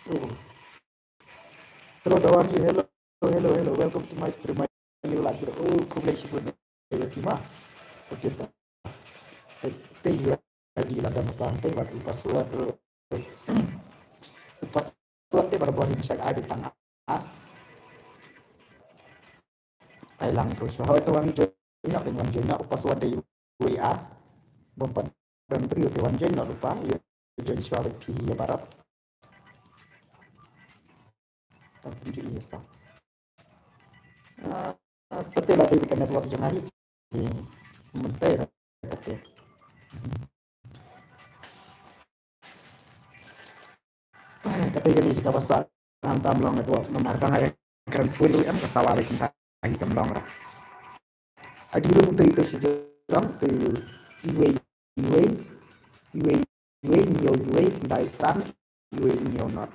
Oh, hello, Dawaki. Hello, hello, hello. Welcome to my new live. Oh, congratulations. Terima. Oke, teh ya lagi lada pantai waktu pas suatu baru baru bisa ada tanah. Ai lang terus hoi tuan jenak dengan jenak pas suatu WA bompan dan beri tuan jenak lupa ya jadi suara pi ya barat tapi jadi ya sah. Betul lah di network jangan di mentai betul. Ketika di kawasan antam long network memarkan ayat keren full yang kesawal kita lagi kemlong lah. Adi lu từ từ sử dụng từ UA UA UA UA nhiều UA đại sản UA nhiều not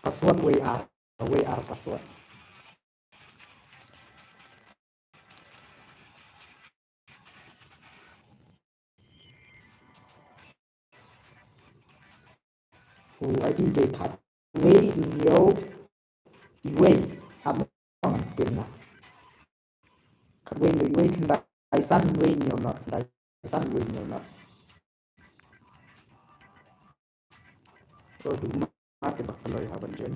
password WR password. ID về khát way nhiều way hàm bằng tiền nào khát way nhiều way thì đại sản way nhiều not đại sản way nhiều not rồi đúng mà cái bạc lời hà vấn trên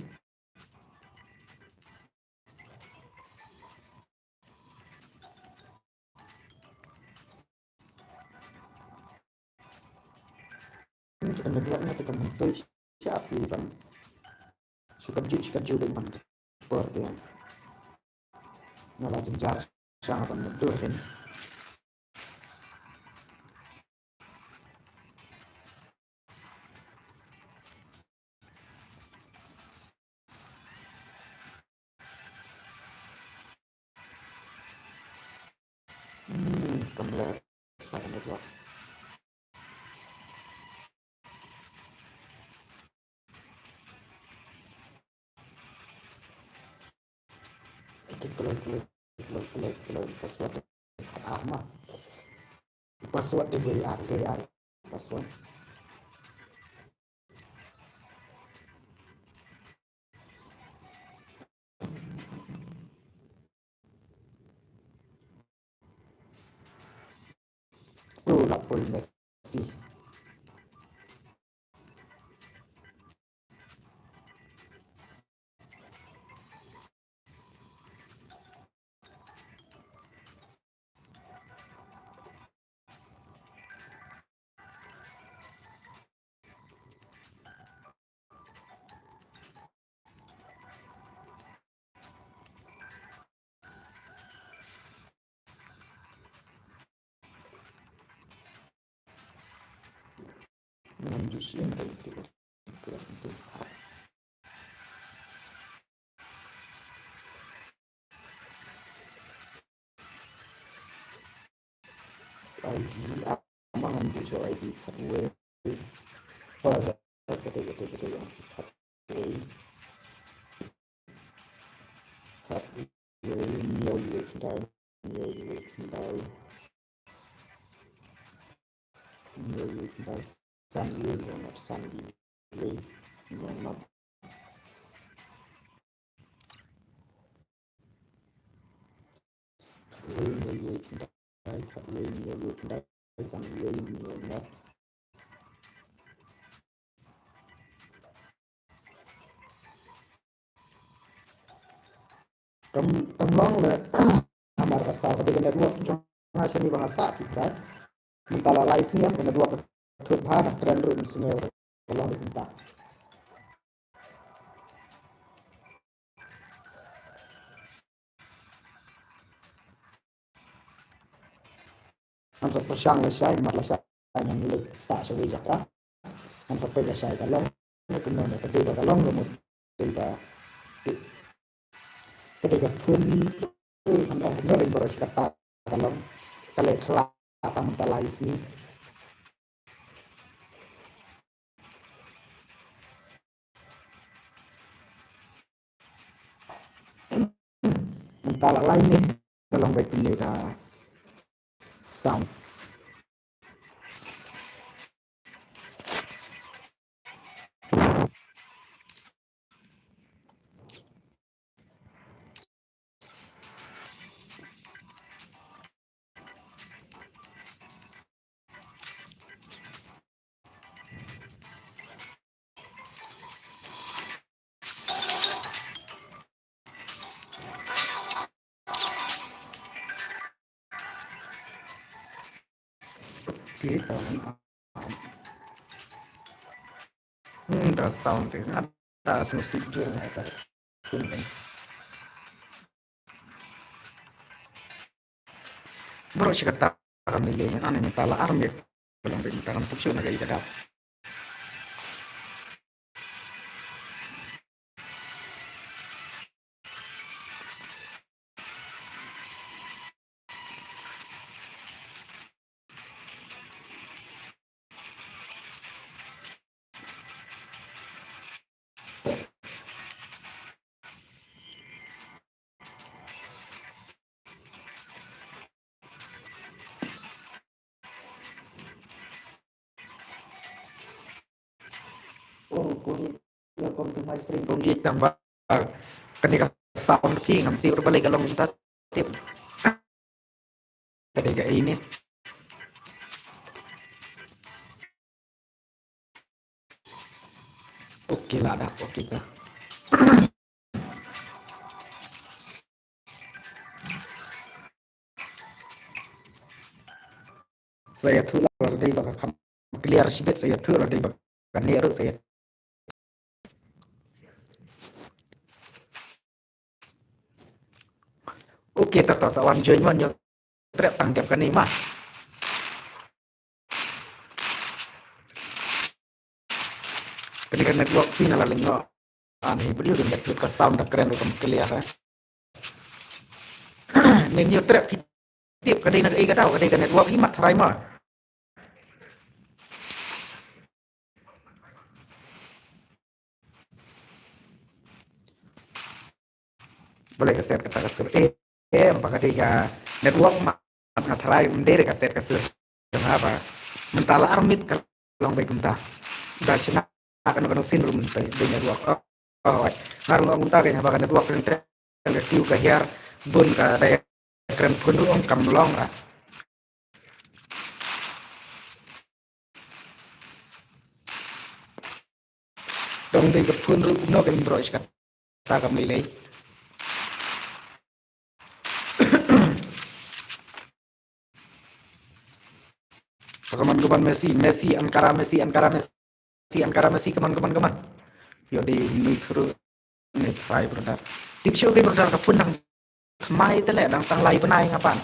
cái này nó cái mình tôi siap di ban suka ju dengan seperti ngalah jenjar sangat menentu kan kembali saya network kalau password apa password di WA password lapor Messi menuju siang dari kelas untuk ID amangan buso ID katwe pada kete yang katwe nhiều việc đây nhiều việc đây nhiều việc đây san liên hoặc là san gì đây nhiều lắm nhiều việc đây khắp lên nhiều việc đây san liên nhiều lắm kembang le amar kasar ketika network cuma ngasih nih bahasa kita mentala laisnya kena dua ketupat tren room semua kalau kita an sa syang le sai mat la sai yang le sa sewi jaka an sa pe la sai kalong ne kuno ne pe ba kalong lo mo pe ba ketika pun anda benar beres kata kalong kale kla ta mentala isi mentala lain nih dalam baik bendera sound. Gitu. Sound itu ada musik juga tadi. Bro siya kata kami ganyan ano yung tala army walang bintaran puksyo na gaya daw. Kung tumastring kung kita ba ketika sound king ang tiur balik kalau minta tip ketika ini oke lah dah oke dah. Saya tuh lah dari bakal clear sibet saya tuh lah dari bakal nero saya. Oke tetap sawan join man yo trek tanggap kan ini mah. Ketika network sih nala lengo aneh beliau udah network ke sound keren udah clear ya. Nên nhiều trek tiếp cái đây là cái đâu cái đây là network mặt thay mà. Boleh kaset kata kasur apa ketika network mat thay mendere kaset kasur kenapa mentala armit kalau baik mentah udah sih akan sin belum mentah di network ngaruh nggak mentah kayaknya bahkan network yang tiu kahir bun ka daya keren pun om kamlong lah dong di kepun no kan bro iskat tak kami lay. Kaman Messi Ankara Messi kaman yo di mix ru net file produk tip show ke produk ka phun nang mai te le nang tang lai panai ngapan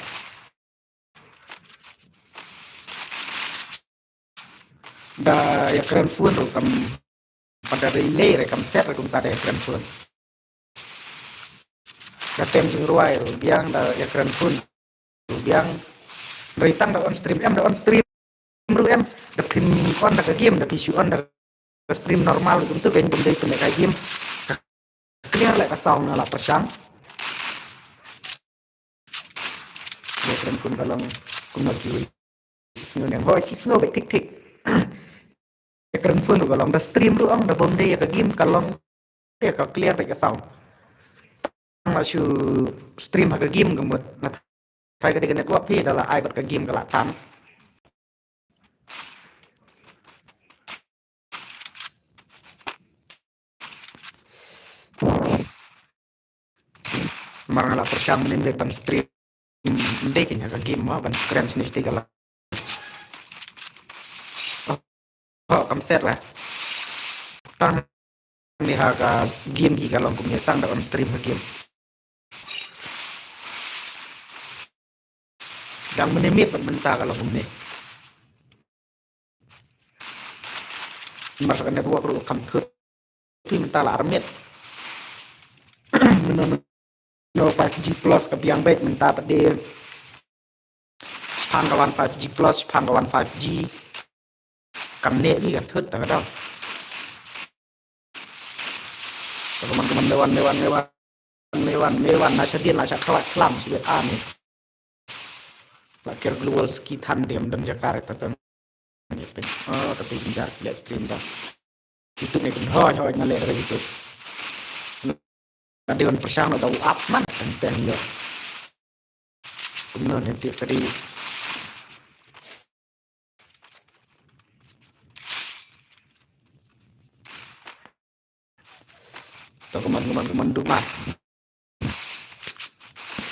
da ya keren phun ru kam pada relay re kam set kum ta de keren phun da tem jing ruai ru biang da ya keren phun ru biang beritang da on stream ru em da pin on da game da pisu on da stream normal untuk kan benda itu kayak game clear lại ka sound là persang ya keren pun kalau kuma kiwi sino yang voi kisno be tik tik ya keren pun kalau da stream lu ang da benda ya ka game kalau ya ka clear lại ka sound mà su stream ka game gamut na thay ka dengan network pi adalah ai ka game ka latan marang la persang ni pan stream hindi kanya ka game mo ban keren sini stiga la kam set lah tang ni ha ka game ki kalau kumnya tang da on stream ka game dang menimit benta kalau kumnya masakan network ru kam khut thì mình ta là armet no 5G plus ka biang bet mình ta pada pangkawan 5G plus pangkawan 5G kam ne ni ka thut ta ka teman-teman lewat mewan nasa dia nasa kelam sibet ane lakir keluar sekitar diam dan Jakarta kan oh tapi tidak stream dah itu nih kan hoi ngalih dari itu dewan persang atau up man kan ya benar nanti tadi teman-teman Dumar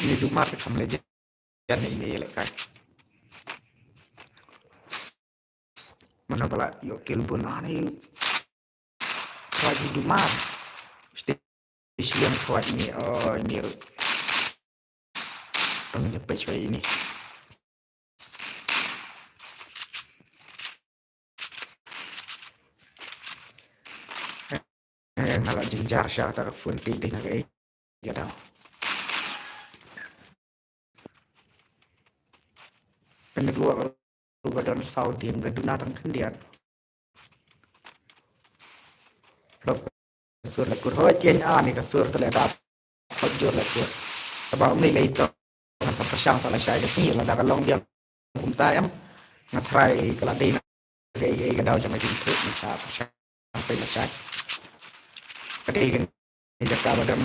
ini Dumar sama legend ini lekai mana pula yuk kilbun ini lagi Dumar stasiun yang kuat ini oh ini nyampe cuy ini kalau jenjar siya telepon titik na kayak ya daw kedua kalau dan Saudi yang gedunatan kendian sur la kur hoy ken ani ka sur tele da pajur la kur aba mi le to sa pasang sa la shay ka si la da ka long dia kum ta em na try ka la dina ka daw jama din trip ni sa pasang pe la shay ka dei kan ni ka ba dam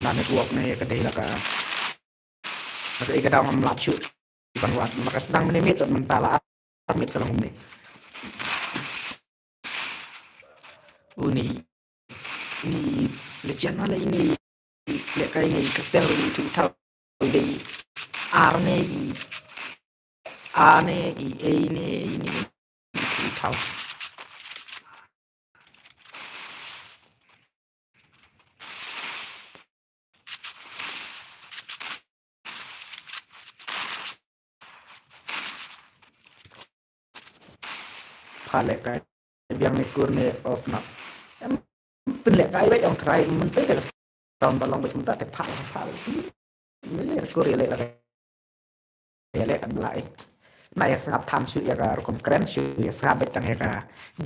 na network ni ka dei la ka daw mam lap shoot ban wat maka sedang menimit mentala amit kalau ni ini legend mana ini lihat kayak ini kastel itu tahu di arne ini tahu palek kayak yang nekurne off nakเป็นแหละไกลไว้องใครมันเป็นแต่ตอนลองไปจุ่มตาแต่ผ่านนี่เลยก็เรียกอะไรเรียกกันหลายนายสาบทำชื่อกับคอมเกรนชื่อสาบไปตั้งแต่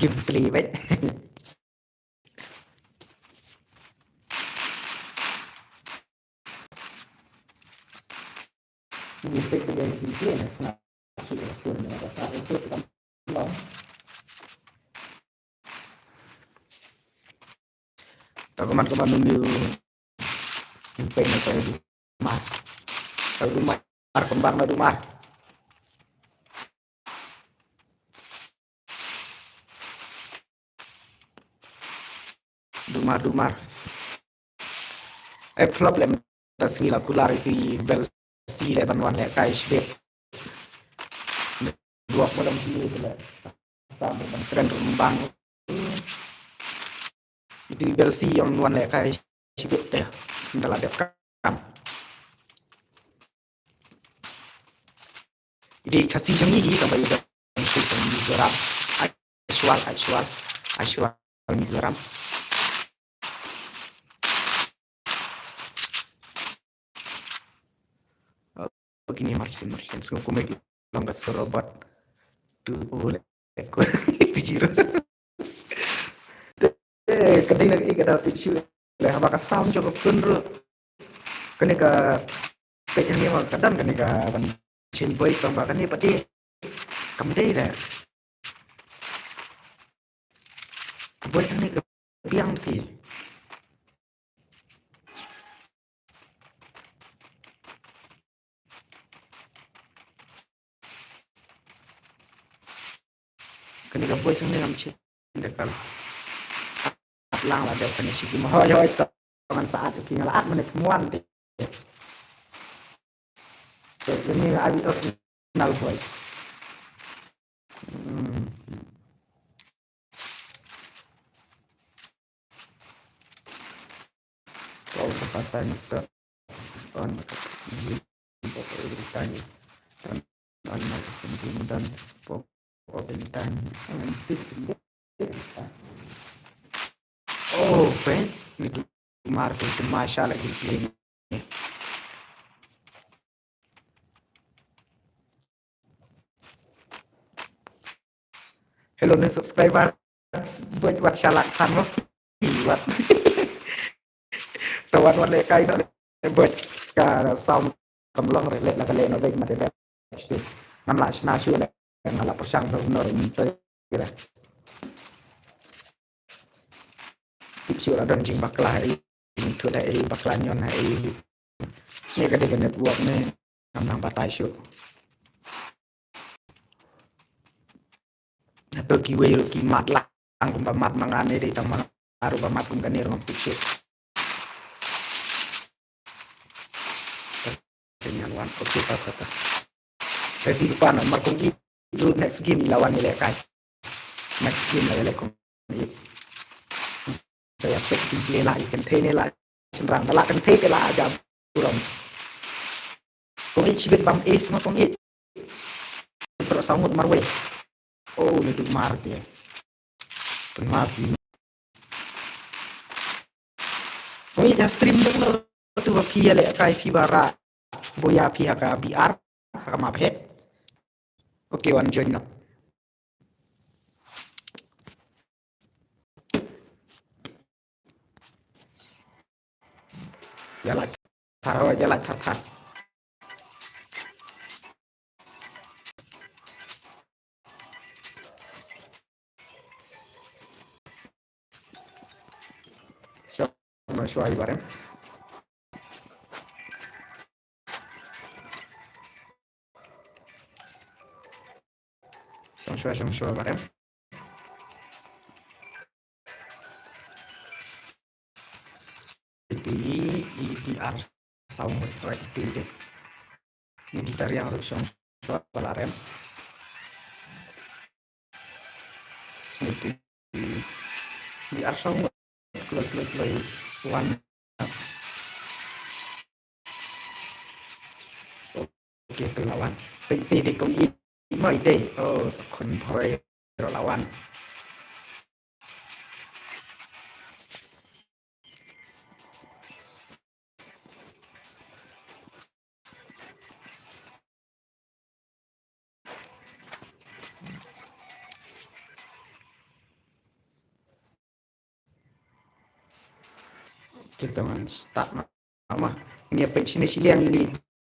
กิมพลีไว้มีเป็นประเด็นที่เพื่อนสาบชื่อส่วนเนี่ยสาบชื่อกันลองteman-teman menuju pengen saya di rumah kembang di rumah problem tasnila kular di versi leban le KSB dua malam dulu sama tren kembang itu versi yang luar le KSB ya dalam dekat jadi kasih jami sampai udah Mizoram Aishwal Mizoram begini marsin semua komedi lomba serobot tuh boleh ekor itu jiro kadang lagi kita tisu lah maka sound cukup bener kenika kayak ni mah kadang kenika kan chin boy sama kan ni pati kamdei dah boy ni ke biang ti kenika boy ni am chin dekat lang là được cái gì mà hơi còn xã thì là ác mình ngoan thì như ai biết nào rồi kalau kesempatan itu on ditanya dan on dan pemerintahan oh friend itu market itu masya lagi ini hello nih subscriber buat syalakan loh buat tawan leka itu buat ka saum kamlong relate la kale no dai mate le sti namla sna shu le ngala persang no no te kira shu la don jing bakla tu dai bakla nyon ai ni ka de network ne nang batai shu to ki we ki mat la ang kum mat mangane de tang mang aru mat kum kanir ngom pikir dengan wan oke kata jadi lupa nomor kong itu next game lawan nilai kai next game lah nilai kong saya cek di nilai kan te nilai senrang nilai kan te nilai aja kurang kong it sibet bam es ma kong it terus sangut marwe oh itu mar dia mar kong it stream dong tu via le kai pi bara boya pi ka biar ka ma phe oke wan join no jalan taruh jalan tar sama suai bareng sama suai bareng di arus saung track itu ini gitar yang harus suara balarem itu di arus saung play one oke itu lawan di công ít mới đâyคนพอยlawan kita start mah ini apa sini yang ini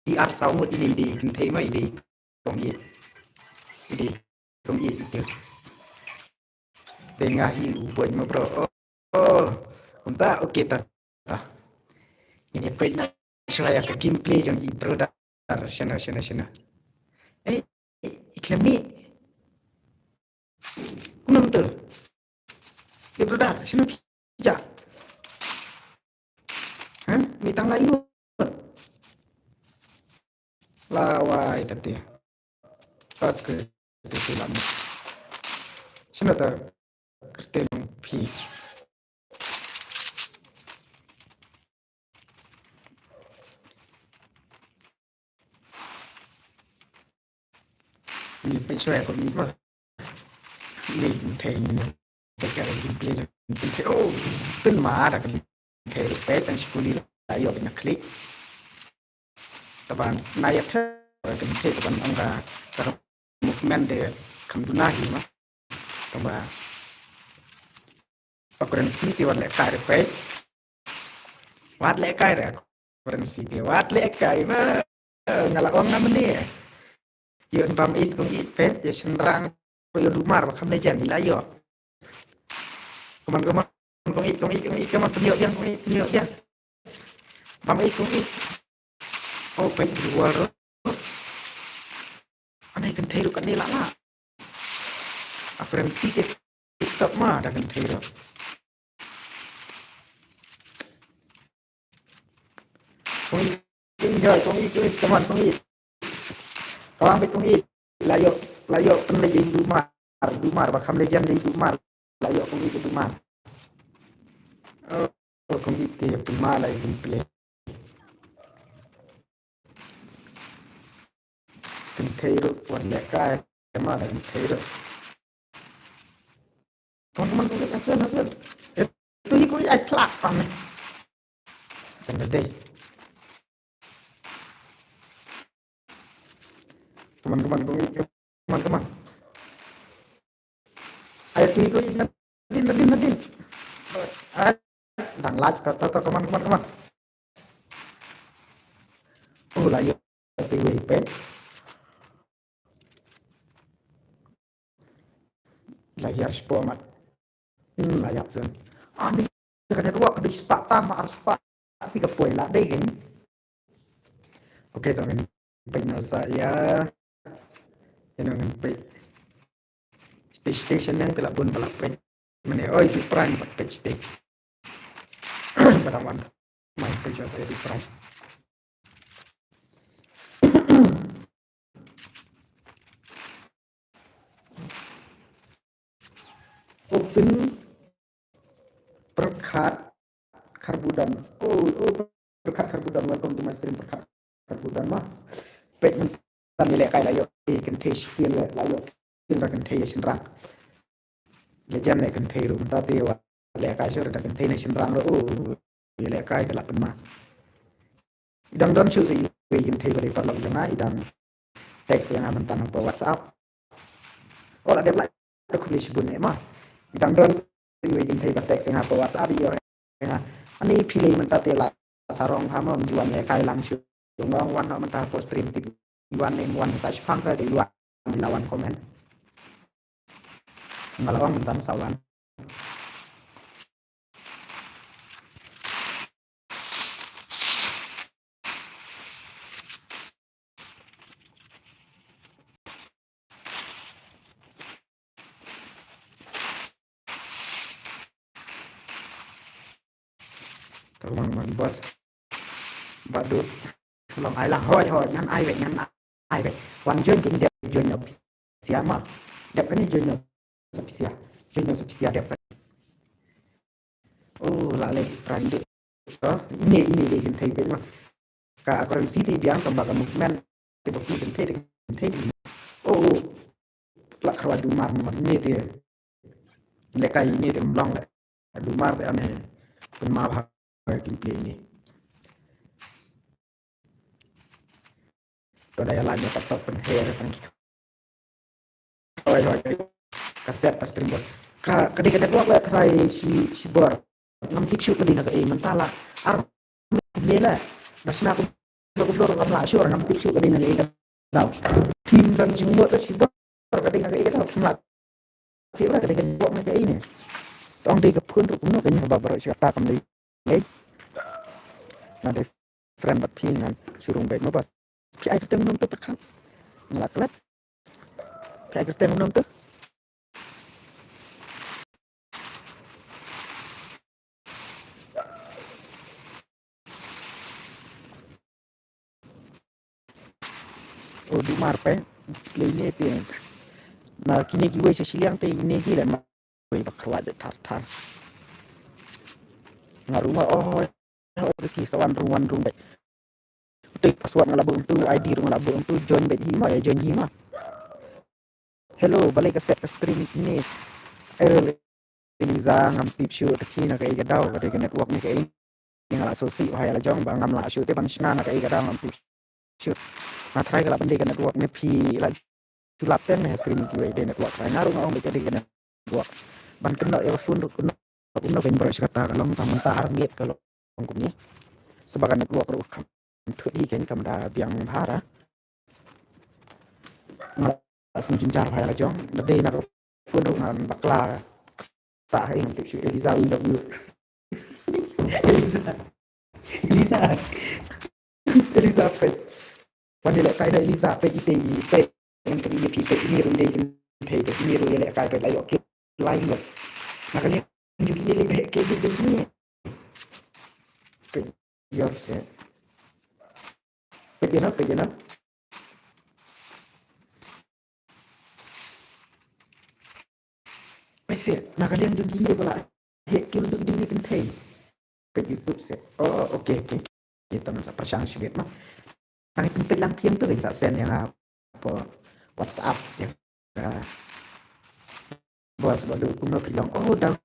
di arsau một ini di thấy mấy đi công gì itu tengah hiu buat ma bro unta oke ta ini apa saya ke gameplay jang i bro dar sana iklan ni kunam tu ya bro dar sana pija mitang lain lawai tadi oke itu lama sana ta kertelong pi ini pensoi aku ni mah ini thèn cái gameplay oh tin mà đã cái thể bé tan skuli la yo nya klik taban na ya the cái thể taban angka kar movement de kamduna hi ma taba currency ti wat le kai pe wat le kai ra currency ti wat le kai ma ngala ong na meni yo pam is kong it pe ya senrang yo dumar ba kamne jan la yo Kemana kong it kemana penio dia pam is kong it oh pe luar anai kan thei kan ni la currency ti TikTok ma da kan thei kong it kemana kong it kawan be kong it layo penle jadi dumar bakam lejan jadi dumar layo kong it dumar kong it dia dumar lagi gameplay kan thei buat lekai ma da kan thei teman-teman kong it hasil itu ni kong it ai plak pam kan deh teman-teman ayo tuh itu nadin đang like teman-teman layo PWP layar spomat layak sen ani kada dua kada start tama ar start tapi ke poila degen oke tangan pena saya yang pe station yang telah pun balap pe mene oi di prime page stage pada wan my page saya di prime open perkat karbudan perkat karbudan welcome to my stream perkat karbudan mah pet tan nilai kai layo kan te skill layo kin ra kan te sin rang ya jam ne kan te ru ta te wa le kai sure da kan te ne sin rang ro le kai ta la pen ma idang don chu si we kin te le par lo janga idang teks yang aman tanam pe WhatsApp ora de la ko kulish bun ne ma idang don si we kin te ka teks yang pe WhatsApp yo ani pilih men ta te la sarong hama juan le kai lang chu ngong wan ha men ta post stream ti wan en wan sa chpang ra di luar lawan komen ngalawang tentang sawan teman-teman bos badut long ai lang hoi nhắn ai vậy wan join kin đẹp join nhập sia mà đẹp cái này join nhập sia đẹp lale rande ini deh kan thei mah ka akoran city biang tembaga movement tiba kan thei la khawa dumar mar ni te le kai ni te mlong le dumar te ane pun ma bha kin play ni to daya la tak pen hair kan oi kaset stream ka kadang buat la try si bor nam tik shoot kadang ka mentala ar lela nasna ko ko ngam la sure nam tik shoot kadang le daw tim dan jingmo ta si bor kadang ka daw smart Fira kadang buat mereka ini tong di kepun tu puno kanya babar siapa kam dei ada friend bat pingan surung baik mabas pi ai ketemu nonton terkan ngelaklet pi ai ketemu nonton di marpe ini pi na kini giwe sa siliang te ini gila ma bakrwa de tar ngaruma ki sawan ruan baik tu password ngalabu tu ID ngalabu tu join baik hima ya join hima hello balik ke set stream ini Liza ngam tip shoot kina kai ga daw ga network ni kai ngala sosi hai la jong ba ngam la shoot te ban shna na kai ga daw ngam tip shoot na try ga la bande ga network ni pi la tulap ten na stream ki de network sai naru ngong ga de ga network ban kena earphone kuno ben beres kata kalau taman tahar miet kalau ngomnya sebagai network ru kam tu di kan kam da biang hara asin jinjar hai la jong de na phone ru nan bakla tak hai tip shoot Eliza window Eliza peวันนี้แหละใครได้ลิซ่าไปอีเตอีเตเป็นตัวอีพีไปอีรุ่นเดย์เทไปอีรุ่นแหละใครไปไล่ออกไล่หมดนักเรียนอยู่ที่นี่เลยเกมเป็นนี่เป็นยอดเสียเป็นยังไงไปเสียนักเรียนอยู่ที่นี่เวลาเหตุเกมเป็นนี่เป็นเทเป็นยูทูบเสียโอเคkita masa persyang syukur mah ang pimpin lang tiyan to rin sa send yang po WhatsApp yang bos baru kuno bilang daw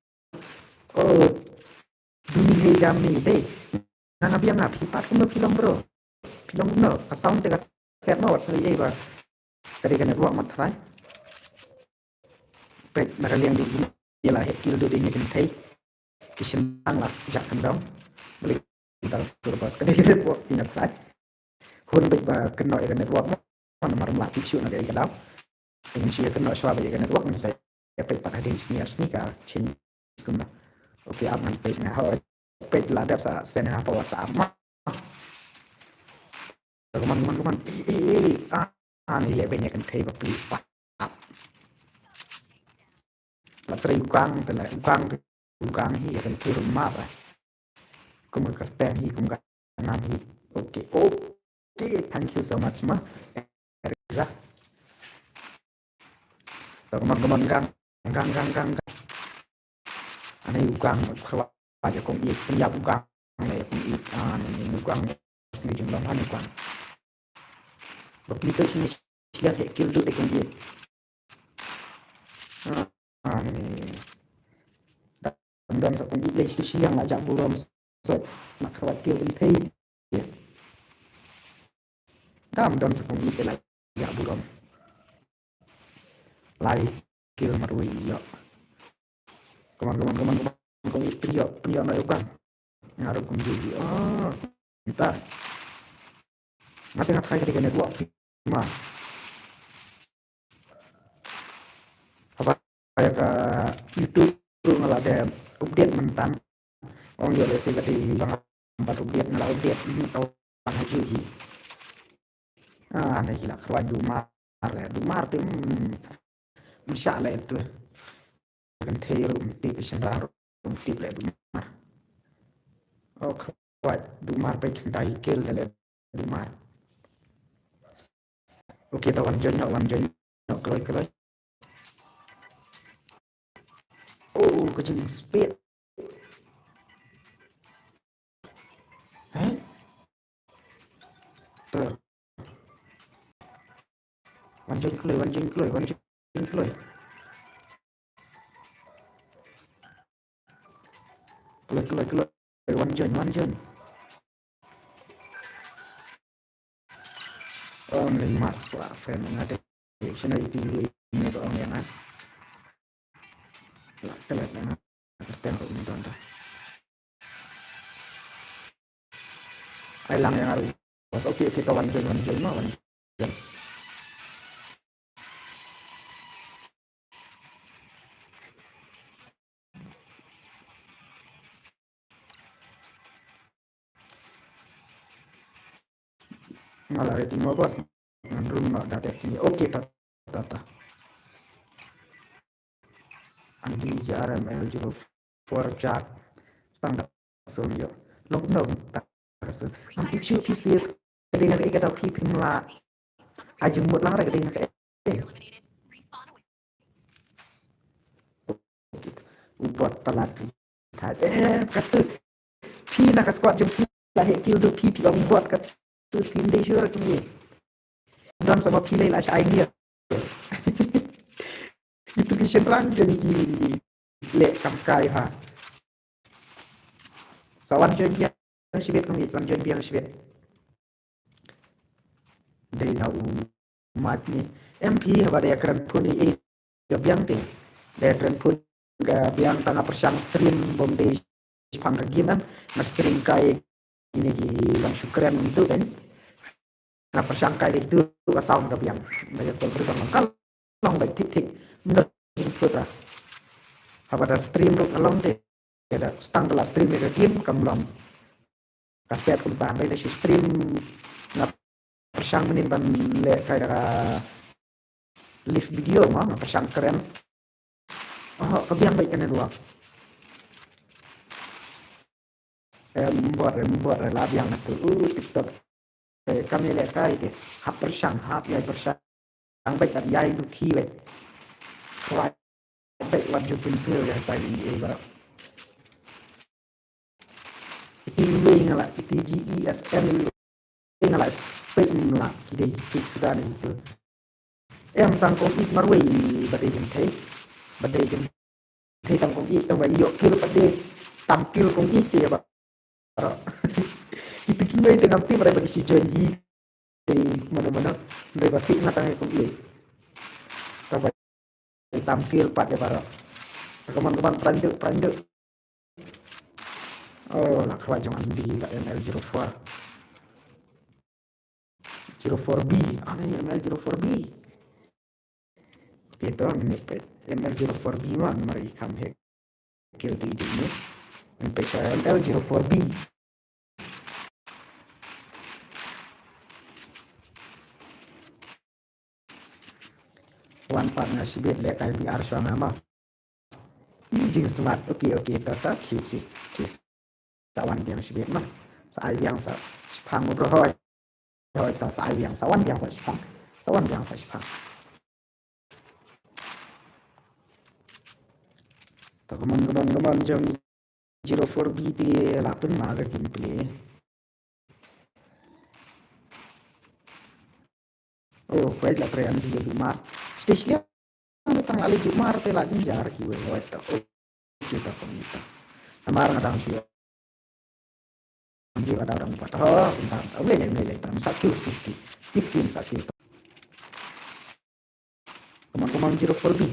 dunia dami deh nana biang pipat kuno bilang bro bilang no kasong tega set mau WhatsApp ye ba tadi kan ruang matrai pek nakaliang di ialah kilo do ini kan thai kisin lang lah jak kan dong beli kita suruh pas kadang kita buat pindah hun baik ba kena ikan network mana maram latih shoot na ikan daw dengan siya kena swab ikan network ni saya baik pada di sini ka change kuma oke aman baik na ho baik la dap sa sen ha pa WhatsApp ma teman-teman ini ya banyak kan thầy bapli pa la tri ukang hi kan thầy rumah ba kuma karten hi kuma kanan hi oke thank you so much ma Eriza teman-teman gang aneh ukang khawat aja kong i siap ukang ne kong i ukang sini jumlah mana ukang bapli sini siap kil tu kong i ini dan sa kong i lay siang ajak buram so nak khawatir penting ya dan sa kong i lay ya buram lay kil marui ya kawan kong i priyo na ukang ngaruh kong i entah ngapain kaya network ma apa kayak ke YouTube ngala ada update mentan orang dia lesi tadi bang empat update ngala update ini tahu apa lagi ada gila keluar Dumar tuh bisa lah itu kan terum tip sendar tip lah Dumar keluar Dumarไปkendai kill lah Dumar oke tawan jonyo keluar kucing speed tuh wanjun keluar wanjun lima lah fan ada sini itu ini orang yang telat na tertembak ini tuan ay lang yang araw was okay kita wanjun malah rating mo bos room no data ini oke tata andi JRML 04 chat standar sumyo lockdown tak kasus nanti ciu PCS kedengar ikat aku pim la ajemut lang rek kedengar buat pelatih kata pi nak squad jumpa lah kill tu pi orang buat kata tim dia sure tu dalam sama pilih lah idea itu kisah terang jadi lek kamkai ha sawan jadi sibet kami tuan jadi biar sibet dari tahu mat ni MP pada akran pun ni gabiang te dari akran pun gabiang tanah persang stream bombe pang game na stream kai ini di lang syukran itu kan na persang kai itu ka sound gabiang dari berbang kalau long baik titik menurut putra pada stream lu along te ada stang telah stream ke game kamlong kaset kumpang dari stream na persang menimban le kayak live video mah persang keren kebiang baik kan dua membuat relab yang itu TikTok kami lihat kayak hap persang hap ya persang baik kan ya itu kiwet baik wajib pensil ya tadi ibarat itu ngala itu GESN ngala spin lah kita cek sedang itu tangkong it marway badai tangkong it tawai yok kilo badai tampil kong it ya pak itu kilo itu nanti mereka bagi si janji mana mereka tik natang kong it tawai tampil pada para teman-teman peranjuk lah kawan jangan di ML04 ML04B, ano yung ML04B? Ito ang ML04B man, marikam hekil di ini. ML04B. One partner sibit lek ay biar so nama. Ijing smart. Oke tata ki. Sawan biang sibit mah. Sa ay biang sa spang bro hoy. Hoy ta sa ay biang sawan biang sa spang. Sawan biang sa spang. Ta kaman jam 04B di lapun maga gameplay. Oh, quite la prean di Dumar. Station tang ali Dumar te la jar ki we wata. Oh, kita komita. Amar ngadang siyo. Dia ada orang buat. Oh, bentar. Boleh. Sakit. Sakit. Teman-teman 04B.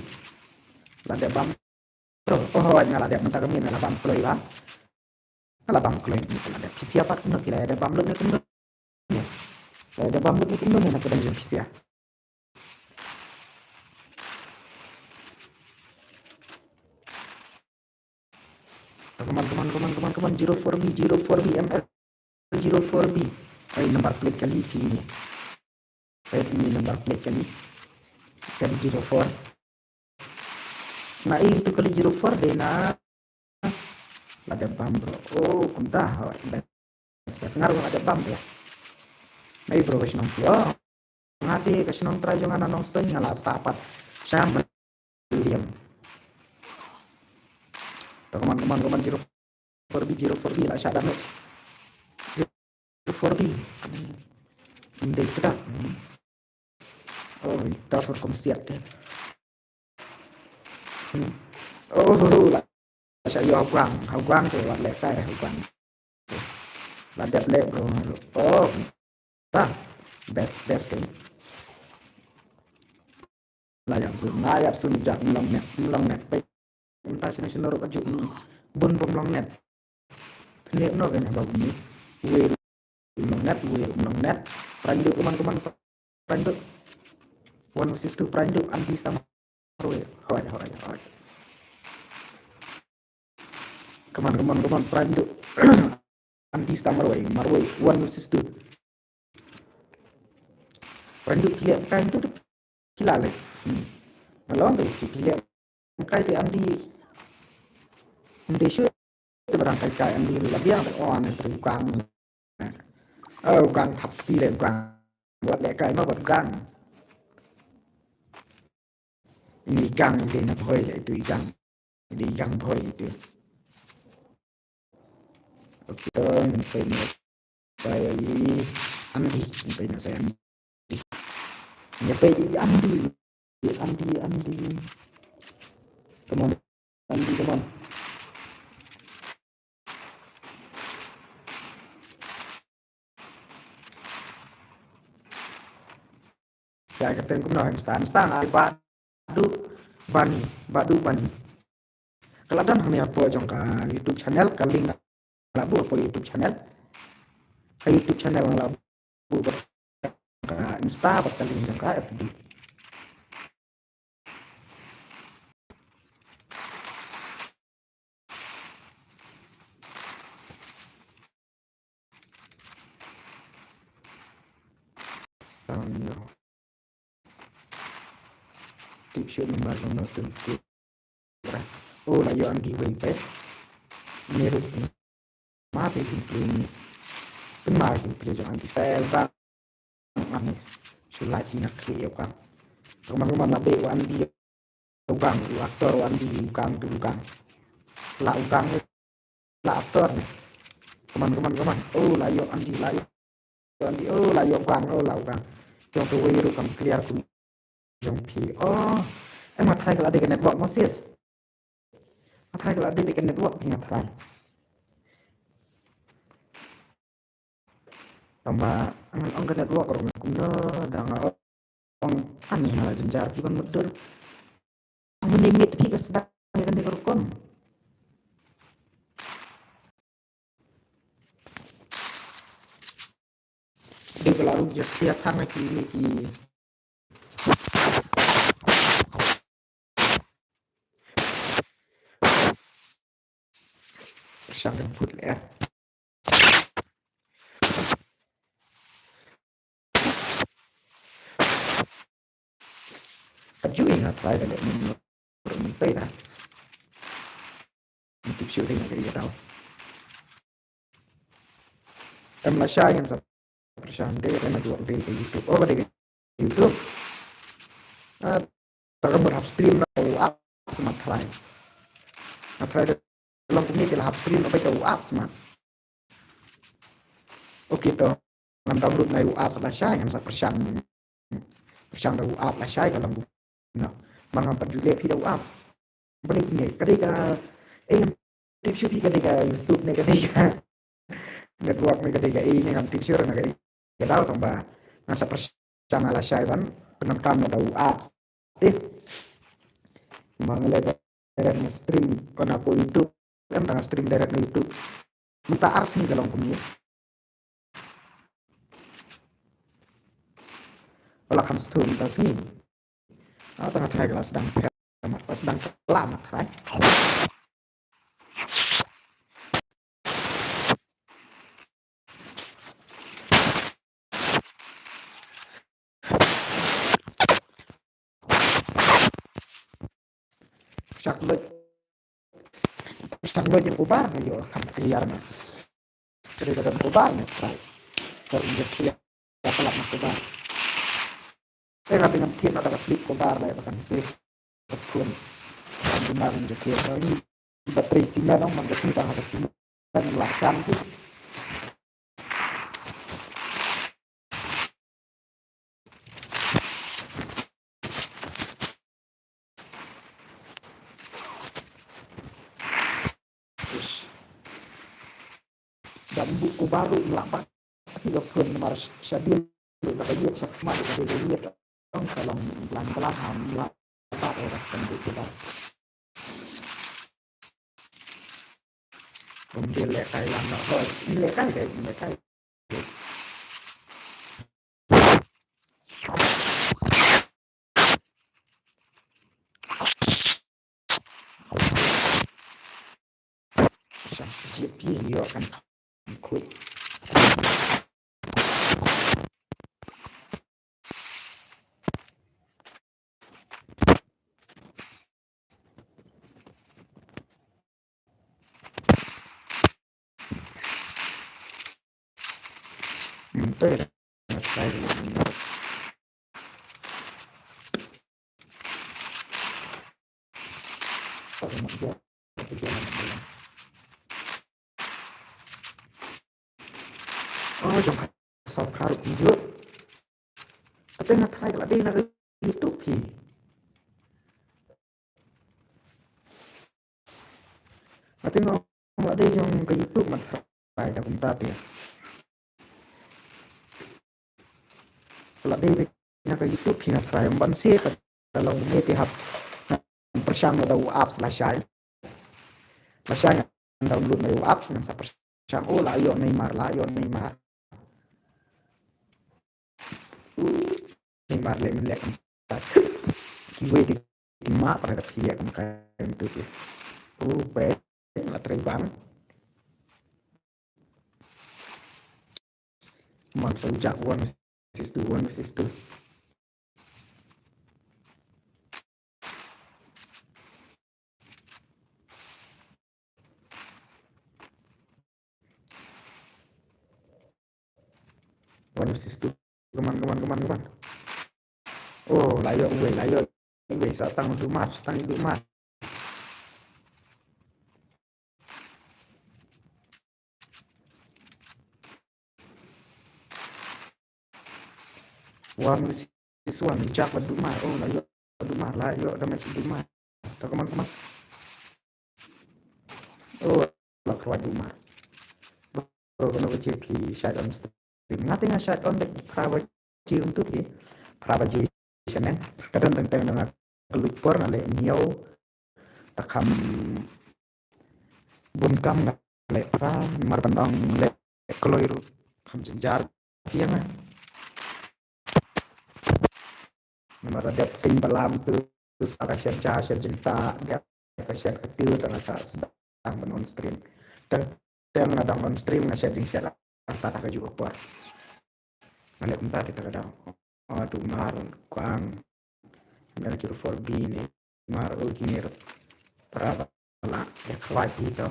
Lada bam. Oh, lada bentar kami lada bam kloy lah. Lada bam kloy ni lada. Siapa tu nak lada bam lu ni tu. Lada bam lu ni tu nak kita jadi siapa. Teman-teman 04B ML 04B. Ay nomor plate kali ini. Ini nomor plate kali. Kali 04. Nah itu kali 04 deh nah. Lada bam bro. Oh, kuntah. Ngaruh ada bam ya. Nah bro kesenong oh. Ngati kesenong trajongan anong stoy ngala sapat. Sama William. Teman-teman 04B lah syada match. 04B. Hindi kita. Oh, ito for konsiat deh. Oh, lah. Saya hau quang thì bạn lẹ tay hau quang là đẹp lẹ bro. Oh, ta best cái là giảm sun giảm lòng nẹtไปta sẽ nói rồi cái bun lòng nẹt nếu nó cái này vào ini we lòng nẹt prandu teman-teman prandu 162 prandu anti sama rồi hỏi Kaman prandu anti sama marway 162 prandu kilian itu kilala malon tuh kilian kai tu anti Indonesia itu barangkali kai anti labiang on dari kang kang thập ti để kang buat lẹ kai mà buat kang ini kang itu nak boy itu kang di kang boy itu oke ini saya Andi ini saya Andi teman ya kapten cũng nói stan ai badu bani keladan kami apa jong ka YouTube channel kaling labu apa YouTube channel labu ka Insta kaling jong ka FB tipsnya memang tentu oh lah yo anggi wipe niru mati ini benar itu jangan disel ang sulati nak kriyo kan teman-teman labe wan di ukang aktor wan di ukang la aktor teman-teman oh lah yo andi oh lah yo ukang yang tu wiru kan clear kun yang pi oh emang try kalau ada network Moses try kalau ada network punya try tambah ang ka network orang kuna danga orang aneh lah jenjar bukan betul ang menimit pi ka sedang kan dikerukon Dia lalu just siap tangan ki bersangkan put ya. Tapi ingat phải là mình tay là mình tiếp siêu dengan dia tahu. Malaysia yang bersama dia kan jual di YouTube. Oh di YouTube. Terus berupstream atau up smart try. Try dalam ini kita upstream apa itu up smart. Oke to. Nam download na up Malaysia yang bersama up Malaysia kalau no. Mga pagjulia pida up. Balik ni ketika tips siêu ketika YouTube này ketika network này ketika ini kan tips siêu na ketika tahu tong ba nasa bersama Malaysia kan penonton na daw up. Mga level direct stream kon ako YouTube kan tengah stream direct na YouTube. Minta ars ni kalau punya. Wala kan stone tas ni. Tengah try kelas sedang lama try. Saklo yang kubar na yo kan clear na. Jadi dalam kubar na try. Terinjek ya pelak na kubar. Saya dengan tim ada flip kubar lah bahkan save pun benar menjadi ini baterai singa dong mengisi tangan singa dan laksam tu. Dan buku baru melapak tiga pun mars sadil lagi dia sama dengan dia dong kalau pelan-pelan melapak orang penduduk kita. Kemudian lekai lama, lekai. Sampai dia akan ikut. Tôi là sai trong sau khá được cũng dựa tên là thay là đây là YouTube thì tên là đây trong cái YouTube mà phải là chúng ta tiền là đây là cái YouTube thì là phải bắn xe cả lòng nghe thì học bersama ada apps lah saya download na apps ng sa bersama oh layo Neymar le lek kiwe di ma pada pihak kan itu baik la terbang man sejak one versus two Keman. Oh, layo gue tang hidup mas. Wan siswan jak hidup mas. Oh, layo damai hidup mas. Teman-teman. Oh, lah keluar hidup mas. Kalau kecil shut on nothing a shut on the privacy untuk privacy sana kadang tentang dengan kelupor na le niyo takam bunkam na le pra marbandong le koloiru kam jenjar tiang Maradep tim balam tu kasihan cahaya cerita dia kasihan kecil terasa sedang non stream dan yang ngadang non stream ngasih jing cara antara ke juga kuat ngeliat entah kita kadang aduh mar kuang mereka juru for bini mar ulkir peraba lah ya kuat itu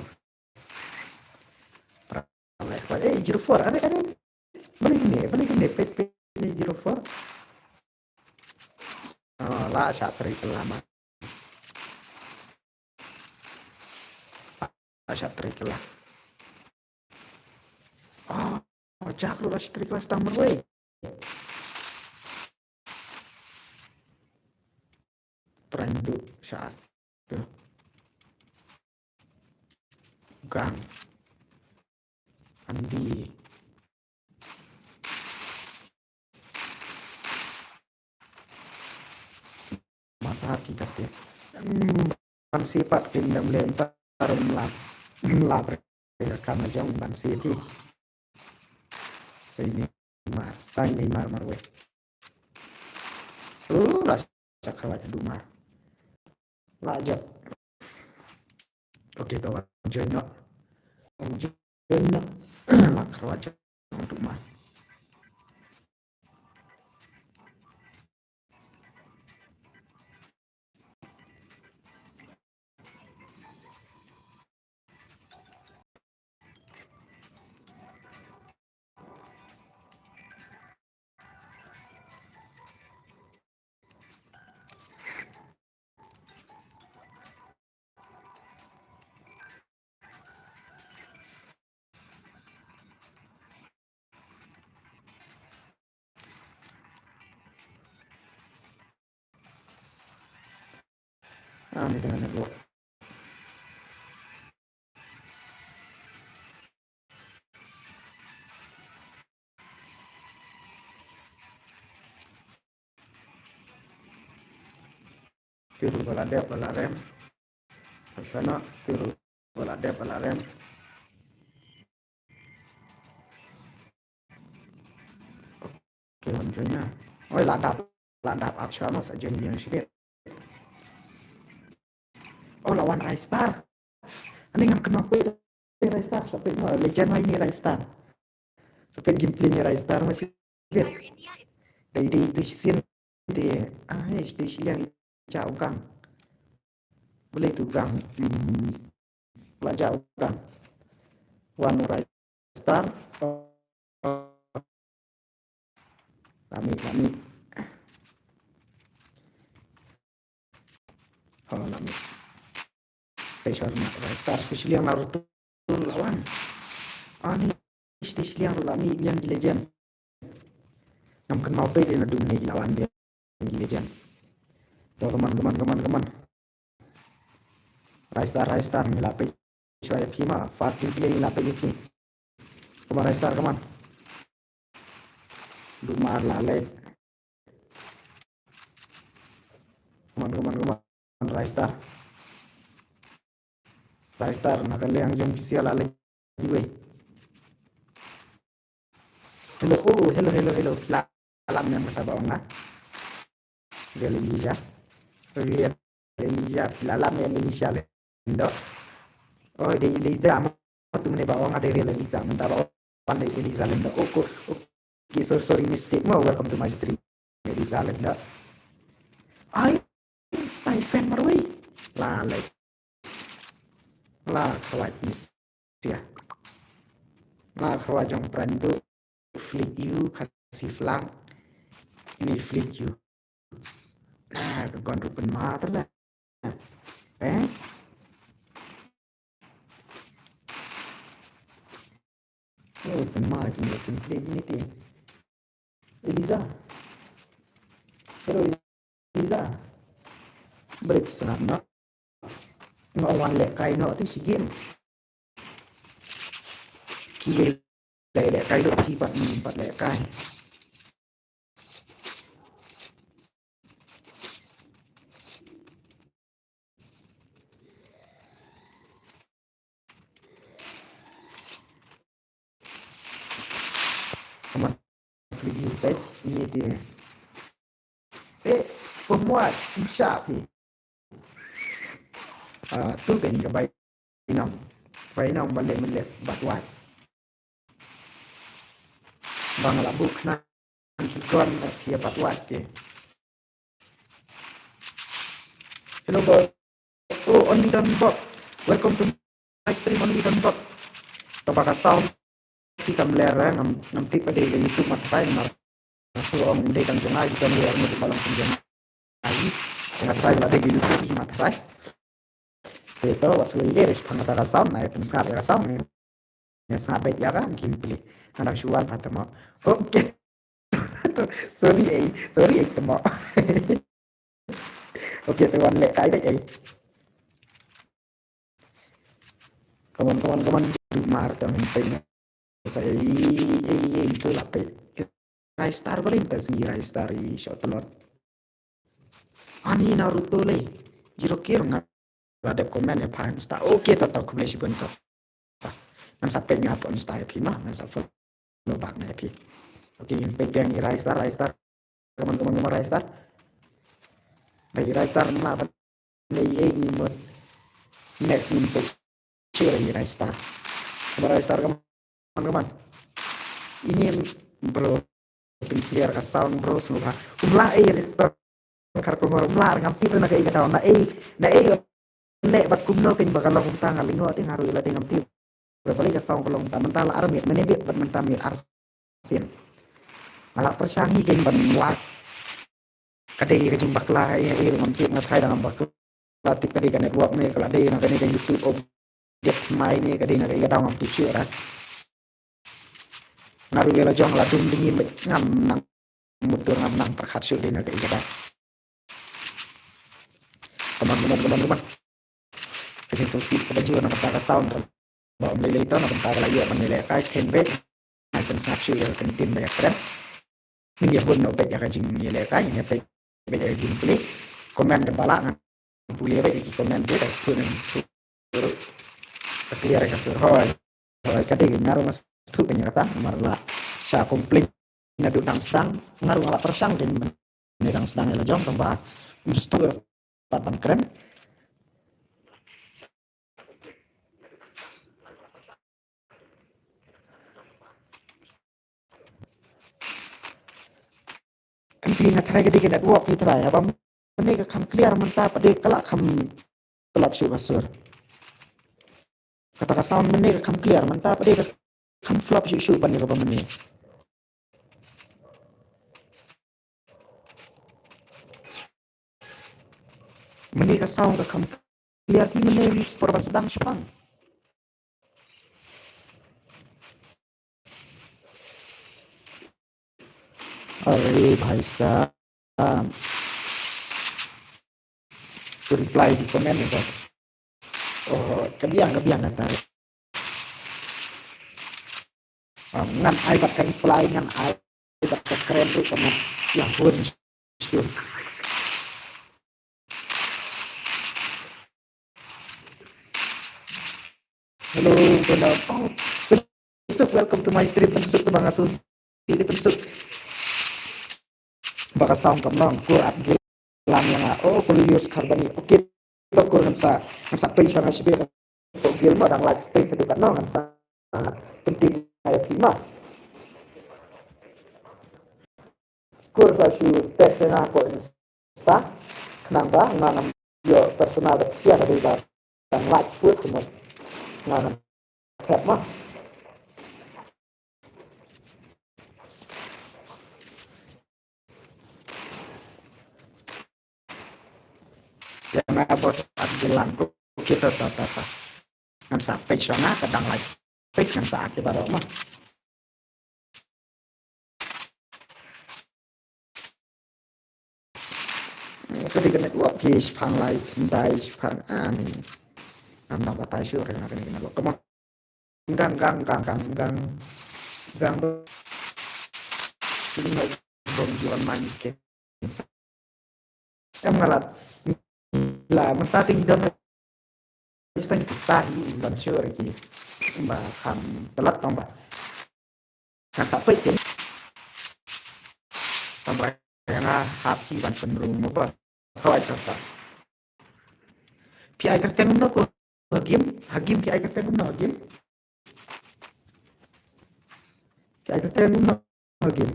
peraba kuat juru for ada balik ini pp juru for lah syatri lama syatri lah jak lu syatri kelas tambah weh Perandu saat itu Gang Andi mata kita ya ban sifat kingdom lempar melap karena jauh ban sifat saya ini marwe lah cakrawat rumah lajak oke tahu jono lah cakrawat rumah ini dengan lo tiru baladem sana tiru baladem oke maksudnya ladap aksana saja yang sedikit lawan Raistar ini ngam kenapa Raistar sampai legend ini Raistar sampai gameplaynya Raistar masih lihat dari itu scene dia station yang jauh kan boleh tu gang jauh kan one Raistar lami lami Raistar station yang Naruto lawan ini station yang lami yang di legend yang kenapa dia nak dunia lawan dia yang di legend teman Raistar nilapay saya pima fast gameplay nilapay itu kemana Raistar kaman dumar lalay kaman Raistar nakaliang jom siya lalay gue hello alam yang bertabawang na Galinja alam yang Indonesia Indo di Eliza tu mana bawang ada real Eliza mentah bawang pandai Eliza Indo okay sorry mistake welcome to my stream Eliza Indo Stephen marway lalai kawat ya kawat jong perandu flick you kasih flang ini flick you con rupen mata lah rupen mata rupen play ini ti Eliza break senap no one lek kai no tu si game kile lek kai do ki pat lek kai Come on, free type ini dia pemuat usap tu kan ke bayi nom balik melet batuan bang labuk na kon dia batuan ke hello boss, oh only done box, welcome to my stream only done box. Kapag sound kita melera ngam tip pada YouTube matrai mar so om de kan jona kita melera mo balong penjana ai matrai pada YouTube matrai itu waktu liris penata sound na penskar ya sound ya sabe ya kan kimpli anak syuan atau mau oke sorry itu mau oke tuan lek kai dek kawan-kawan di mar kan penting saya itu lah pe Rai Star boleh minta si Rai Star i shot telur ani Naruto le jiro kiro nggak ada komen ya pan sta oke tetap komen si bentuk nan sampai nyapa on sta ya pi mah nan sampai lo bak na ya pi oke yang pegang Rai Star teman-teman nomor Rai Star dari Rai Star na apa nih ini mod next into curi Rai Star nomor Rai Star teman-teman ini bro clear ka sound bro suha umla restore kar ko umla ngampi na kay gataw na ne bat kumno king bakal long tang alingo ting haru ila ting ngampi balik ka sound kolong tamentala armit menebit bat mentamir arsin malah persyangi king ban muat kadai ka jimbak la ngampi ngatai dengan bakla tip kadai ka network ne kala dai na kadai ka YouTube objek mai ne kadai na kay gataw ngampi syura ngaru ila jong la dum dingin ngam nang mutur ngam nang perkat syura na kay gataw teman-teman kasi susi pada juga nak kata sound bawa melilai itu nak kata lagi apa nilai kai kenbet nak pensap sih ya kentin banyak kan ini dia pun nopet ya kajing nilai kai ini apa banyak lagi pilih komen kepala nak boleh apa iki komen dia kasih tu nih clear kasih hoi kadang ngaruh mas tu banyak kata marla saya komplain nak dudang sedang ngaruh ala persang dan menedang sedang ela jom tambah mustur papan keren Pina try gede gede walk ni try apa menega kam clear menta pada kelak kam kelak syuk basur kata ka sound menega kam clear menta pada kam flop syuk bani apa menega sound ka kam clear ki menega porba sedang sypang अरे भाई साहब to reply di komen ya guys oh kebiang kata ngan ai bat kan reply ngan ai bat keren tu sama yang pun hello oh besok welcome to my stream besok tu bang asus ini besok baka sound kamlang kurat gilang yang oh kulius karbani oke to kurang sa page na sibe to gil mo dang live space itu kan no sa penting ay pima kursa shu text na ko insta kenapa nanam yo personal ya dari dan live post kuma nanam cat mah yang bos bilang kita tata kan sampai sana kadang live space kan saat kita rumah ketika network is pang live dai pang an nama batai syur yang akan kita lakukan gang ini jual manis ke em ngalat là mình ta tin đơn Istan stahi ban sure ki ba kham telat tong ba kan sampai ke tambah yang hati ban cenderung membahas kawai kata pi ai kerteng no ko hagim pi ai kerteng no pi ai kerteng no hagim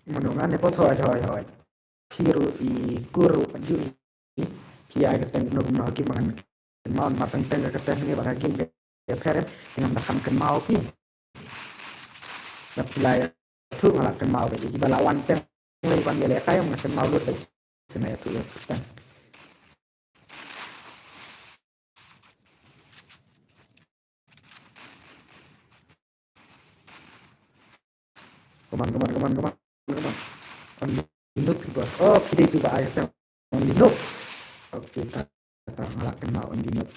menungan ne pos hoy piru I guru ju pi ai kerteng no hagim mangan mau matang tengah kerteng ni hagim ya peren dengan makan kenal pi Napilaya tu malah kenal jadi balawan teh mulai panggil ya kayak mengenal kenal lu tadi senaya tu ya kan kemana on linuk bos oh kita itu pak ayatnya on linuk oke kata malah kenal on linuk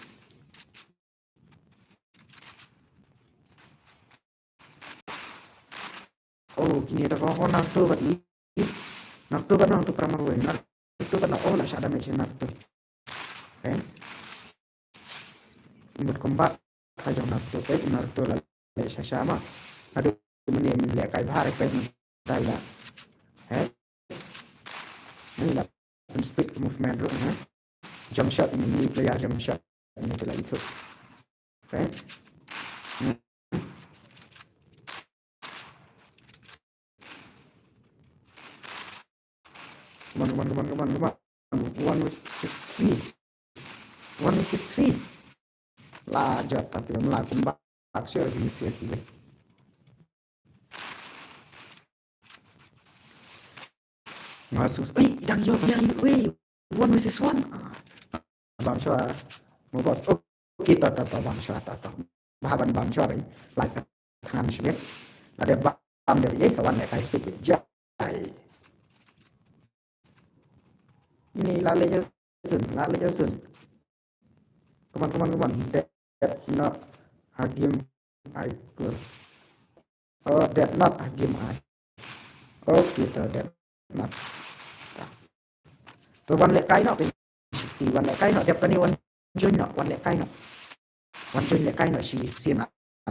oh kini ada kau narto bat li narto bat narto pramar wen narto bat oh lah ada macam narto eh berkembang aja narto lah sama aduh menit lihat kayak hari kayak saya eh ini lah stick movement dulu jump shot ini player jump shot ini telah itu okay come on 1 versus 3 lah jatuh tapi melakukan aksi organisasi ini masuk dan yo weh 1 versus 1 bang Shua mau bos kita bang Shua bahaban bang Shua ini like tangan sini ada bam dari sawan ya kayak sup jai ini lale sun Come on that not hagim I could oh that not hagim I oh kita that not tôiวันเล็กไก่เนาะเป็นตีวันเล็กไก่เนาะเดี๋ยวตอนนี้วันจุนเนาะวันเล็กไก่เนาะวันจุนเล็กไก่เนาะชีเซียนอ่ะ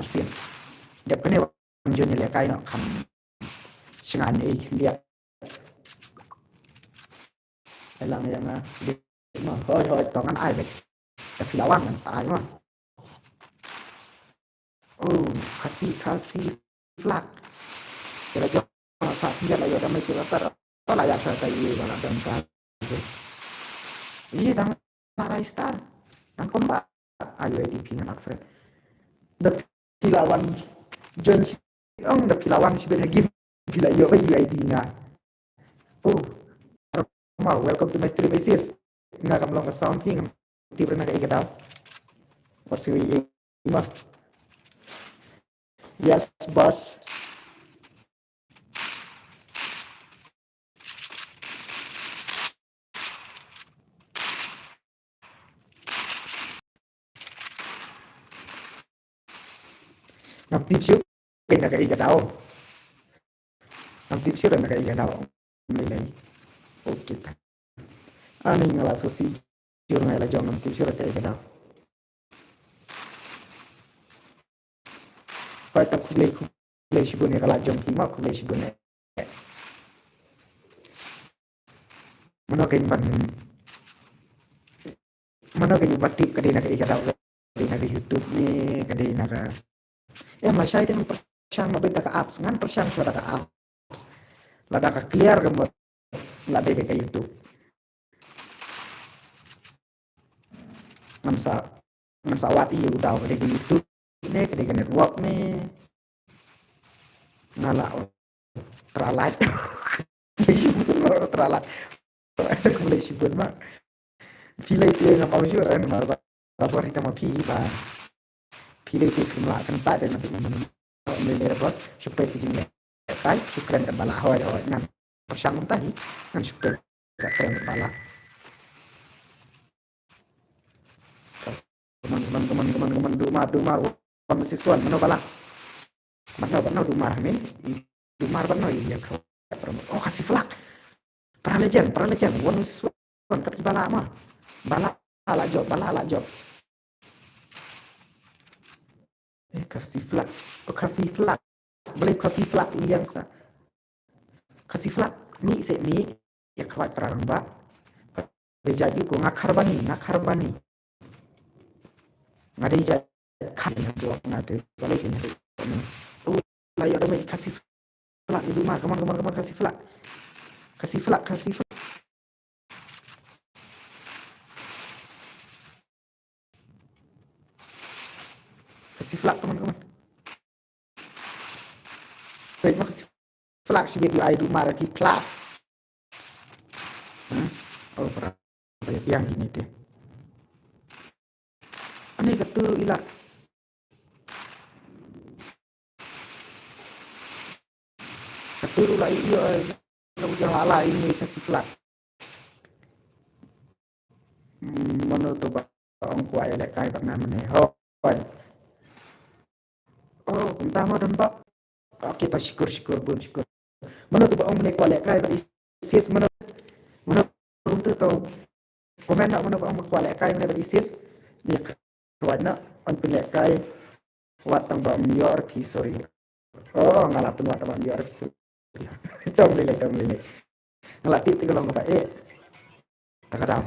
เซียนเดี๋ยวก็เนี่ยวันจุนเล็กไก่เนาะคำช่างานเองเดียวไอ้หลังอย่างนะเด็กเนาะเฮ้ยตอนนั้นไอ้เด็กแต่พี่ละวันมันสายมั้งโอ้kasih flak kira jo saat dia lah ya damai kira tak layak saya ini dalam dan iya dan narai star dan kombat ayo di pingan Alfred the pilawan Jones the pilawan sebenarnya give pila yo UID nya oh mau welcome to my stream Isis nggak kamu ke sounding tiba na kayak gitu what's your email yes boss ngọc tiếp xúc cái là cái gì đâu ngọc tiếp xúc là cái gì đâu này ok anh là số si trường này là cho ngọc tiếp xúc là cái đâu phải tập kuliah shibune kala jom kima kuliah shibune mana kayak batik kadai nak ikat tahu kadai nak YouTube ni kadai nak masya itu persyang mabenta ka apps ngan persyang suara ka apps lada ka clear gamot lada ka YouTube ngan sawati udah kadai ka YouTube ni kadai ka network ni ngala teralat teralat kuliah shibun mah pilih itu yang mau sih orang mana apa kita mau pilih itu cuma kan tak ada nanti mana bos supaya kijingnya kai syukran ke bala hoy nan persyang tadi kan syukran syukran ke bala teman-teman duma mahasiswa mana bala Benar-benar Dumar men, Dumar benar ya kau. Oh kasih flag, para legend, one is one kaki bala mah, bala ala job, kasih flag, beli kasih flag yang sa, kasih flag, ni ya kawat perang ba, jadi ko ngakar bani, ngade jadi kan job ngade, balik ini, oh lah ya demi kasih flag itu mah, kemana kasih flag, kasih flag, teman-teman. Baik, makasih flag sih video ai Dumar di plat. Oh, pernah yang ini teh. Aneh ketu ila. Ketu lah iya. Yang lala ini kasih flag. Menurut ông quay lại cái bạn nam này thôi. Oh, entah mau dan pak. Kita syukur. Menurut ông này quay lại cái bạn isis menurut untuk tahu komen nak menurut ông quay lại cái bạn isis. Dia kawan on pilih kai wat tambah mior sorry. Oh, ngalah tuh wat tambah mior sorry. Tom lele. Ngalah tip kalau nggak tak ada.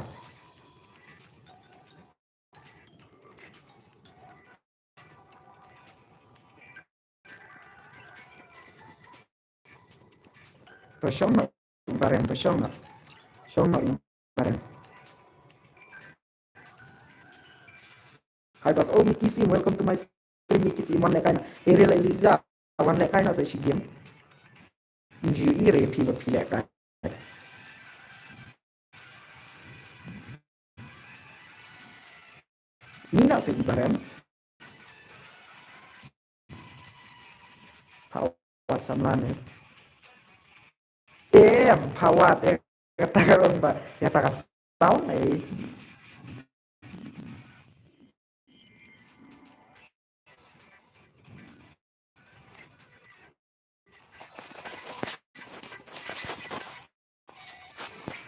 Tosyong no bareng. Hi boss, oh Miki Sim, welcome to my stream Miki Sim. One like I Ariel Eliza, one like I know say she game. Inju ire pila like I. Nina say bareng. Pawat samlane. Pawat kata karon ba. Ya takas sound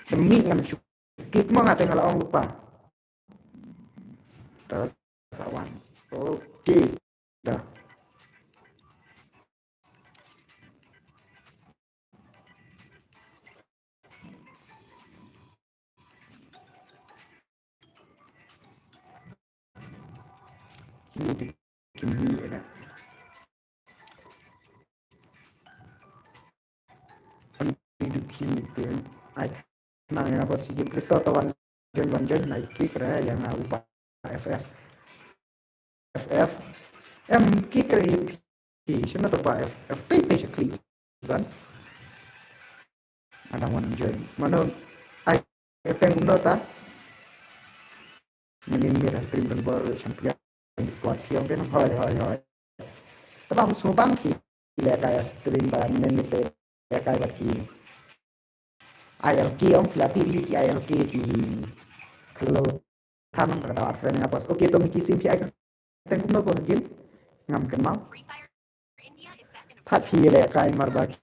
demi ngam syukit mo natin halaong lupa. Terus sawan. Oke. Dah. Ini ada. Hidup ini tuh. Nang apa sih Kristo tawan jon naik kira yang lupa FF kira siapa tuh Pak FTP sekali kan ada jon mana ai pengguna ta menimir stream dan baru champion di squad yang kan hai tapi semua bangki lihat kayak stream ban menit saya kayak ILK ông pelatih ligi ILK di kalau tanam pada friend apa oke to miki sim pi akan tengkum no game ngam kenal tapi le kai marba ki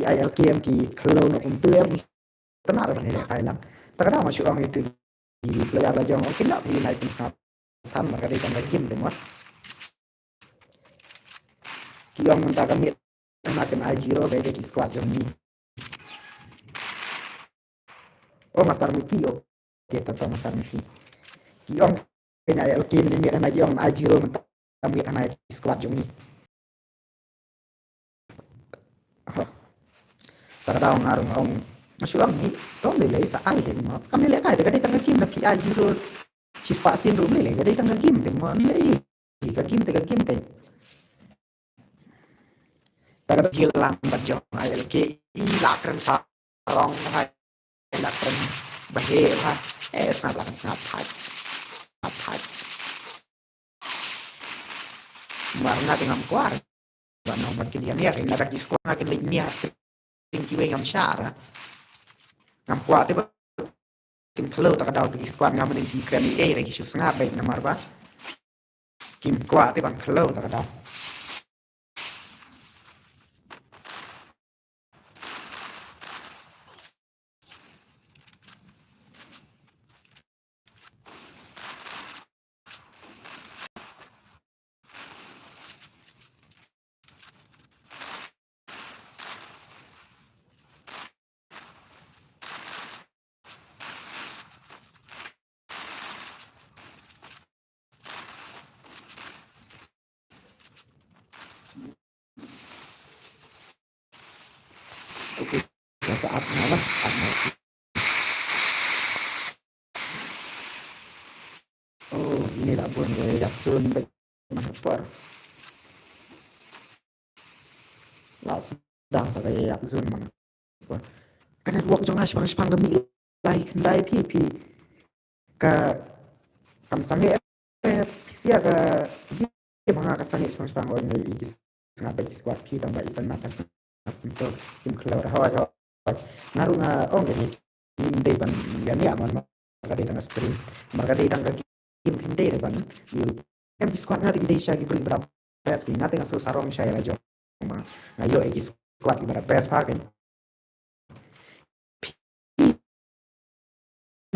ILK em ki kalau no untuk em tenar ban le kai lang terkadang masuk orang itu di player la jong oke nak pilih naik snap tan maka dia kan game demo ki ông minta kami makan ajiro beda di squad jong ni. Oh Master Miki oke tentang Master Miki Kiong kenya LK ni mi na Kiong ajiro kami na squad jong ni terdaw ngarong ong masyuang ni to nilai sa ai din mo kami le kai de tang kim na pi ajiro chispa syndrome le de tang kim de mo nilai ka kim kay tagad hilang badjong LK ilakran sa rong hai lakran bahela snap warna dengan kuar warna makin dia ni akin lagi squad akin lagi ni akin kiwe ngam syara ngam kuat tiba kim kalau tak ada di squad ngam ni di kami lagi sus ngabe namar ba kim kuat tiba kalau tak ada saatnya lah saatnya. Oh ini lah pun ya sun baik menghapar lah sedang sa ya sun menghapar ka network jong as pang gami like dai pi ka kam sange pisia ka di mga kasange pang on igis nga ba squad pi tambah ipan natas untuk tim keluar hawa ngaruh nga gani hindi ban gani aman magadi na stream magadi tang game hindi ban em squad nga di siya gibri bra best pi natin nga sarong siya ra jo ngayo igis squad gibra best pa kan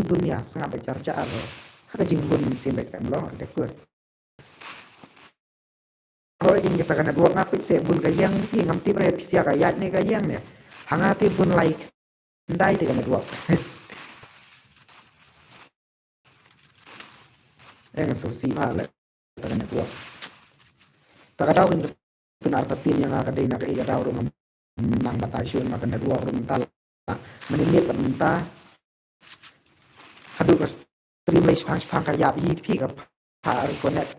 dunia sangat bercarca ada jingbun sembek kan lo ada kur kalau ingin kita kena dua ngapit sebun kayang ti ngamti pre pisia kayat ne kayang ne hangati pun like ndai te kena dua yang sosial kena dua tak ada pun benar petin yang akan dina ke iya daw rum nang batasyon makan dua rum tal menimit mentah hadu ka stream lay pang kaya pi ka par connect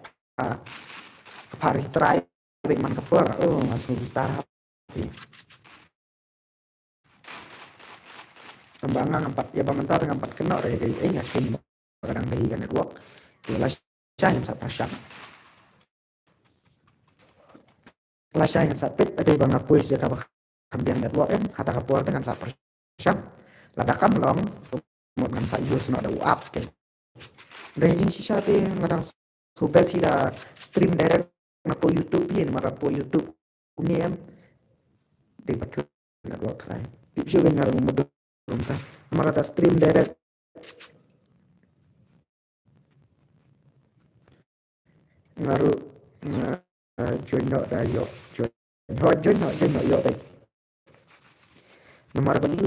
par try big man ka por mas gitar kembangan empat ya pemerintah dengan empat kena dari ingat ini kadang dari kan network itulah saya yang satu syam lah saya yang satu ada bang apuis ya kabah kambian network kata kapur dengan satu syam ladakam long dengan saya jus ada apps kan dari jenis sisa tu kadang subes hida stream direct na po YouTube yan mara po YouTube kumiyam di pakai network lain tipsyo kan ngaruh mudah mara ta stream direct ngaruh join no da yo join no yo tay nomor bali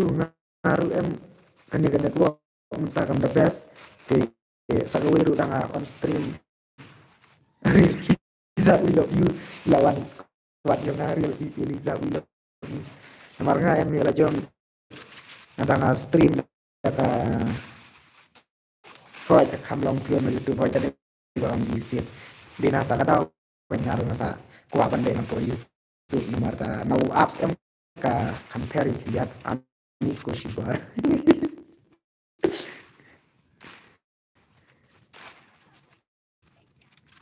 ngaruh kani kan network munta kam the best di sa gawiru nga on stream Liza we love you lawan squad yung real Liza we love you nomor nga em la jom ada nga stream kata hoy ka kamlong pio na YouTube hoy tadi bang isis binata ka daw pengaruh sa kuha pandai ng po YouTube nomor ta no apps em ka compare lihat ani ko shibar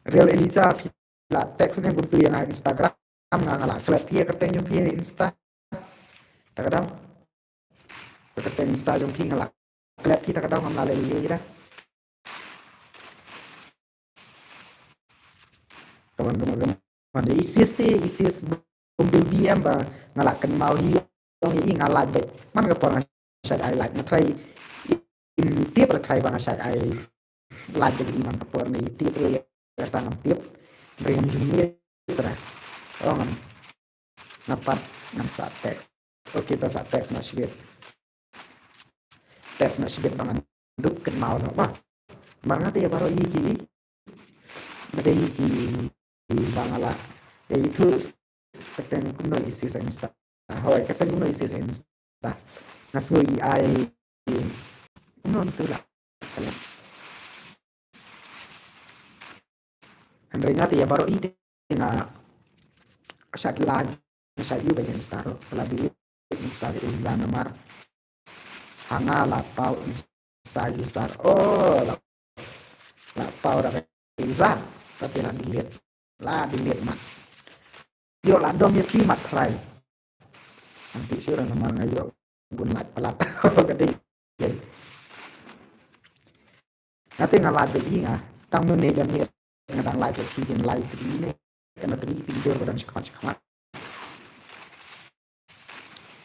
real Eliza la text ne buntu yang Instagram nga ngala klep pia kateng yung pia Insta takadaw kateng Insta yung pia ngala klep kita takadaw ngala lele kawan-kawan ada isis bumbil biam ba ngala kan mau yung ngala be man ka porang syad ay like na try in tip ra try bang syad ay like di man ka porang ni tip ya tanam tip bring dunia serah orang dapat nang sa teks oke ta sa teks na shit bangan duk ken mau no ba banget ya baru iki ada iki bangala itu keten kuno isi sa insta hoy keten kuno isi sa insta nasui ai kuno tu lah Andrei ngati ya baru ide na syad lag syad yu bayan staro la bi insta di zana mar hanga la pau insta usar la pau da insta tapi la dilihat mat yo la dom ya kimat try nanti sura nama ngayo bun lat palat gede nanti ngalat di nga tang ne jam ni ngadang live ke live ini karena tadi tidur dan sekamar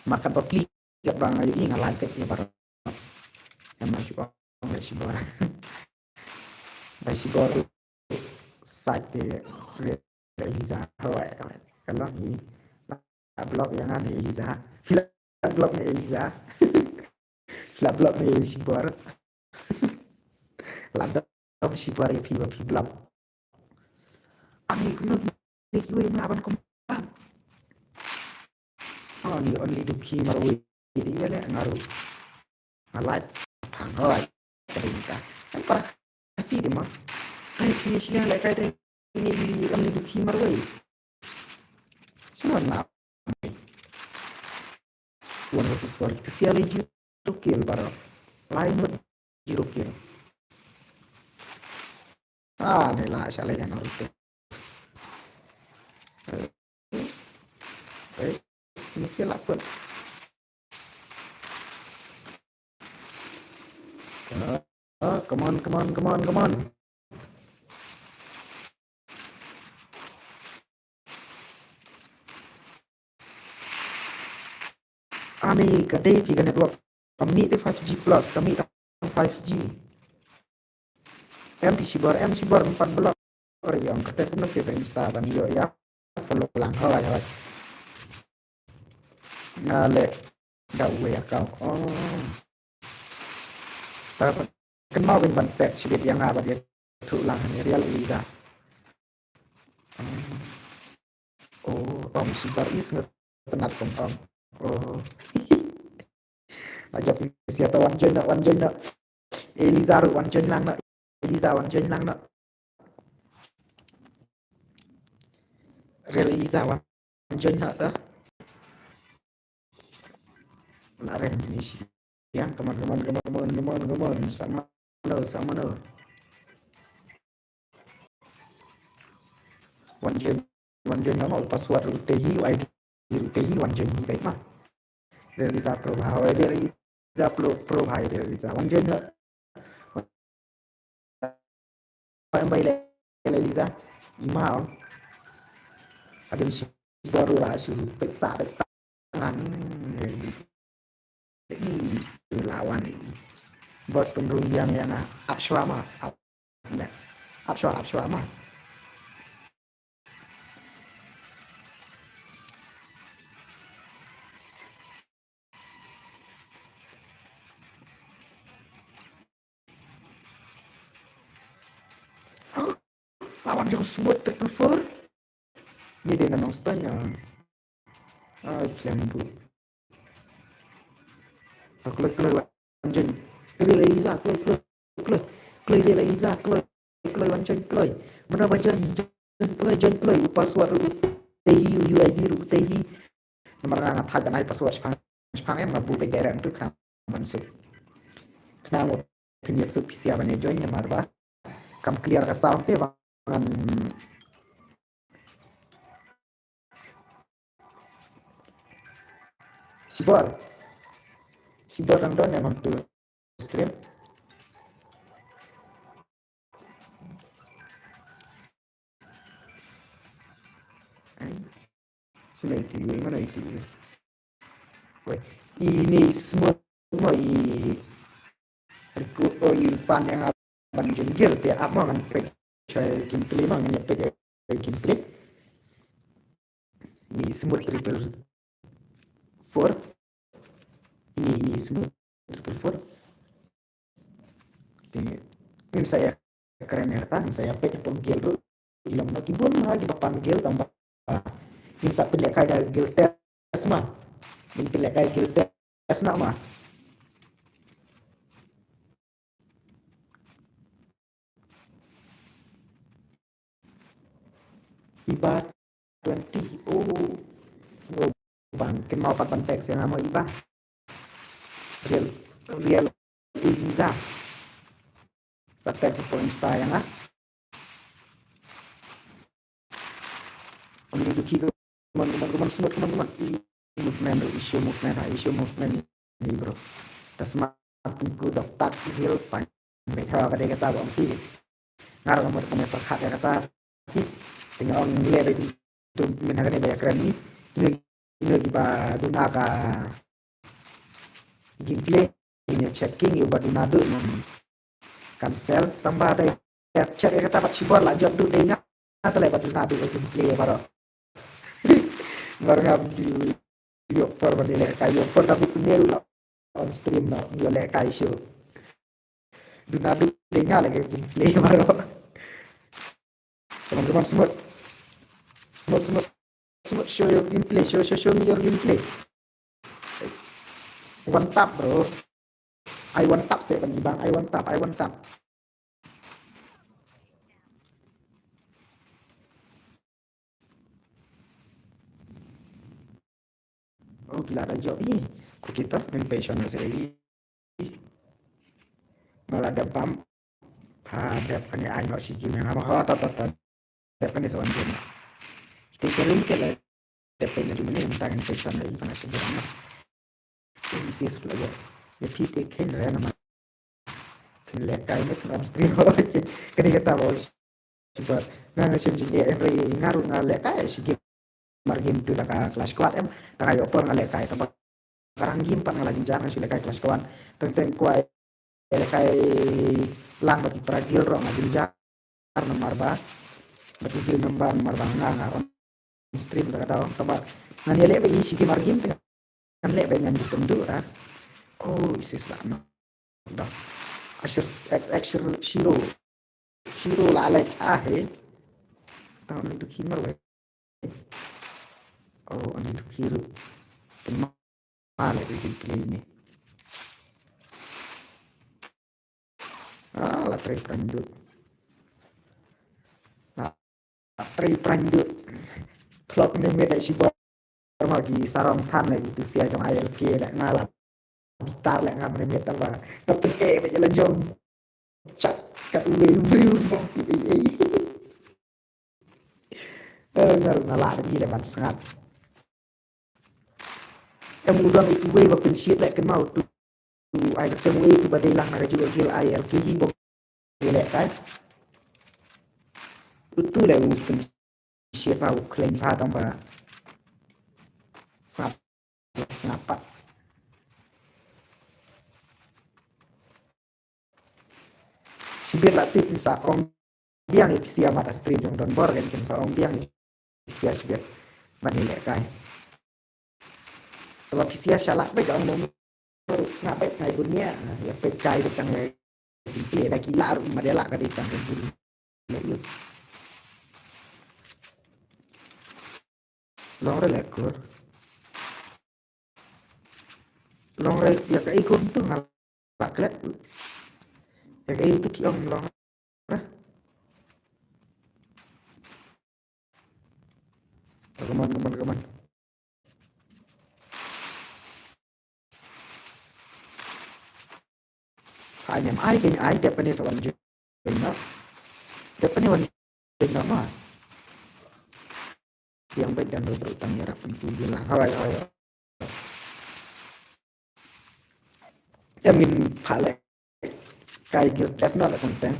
makan topli ya bang ayo ini live ke baru yang masuk masih baru site Eliza Hawaii kalau ini blog yang ada Eliza blognya Eliza blognya Shibor laptop Shibor itu blog ani kuno ni kiwe mlaban ko ni only do ki marwi dia le ngaruh ngalat pangai kadinka kan para kasih dia mah ai sia le kai ini kami duk himar wei semua na one versus one itu sia le jukir para lain buat jukir ne la sale ya no itu ini sia lapun come on. Ani kadai piga network kami itu 5G plus, kami itu 5G. M sibar 4 blok. Yang kata itu masih saya insta dan yo ya. Follow lang kau ya. Ngale dawe ya kau. Oh. Terus kenal dengan bantet sedikit yang apa dia tulang ini real Eliza. Om sibar is penat om. Oh. Aja siapa wan join nak. Eliza wan join lang nak. Real Eliza wan join nak dah. Laren ni siang kemana sama no. Wan join nama password UTI ID UTI wan join baik mah. Realiza pro bahwa realiza pro bahaya realiza wan join nak. Yang baik realiza email ada baru rasul peksa tangan lawan bos penrunjang yang Abshrama lawan yang sebut terprefer ini dengan nostanya jambu kloi wanjeng Eliza kloi Eliza kloi wanjeng kloi mana wanjeng kloi password UTI UID UTI nomor ngat hagan ai password Jepang em mabu begera untuk kan masuk kenapa penyusup siapa nih join yang marba kam clear ke sampai bangan Sibor ang doon emang tuh stream sudah itu mana itu ini semua pan yang akan jenggir dia apa kan saya gameplay mang nyampe gameplay ini semua triple 4 ini semua triple 4 ini saya keren ya saya pakai penggil dulu bilang lagi pun di depan gil tambah ini saya pilih kayak gil tes mah ini pilih kayak gil tes nama Iba 20 semua bang kenal papan teks yang nama Iba real Eliza teks po insta yang menduduki teman-teman semua teman-teman movement ini bro tasma ku doktak real pan mereka pada kata bang ti ngarang nomor komentar kata kata tinggal orang lihat itu mengenai banyak keren ini ba dunaka gameplay ini checking ba dunado cancel tambah ada chat kata pat sibor lah job dulu denya atau lebat dunado gameplay baru ngam di video per bandele kayo per tapi punya lah on stream na ngole kayo show dunado denya lagi gameplay baru teman-teman semua show your gameplay show me your gameplay One tap bro. I one tap sih bang. I one tap. Oh gila ada job ini. Kok kita impatient sih. Malah ada pump. Ada punya I not sih gimana. Tot. Ada punya sewan game. Station ke lah. Depende di mana yang tangan impatient lagi panas sebenarnya. Isi sebelah. Ya PT kan nama. Lihat kayaknya dalam stream kini kita mau sebab nah sim jadi ngaruh ngalek kayak si game margin tu dah kelas kuat em dah ayo pun ngalek kayak tempat karang game pan ngalajin jangan si lekai kelas kuat tentang kuat lekai lang bagi peragil rong ngajin jar nomor ba bagi gil nomor ba ngang stream dah tahu tempat ngani lek bagi si game margin tu kan lek bagi nyanyi tentu ah oh isis lah no dah Ashir X Shiro lalai tahun itu kimar weh oh ini itu kiru malah bikin play ini latri prandu plot ini meda si bor lagi sarong tan lagi itu sia jong air ke lek ngalah gitar lek ngam ini tambah tapi berjalan jom cak kat review from TVA ngaruh ngalah lagi lepas sangat yang mudah itu way bapin shit lek kenal tu ai ketemu itu badai lang ada juga gil ai LKG bok lek kan itu lek bapin shit mau klaim pa tambah snap sibir lah tip sa ong biang sia mata stream yang don bor kan sa ong biang sia sibir manile kai kalau sia salak be jong mong snap ngai dunia ya pe kai de tang le da kilar madela ka di tang kiri long re kur long re ya kai kun tu ngal klet ya kai tu ki ong long Kaman. Hanya ai Japanese one no. Japanese one no mah. Yang baik dan berutang ya rapan ku bilang. Hawai. Ya min pale. Kai gil tes na la konten.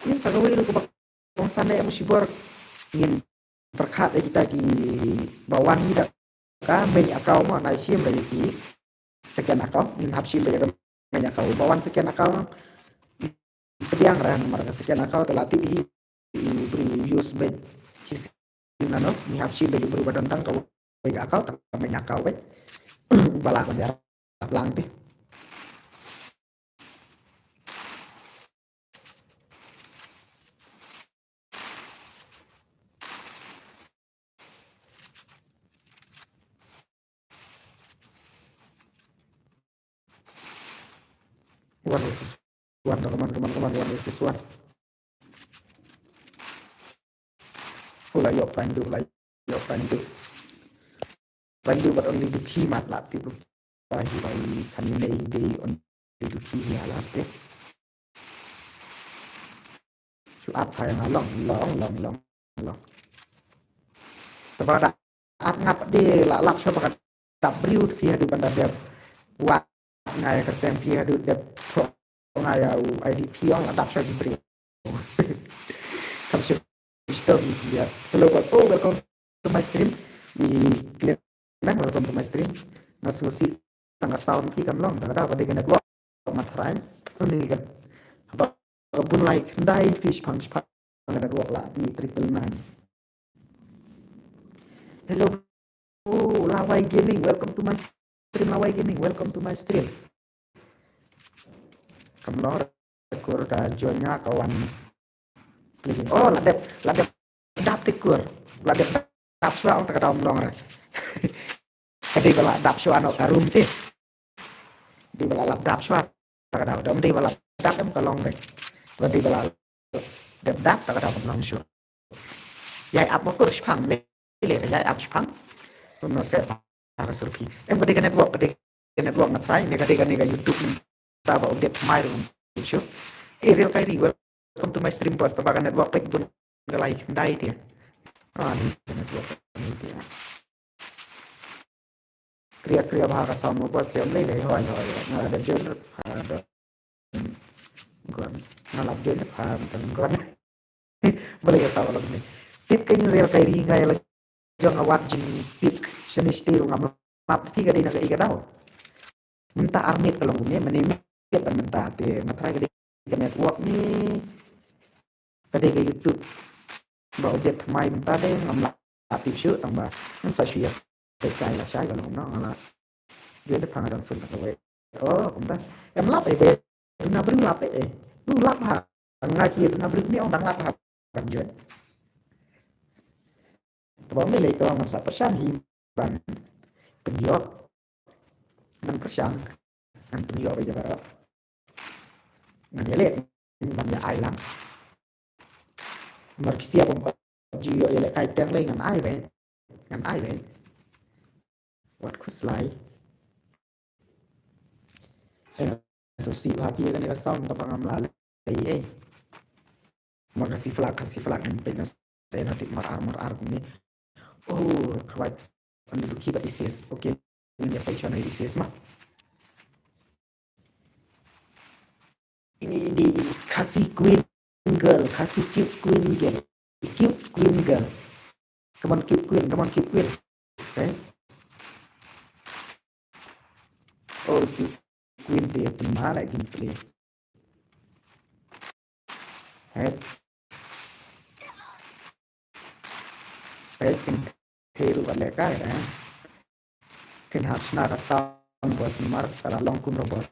Ini sagawai lu kubak kong sana yang musibor ingin berkat kita di bawah kita ka banyak kau mah naik sim lagi sekian akau min hapsim banyak kau bawaan sekian akau kediang ran marga sekian akau telah tibi beri use bank sisi nano min hapsim bagi berubah tentang kau bagi akau banyak kau balak biar lang teh one versus one teman-teman one versus one layo pandu but only the key mat lah tipu bagi kami day on the key ni alas deh suap kayak long tapi ada ngap dia lap siapa kan tak beriut pihak di bandar dia buat ngai kertem pihak di dia pro ngai IDP yang adap saya diberi kapsul sistem dia hello welcome to my stream di clear welcome to my stream nasusi tangga sound kan long ada pada kena gua matrai ini kan apa pun like dai fish punch ada dua lah di 999 hello Lawai Gaming welcome to my stream kamlor kur da jonya kawan oh ladep dap tikur ladep dap suang tak tahu long di bala dap shwa no karum te di bala lap dap shwa ta da dom di bala dap em kalong be to di bala dap ta da long shwa yai ap mo kur shpang le yai ap shpang to no se ta surpi em ko de network na tai ne ka de YouTube ta ba update mai rum show real kai di welcome to my stream post ta ba network pek bun galai dai dia ni network ni dia kriya bahasa sama bos dia le hoi na ada jen ada gon na lap jen gon boleh ya salah ni tip kini real kai ri ngai la jong awat jin tip jenis tiru ngam lap ki ga dina ga daw menta armit kalau ni menimit kan menta te matrai ga network ni kada ga YouTube ba objek mai menta de ngam lap tip syu tang ba nan sa shia kai la sai ga no la dia ada pangadan sun ka we oh kumta em lap e be na bring lap e nu lap ha ngaji na bring ni orang lap ha kan je to me le to ngam sa persan hi ban penjok nan persan nan penjok be jara nan ele ban ya ai lang mar kisia bom jiyo ele kai teng le ngan ai be what could slide susi lagi kan dia sound to pangam la le makasih flak yang penas saya nanti mar ni oh kawat andi duki ba isis okay ini apa isu isis mah ini di kasih cute queen girl come on cute queen okay oh cute queen dia mana gameplay head Hero wala ka kinhapsna ka sound bos mar para long kun robot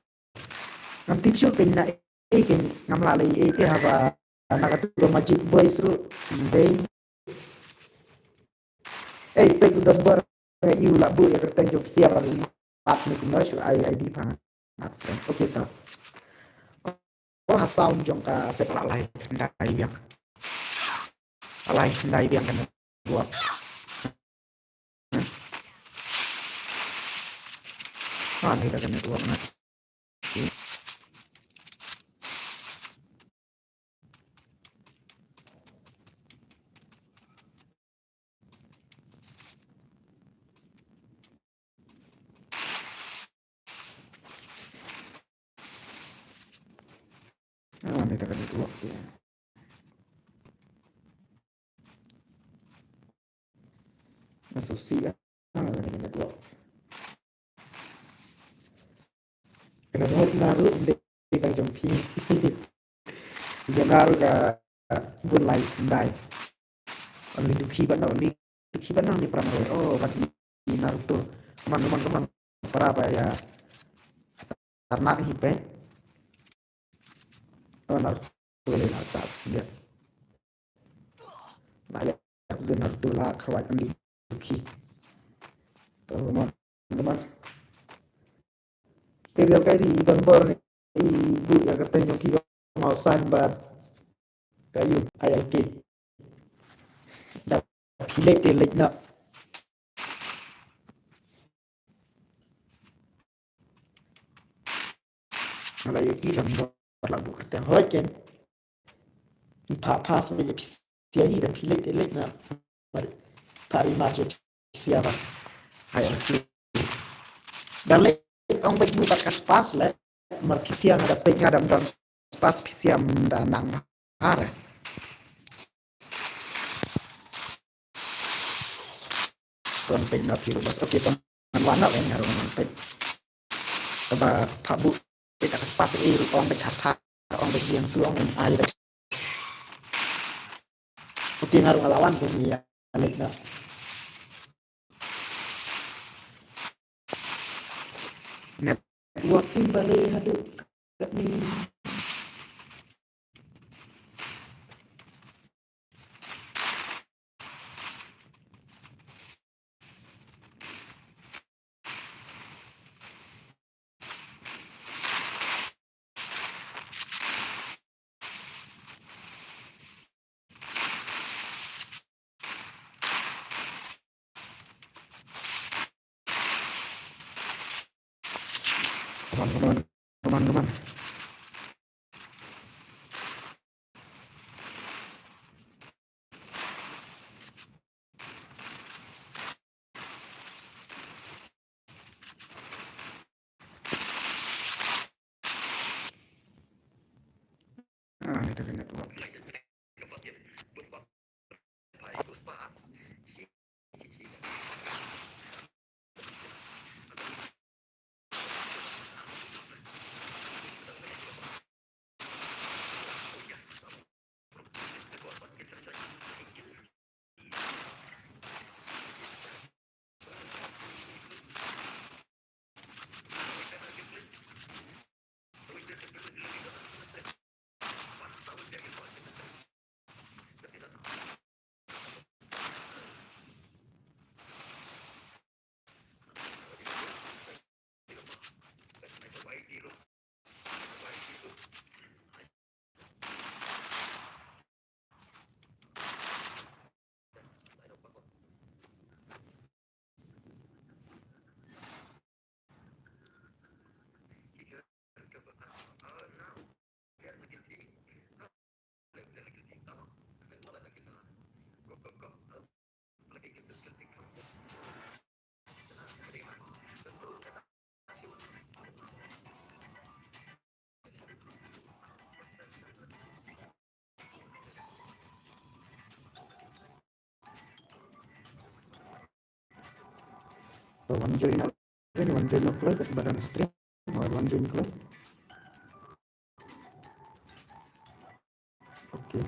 ngam tipsyo kin na kin ngam la lai ke haba nakatuga magic voice ru day pe ku dabbar iu la bu ya kertan jo siapa ni pas ni kumashu ai di pa okay ta oh sound jong ka separa lai ndai biang kan buat kita kena buat nak kita kena buat ya asosiasi kena buat kena buat naru de ka jompi dia naru ka bun lai ndai only duki ba no ni pramro oh but ni naruto teman para apa ya karena hipe oh naruto le asas dia banyak naruto la kawat only duki teman Kaya kaya gambar ibu yang katanya kita mau sambar kayu ayam ke dah pilih nak kalau yang hilang lagu kata hoiken pas saja siapa dah pilih nak pari macam siapa ayam ke dan ông bệnh bu tak pas le mar kisiam da pe ngadam dan pas kisiam da nang ara kon pe na piru bas okay pan wana wen ngaro pe ba pabu pe tak pas e ru ông pe thata ông pe yang tu ông ai da okay ngaro ngalawan ko ni alek da network balik aduh kat ni teman-teman. Nah, itu kan network. So, one join up, one join upload at badan stream or one join upload. Okay.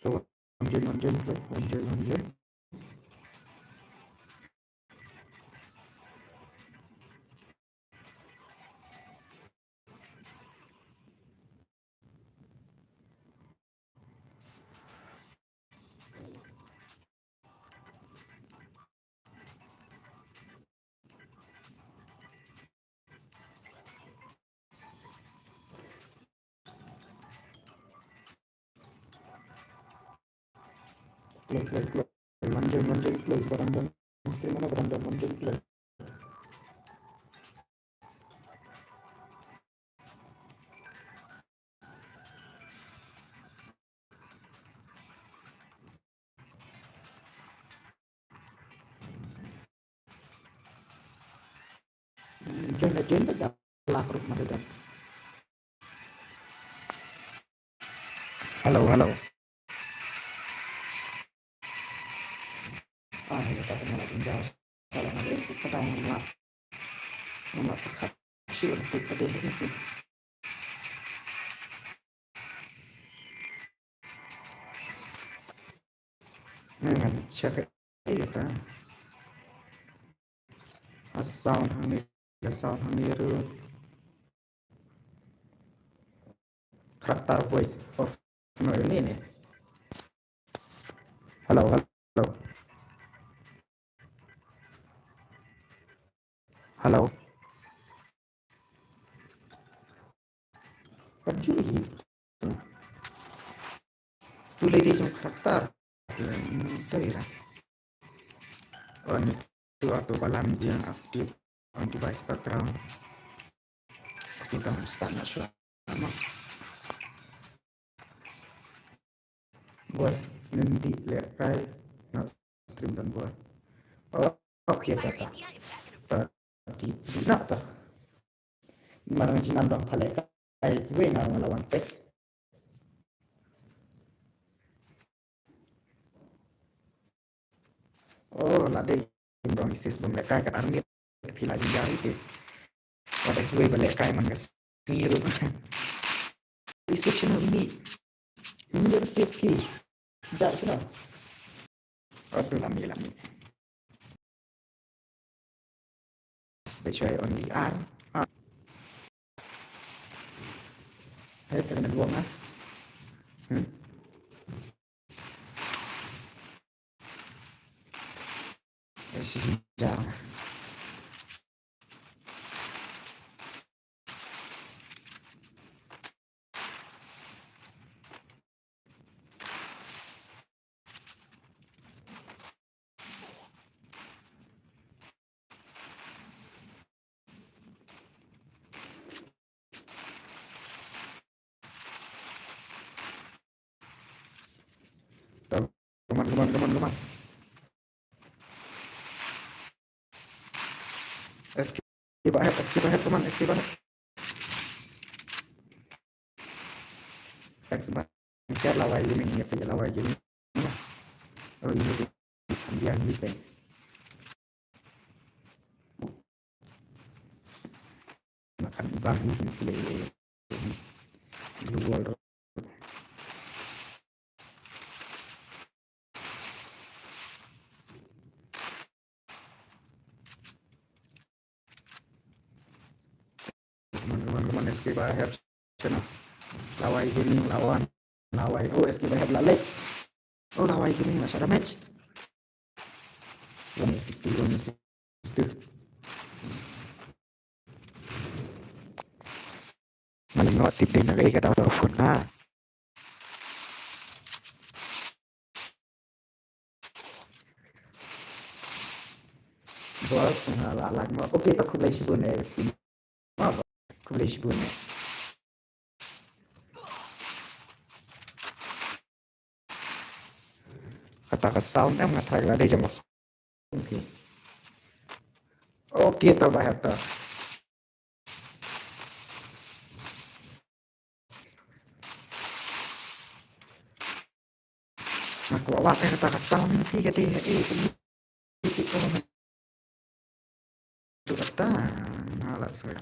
So, one join upload, one join. Close. One join close, badan stream mana badan one join close. Join dah lapar mana. Halo. Ah, ini kata mana tinggal. Kalau ada kita tahu nama pekat sure kita deh itu. Nah, cakap kita asal hamil karakter voice of no ini nih. Halo. Perjuli. Tulay dito karakter. Ito ya. Oh, itu atau balam yang aktif on device background. Kita standar sama. Bos nanti lihat kayak stream dan buat. Oh, oke kata. Di nak tuh. Marang sinandang paleka ay gue nga ngalawan pet. Oh, lade indong isis mereka kan army pila di jari ke. Pada gue balik kay mangas niru. Isis ini isis skill. Tidak sudah. Oh, tu lami. Which I only R. Hết cái này luôn á. Xin chào. Come on. Escape ahead, come on, escape ahead. X banyak lawai ini punya lawai ini. Oh ini dia gitu. Makan bahu play global. Teman-teman escape ahead. Cina lawai ini lawan lawai. Oh escape ahead lalek. Oh lawai ini masih ada match. One assist. Maling notif din na kay katawa phone nga. Bos ngalalak mo. Okay, to kulay si Bune. Kulay si Bune. Kata ka sound em ngatay là đây cho một. Okay. Okay, to bahaya to. Aku awak kata ka sound ni kati itu kata malas saya.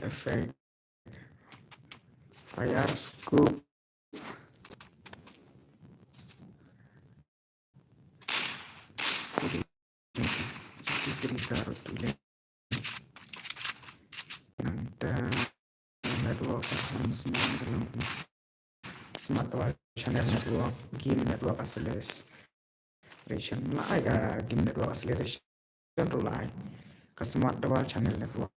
Effect. Fire scoop. Taruh tulis. Ada network smart channel network game network acceleration lại game network acceleration rulai ke smart channel network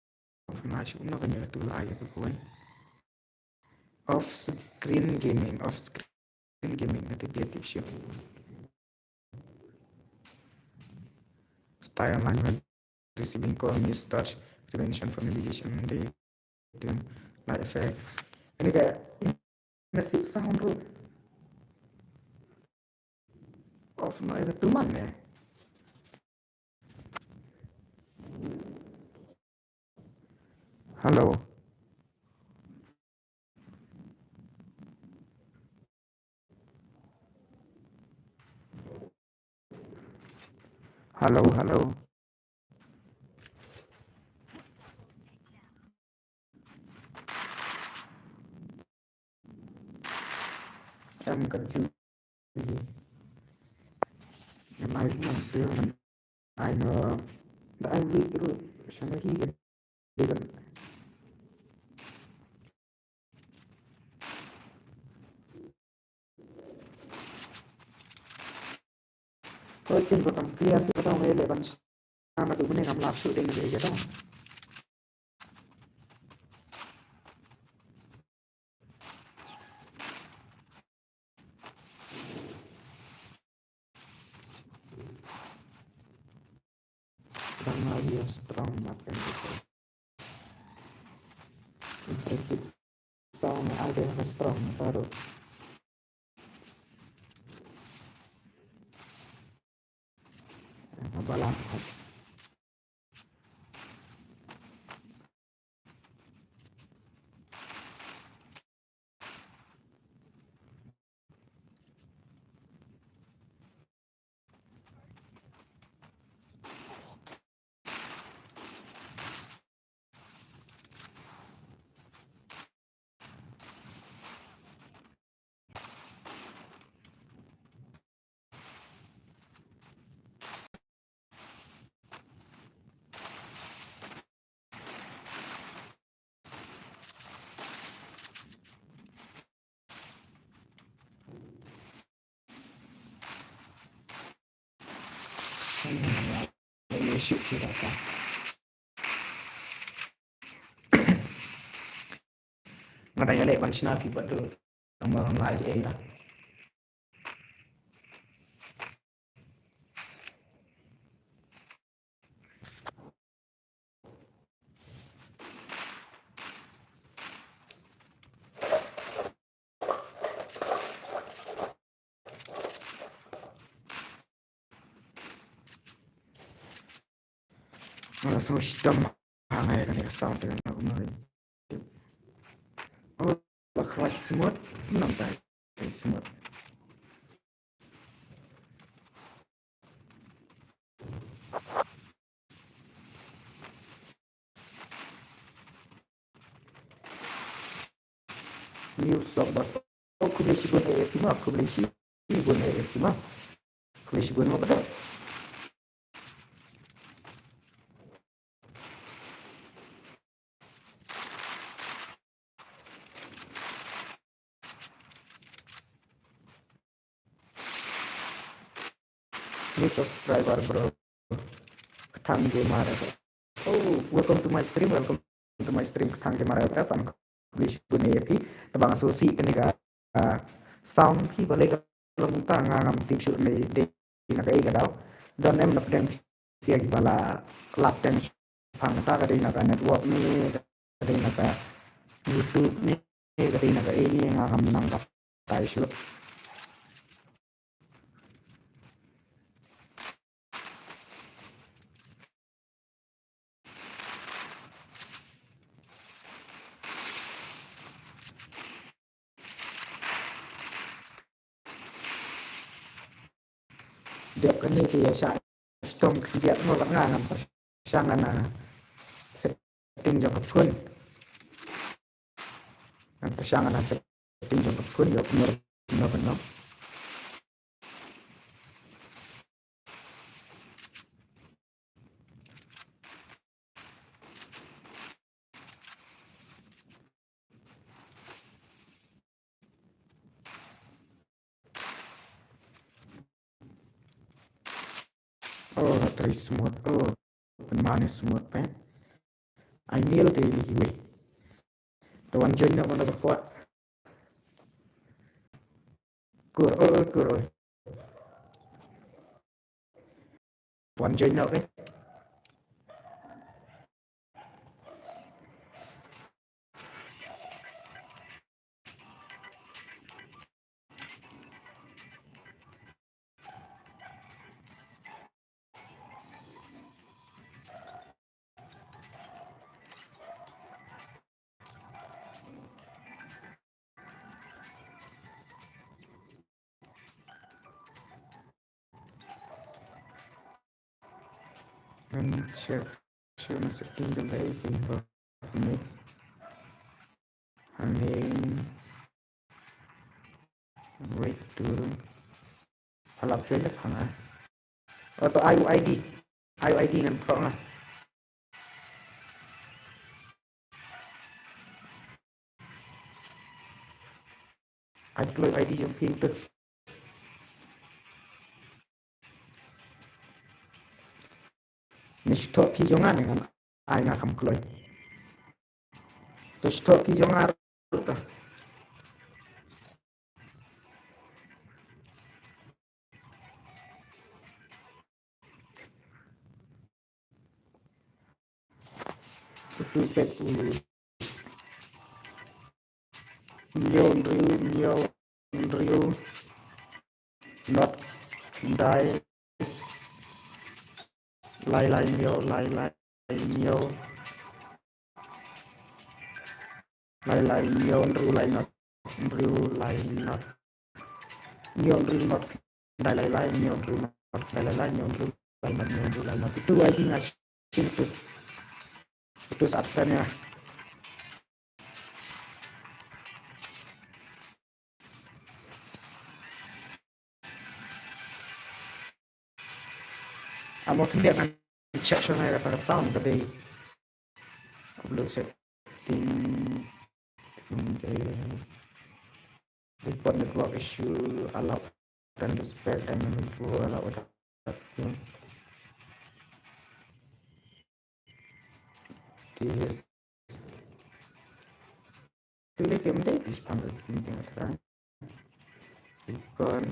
masuk na kanya tulay ko off screen gaming native siya style line receiving call miss touch prevention for navigation day light effect ini kayak ngesip sound tuh off na itu tuman ya halo em cần chú gì em ai cũng làm tiêu mình ai ngờ đã anh biết rồi sao nó đi gần thôi tin vào tầm kia tôi đâu nghe lại bằng sao mà tụi mình làm sự tình gì vậy đó karena dia strong makan gitu impresif sound ada yang strong baru balang issue kita sa ngadaya le ban sina pi badu tambah ngai ila so sistem hangai kan ya sound dengan aku mai oh bakal smooth nampak smooth news of bas aku beli sibun mah aku beli sibun mah aku beli sibun mah betul new subscriber bro ketang je marah oh welcome to my stream ketang je marah fan English punya pi tabang asusi kenika sound ki balik kalau muta ngam tim shoot ni de na kai gadau dan em nak dem sia bala lap dem pang ta ka na ka network ni ka na ka YouTube ni ka na ka ini ngam nang ka tai shoot dia kan ni dia sya stom dia mo lang ngam pasangan na setting jam pun pasangan na setting jam pun yo kumur no no oh teri smooth oh penmane smooth pe ai nil te liwe tuan join na mana kuat kur tuan join na pe and share na setting the live info ni hanging wait to halap join na hanga atau IUID nan pro na ID yung pinto ni stop ki jongan dengan ai nga kam kloy to stop ki jongar to tu pet nyon riu not die lai nyo lai nyo ru lai not ru lai not nyon ru not dai lai nyon ru not dai lai nyon ru lai not itu ID ngasih itu saat friendnya amo tidak kan check sana pada sound tapi belum setting report network issue allow dan spare dynamic allow TS pilih game deh dipanggil game terang ikon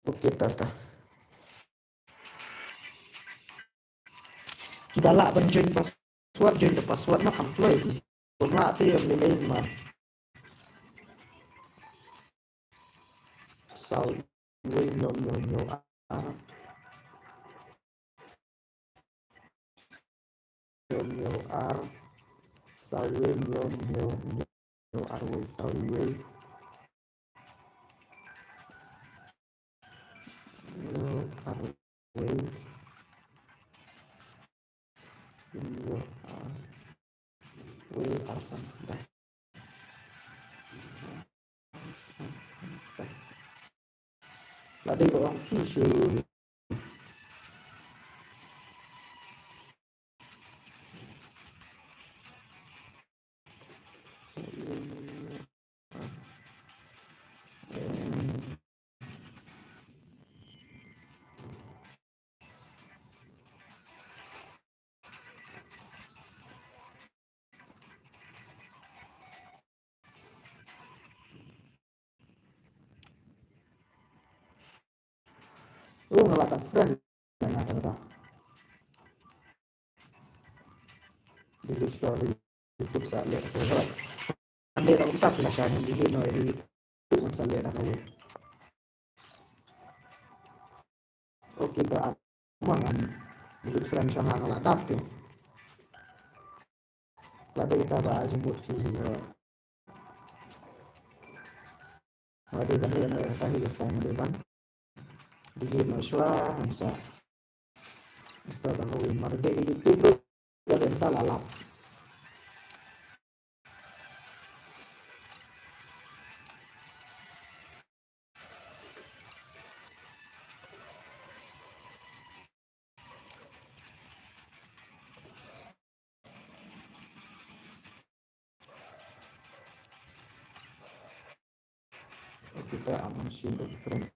oke tata galak join the password nó không play cũng lạ thì mình lên mà sau với nhiều nhiều R sau với nhiều R với sau với nhiều R với nhiều R sampai là đây có khi sử ngelakar friend nah kata di story YouTube saya lihat kalau ada yang tak pelajaran di video ini itu saya lihat kali oke ke aman di friend sama ngelak tapi lalu kita bahas jemput ada yang tadi setengah depan di game suara bisa setelah marga YouTube ada yang lalap kita aman sih different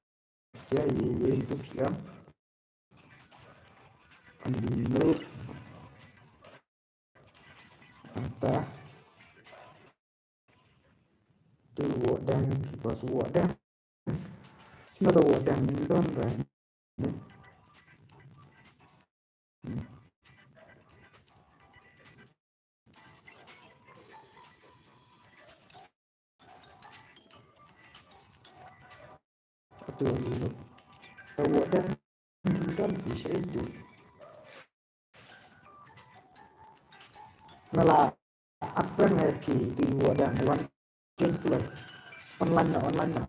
ya YouTube ya ambil entah itu dan pas wadah cuma tahu wadah don kan itu dulu tahu wadah don bisa itu nala apa lagi di wadah wan itu online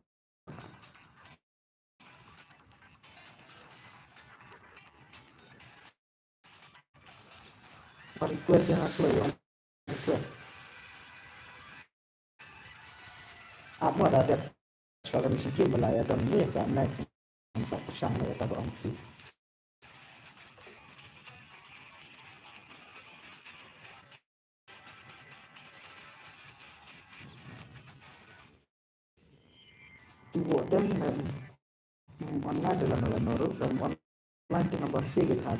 request yang aku request apa ada kalau misalnya belayar dan ini sama satu sama ya tabang dan online dalam menurut dan online itu nomor lihat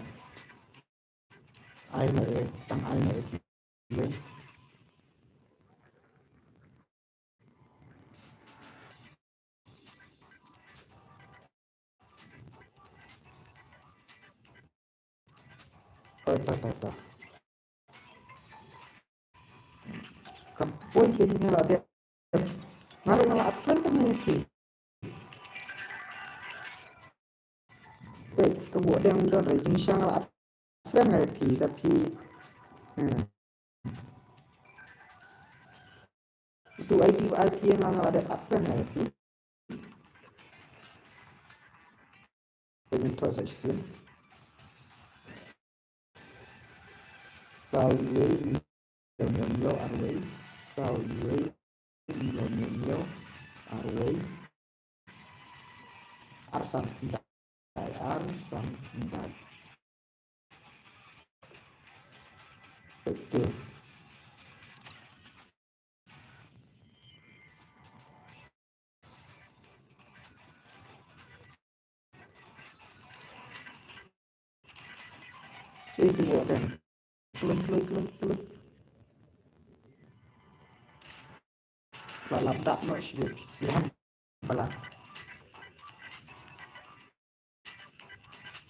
aina tang aina itu tak kampung kayaknya ada ngaruh apa mungkin kemudian udah rajin sangat apa lagi tapi itu ID yang ada apa lagi dengan transaksi salary Domino Airways salary Domino Airways Arsan Hyundai betul itu dan klik laptop masih siang bala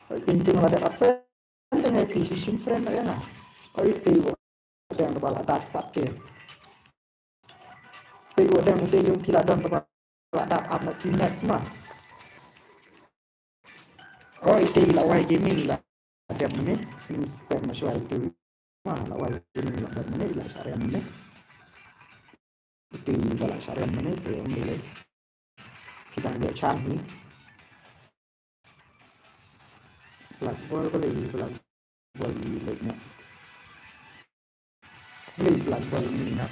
inti ada apa dengan physician friend ya na itu yang bala dapat deh itu yang tidak ada bala dapat amat kinet semua itu lawai ini lah ada menit spam masuk itu lawai ini lah ada menit lah syariah menit itu bala syariah menit itu yang nilai kita lihat canggih Blackball like Blackball ini nak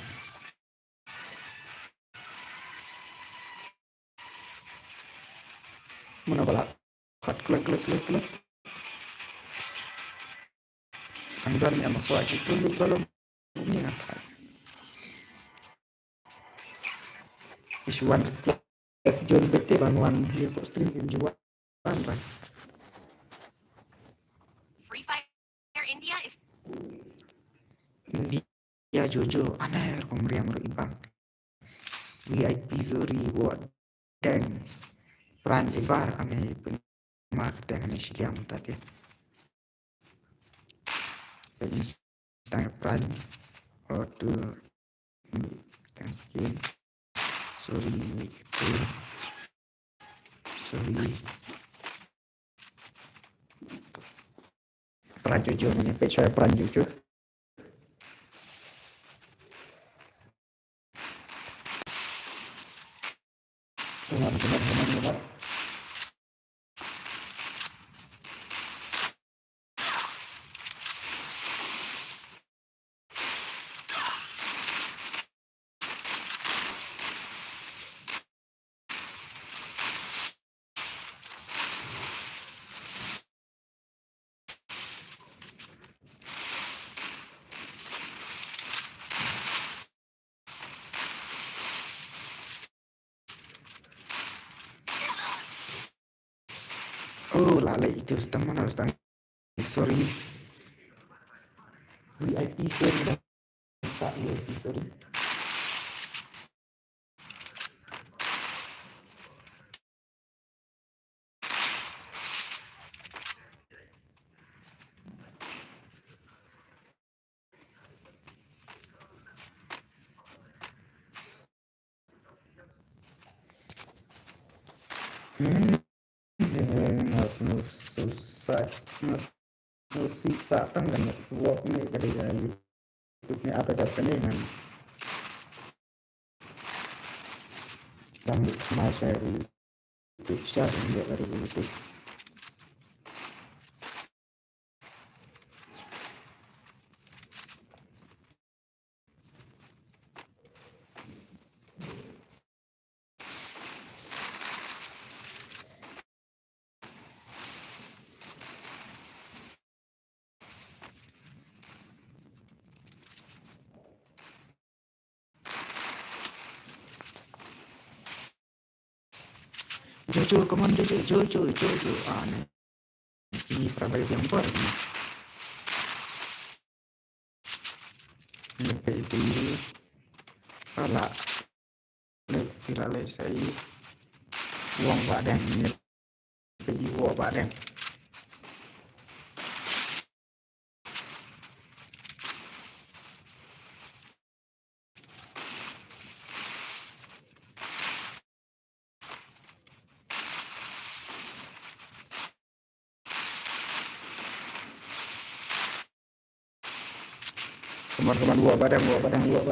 mana bala cut klik anggar yang masuk itu kalau ini nak isuan plus John BT banguan dia stream jual right Free Fire India is India Jojo aneh pemberian ibang VIP Zuri Ward dan peran Ibar aneh pemak dengan Shiam tadi jadi setengah peran order Thanksgiving sorry peran Jojo ini page saya peran Jojo benar oh lalai itu teman harus tanya sorry VIP sorry VIP sorry mas susah mas susah tangga network ni dari YouTube ni apa datanya dengan dan masa YouTube share dia dari YouTube Jojo come on Jojo aneh ini prabai yang buat ini itu ala virale saya uang badan ini pergi uang badan teman-teman uang badan teman-teman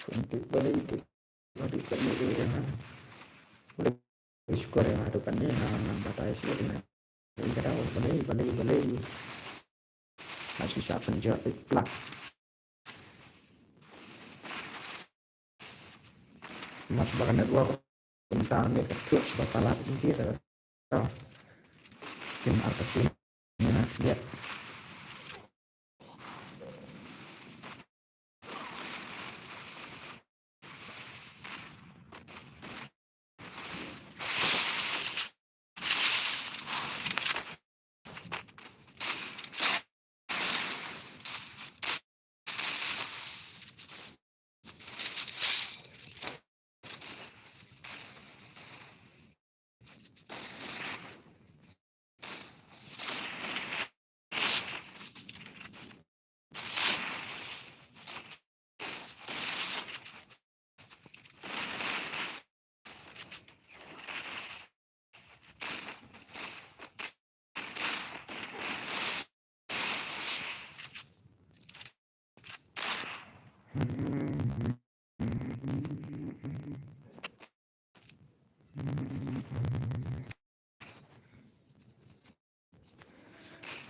untuk balik itu balik kami yang boleh syukur yang ada kan ni batai sih ni kita balik masih siapa penjawab plak mas bahkan dua tentang ni ketuk sebab alat ini kita tim artinya dia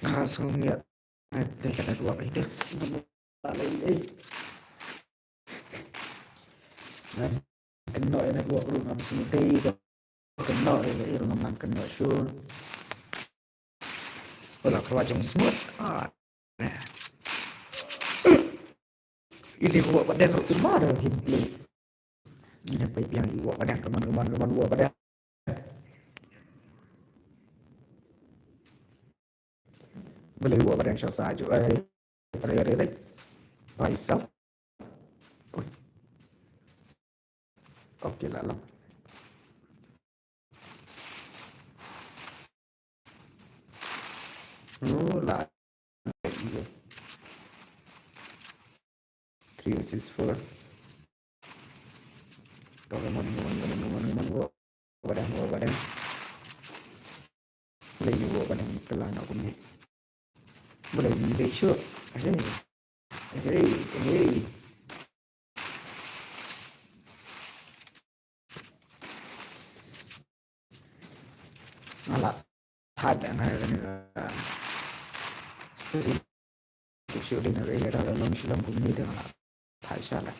Langsung lihat nanti kata dua itu balik ini dan kena ini dua puluh enam senti kena ini rumah kena syur kalau kerajaan smooth ini buat badan tu mana himpli ini apa yang buat badan teman-teman buat badan boleh buat badan syah saja ada Paisal okey lah lah lah 364 teman buat badan boleh buat badan telah nak punya boleh make sure hey alat had dan syuting dari dalam Islam punya dengan tak salah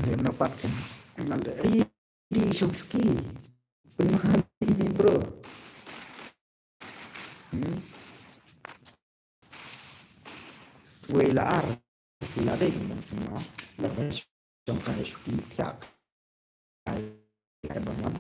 dia mendapatkan di Shopski perumahan ini bro WLR là đây nó là cái trong cái số ký thiạc cái bằng lắm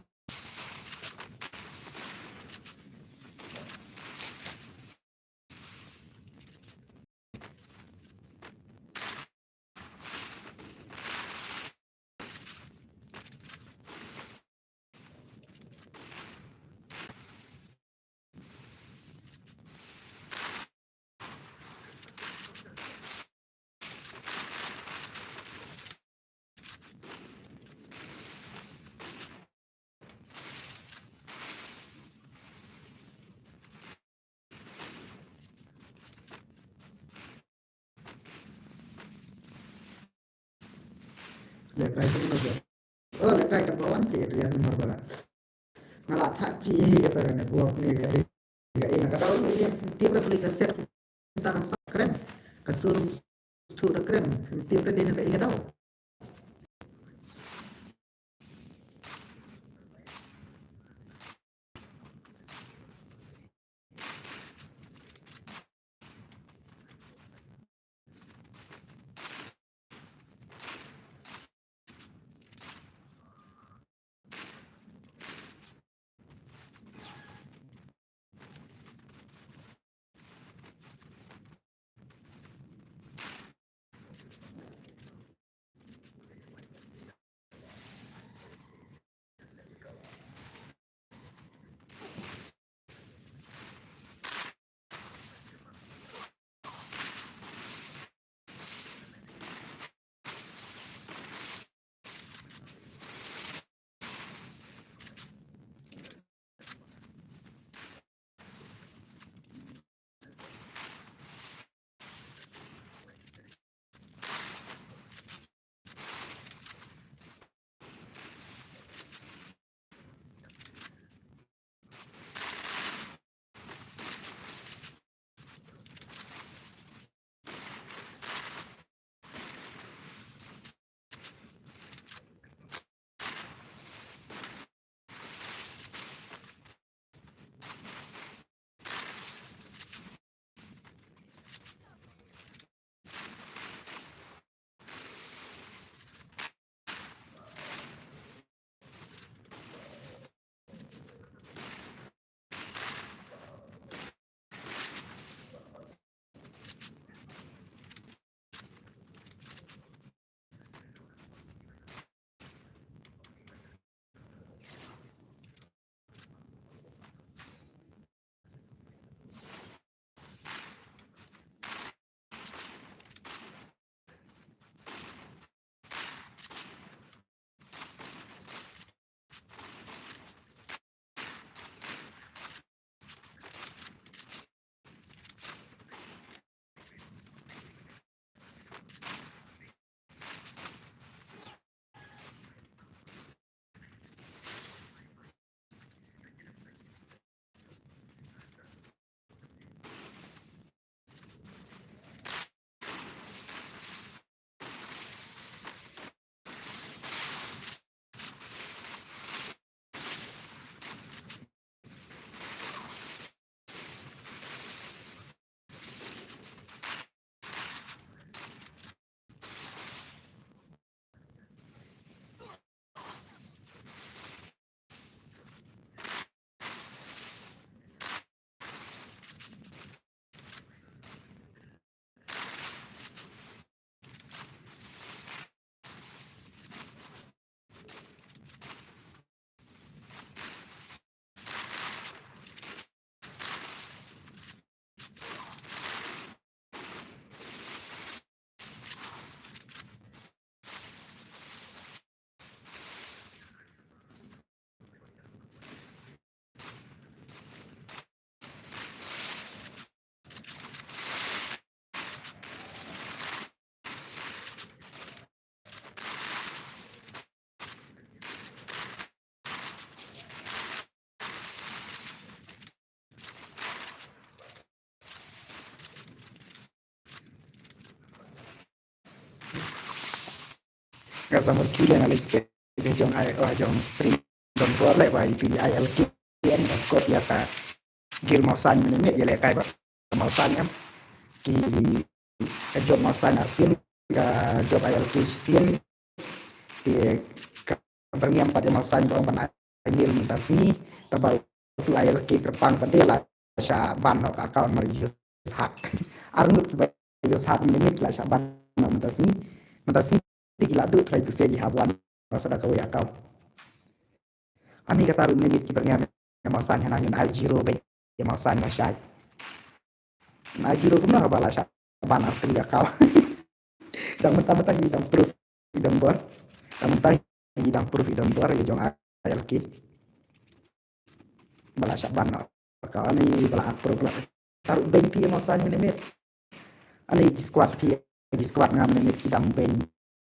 lepas itu bagus lepas itu bawa nanti dia nomor berapa malah tak pilih kata kan buat ni gak ini kata orang dia tiap beli kaset tentang keren kasur sudah keren tiap dia nak ingat tahu sama kile na like jong ai jong stream jong tua le ba pi ai al kien ko ya ta gil mau san ni me ya le kai ba mau san em ki job mau san asin ga job ai al kien ki berniam pada mau san ko ban ai minta sini tabal tu ai al ki kerpang padela sa ban no account mari hak arnut ba yo hak ni la sa ban minta sini tikila tu try to say you have one masada ka ya kau ani kata ru ni kibernya masan hana ni al jiro be ya masan ma shai na jiro kuma bala sha bana ya kau dang mata hidang proof hidang bor dang mata hidang proof hidang bor ya jong ayal ki bala sha bana kau ani bala proof bala taru benti masan ni ani squad ngam ni hidang ben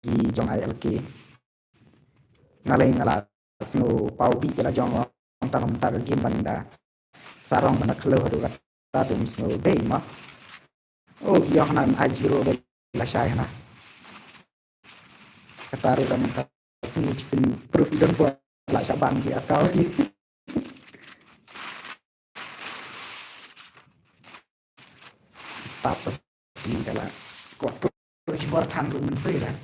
ki jong ayal ki ngalai ngala snow pau bi kala jong antara mentara game banda sarong banda kelo hadu kata dum snow day ma oh yang nan ajiro de la shai na kata ru kan sin proof dan buat la shabang di akau ni apa ni kala kuat tu jibor tan ru menteri lah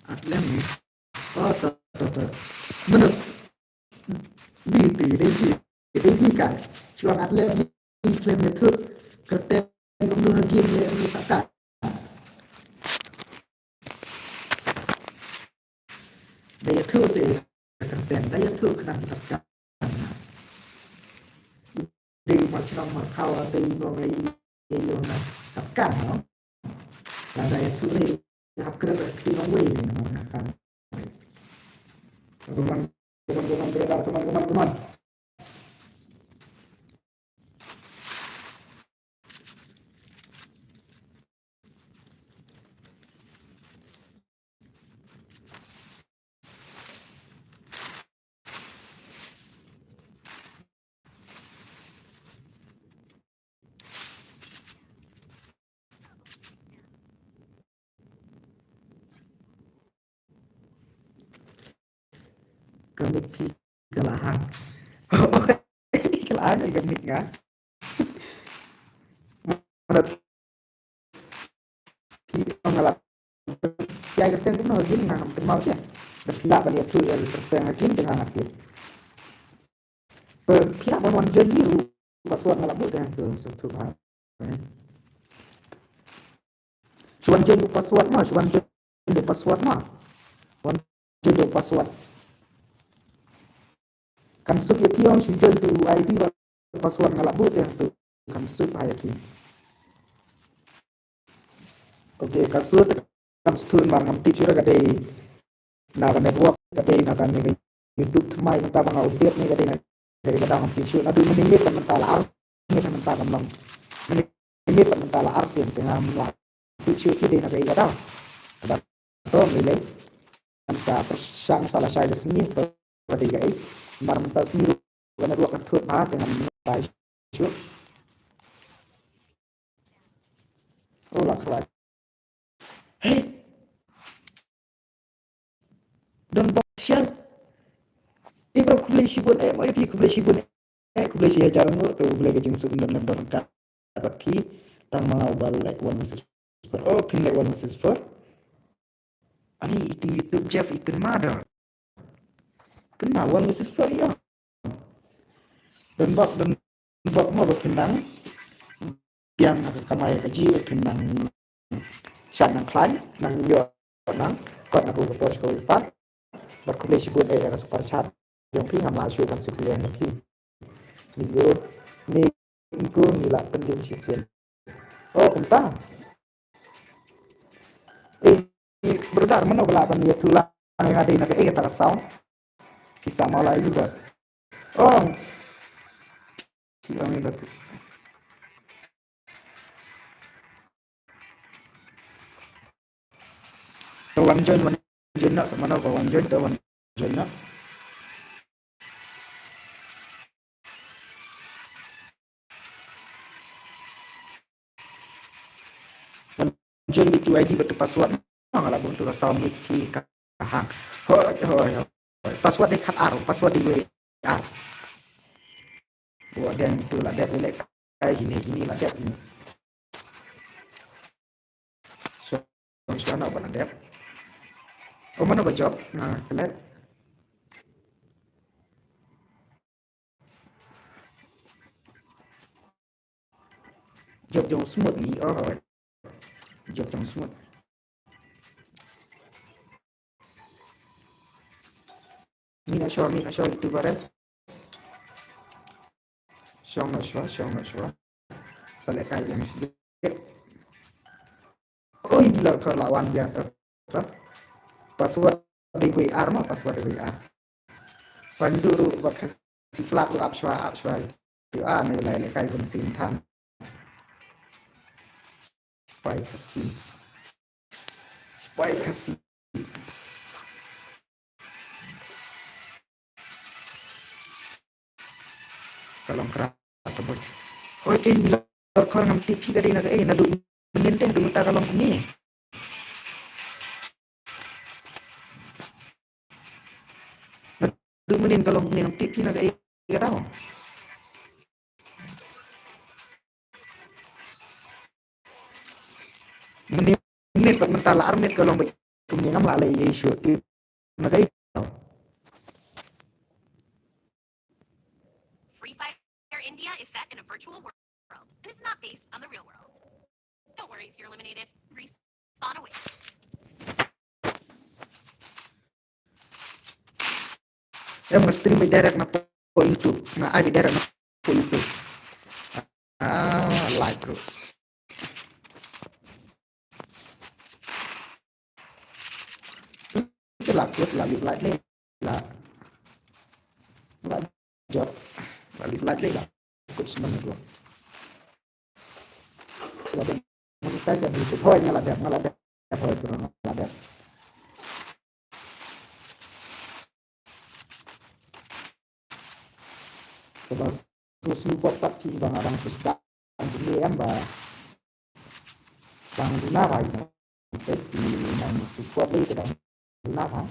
atlam oh to menurut di thi cả chuang atlam ni claim ne thu kerten kum lu hagi ni sakat daya thu se kerten daya thu kena sakat di macam kau ada orang yang sakat no là daya thu ni học cái đó thì nó quên nó kan teman gamit kalahan kalahan ay gamit nga mengalap ya kerten tu no gin nga hampir mau siya pila ba niya tu el kerten gin dengan hati pila ba wan jadi ru password ngalap bu dengan tu tu ha suan jadi password ma suan jadi password ma wan jadi password kan suk ya pion si jadi tu ID ba password ngalap bu dengan tu kan suk ayat ni oke kasut kam stun mar ngam picture ga dei na ga network ga dei na kan ni YouTube mai ta bang update ni ga dei na dari ga ngam picture na du menit kan mentala ar ni kan mentala ngam menit kan mentala ar sin tengah la picture ki dei na ga da ada to milai kan sa persang salah saya di sini to ga dei ga mar menta siru ga network kan thut ma dengan pai shoot oh la kra hey dan baksyal ibu kublai sibun mai pi kublai sibun kublai sia jalan tu kublai ke jeng sukun dan berkat tapi tang mau bal like one message for oh pin like one message for ani itu YouTube Jeff ikut mana kena one message for ya dan bak mau berpinang yang kamai kaji berpinang sat nang klai nang yo nang kot aku betul sekali pak berkumpul sibuk era super chat yang pi ngam lasu kan supplier ni video ni iko nila penting sisian oh entah berdar mana belapan dia tulang yang ada nak tak sound kisah malah juga oh yang ini kawan join nak sama nak kawan join nak join itu ID betul password malah buntu rasa wiki kahang hoi hoi hoi password di kat aro password di WA buat dan itu lah dia boleh kayak gini lah dia ini so mana apa dia oh mana job nah kalian job yang smooth ni oh job yang smooth mina show itu barang show selek kayak yang sedikit oh gila lawan dia apa password di WA mah password di WA pandu buat kasih flap tu up shwa itu nilai kayak bensin tan spicy kalau kerat atau boy oh kayak bila kalau nam TV ka din na do minente do ta kalau ni do menin kalau ni nam TV na ka daw menit pag mentala armit kalau kung nga malay issue na kayo Free Fire India is set in a virtual world, and it's not based on the real world. Don't worry if you're eliminated. Respawn awaits. stream may direct na po YouTube na ay direct na po YouTube like bro itu lah like nih lah job like lah ikut semuanya bro lah monetize ya YouTube hoy ngalah hoy bro ngalah coba susu botak ki bang abang susah ini em và bang na vai cái yang support đi cái na vai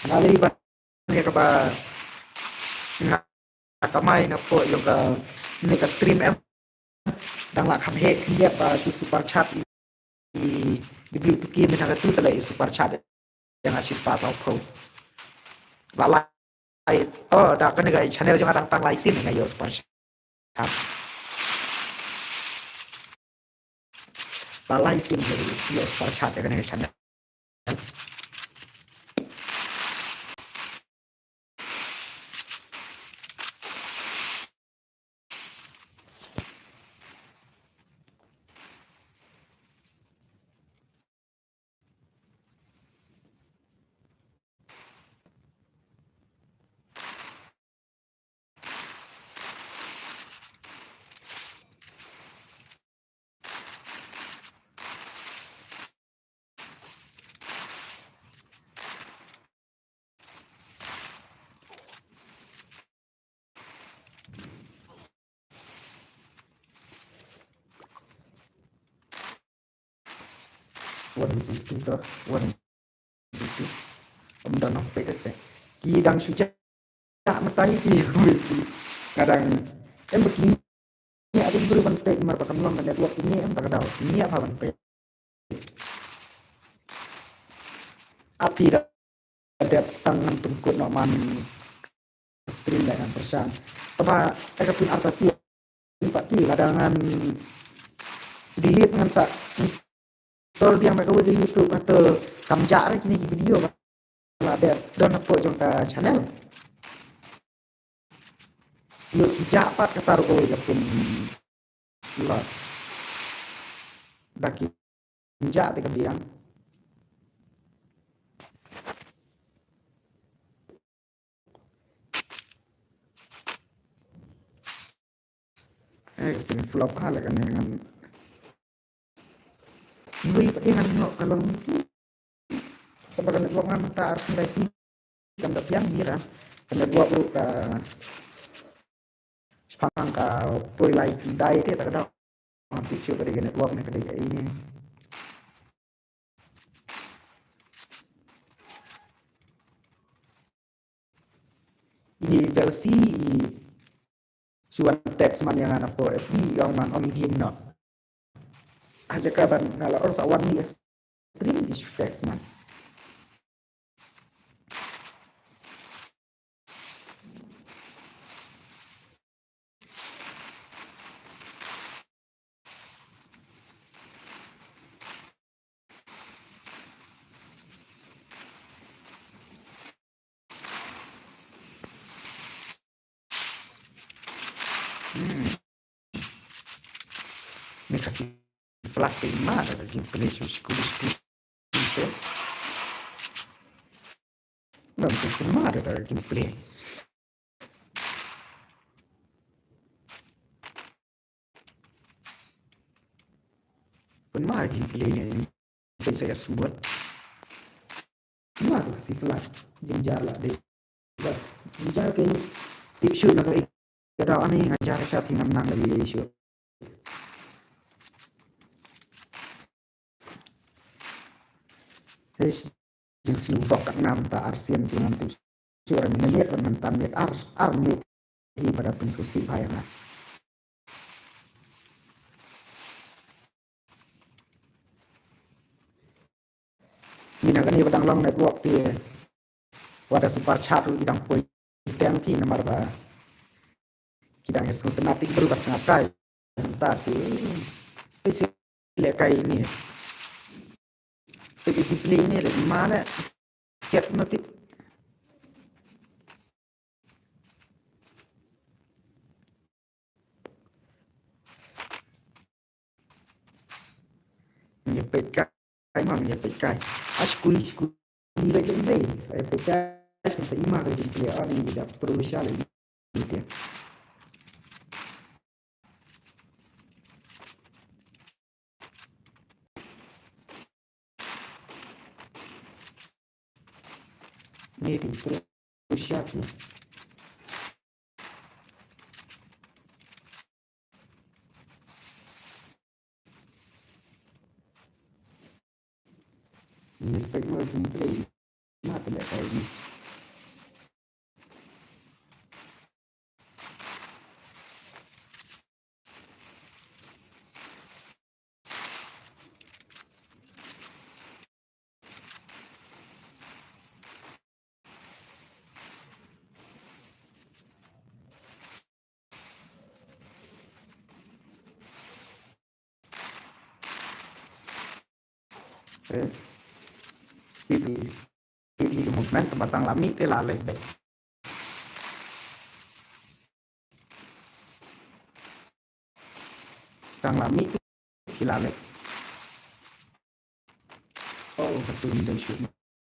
nali ba ni ka ba nakamay na po yung ni ka stream em đang là khám hệ khi ba su super chat di beli tuki mình hàng tu tele super chat yang asis pasal pro và lại đã cái này channel cho đang tăng lại xin ngày yo super chat và lại xin thì yo super chat cái này channel warning system to warning system ông đang học về sẽ khi đang suy chắc matai thì kadang em begini ada dulu bantai mar pakai long network ini em tak tahu ini apa bantai api datang tungkut nak man stream dengan persan apa ada pun apa tu pak ti kadangan delete dengan sa install dia mereka di YouTube atau kamjar kini video lah dia don apa jong ka channel lu japat kataruh ko ya pun los daki ja te kebiang kini flop hal kan dengan Lui dengan kalau sebagai network mata harus dari sini jam piang mira kena buat lu ka sepang ka poi lai dai te tak ada picture pada network ni kedai ini Chelsea suan teks man yang anak po FB yang man on game no aja kaban kalau orang sawan ni stream di teks man ni kasih flat mana ada gameplay school itu mungkin mana ada gameplay pun mana gameplaynya ini saya sebut mana kasih flat jenjar lah deh bas jenjar kayak tip shoot nak kada ani ngajar siapa yang menang lagi shoot jeng selubok kat ngam ta arsian dengan tim suara meneliat dan mentamit armit di pada pensusi bayang ini nak ni badang long network dia wada super chat idang poi tangki nomor ba kita es automatic berubah sangat tapi isi lekai ini display ini dari mana set notif menyampaikan menyampaikan school lagi saya pekai saya imah lagi dia orang tidak perlu syal lagi gitu ni perlu syal ni baik mau gameplay mata dah kayak ni speed movement batang lami te lalai baik batang lami kilalai oh betul dan shoot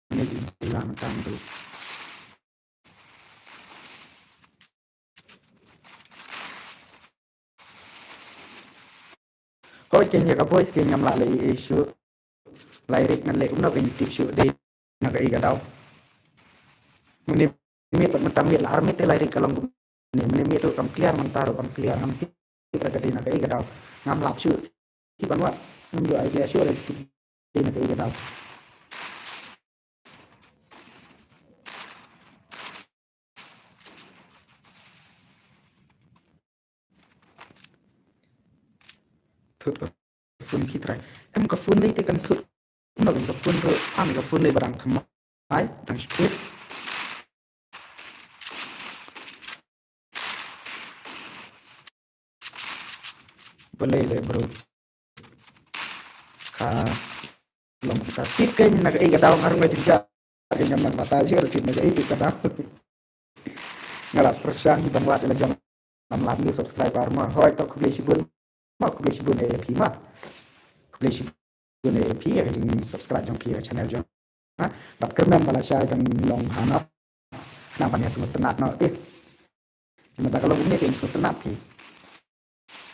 ini hilang tu oh kenya ka boys kenya lalai issue lirik ngan lek una ben tip shoot deh naga iga tau meni mi pertamit la armit lirik kalau meni mi tu kam clear mentaro kam clear am kita ka naga iga tau ngam lap shoot kipan wa ngam jo idea shoot naga iga tau thut phun kita em ka phun dei te kan thut nó bị gặp phun thôi gặp phun này bằng thầm mái thằng split boleh deh bro ka long kita tip kayaknya naga iga daw ngaruh nggak juga ada nyaman mata sih harus naga iga kada ngalap persian di bangwa ada jam 6 lagi subscriber mah hoi tok beli sibun AP mah beli sibun AP yang subscribe jong pia channel jong bat kermen bala syai kan long hanap namanya semut tenat no mata kalau ini tim semut tenat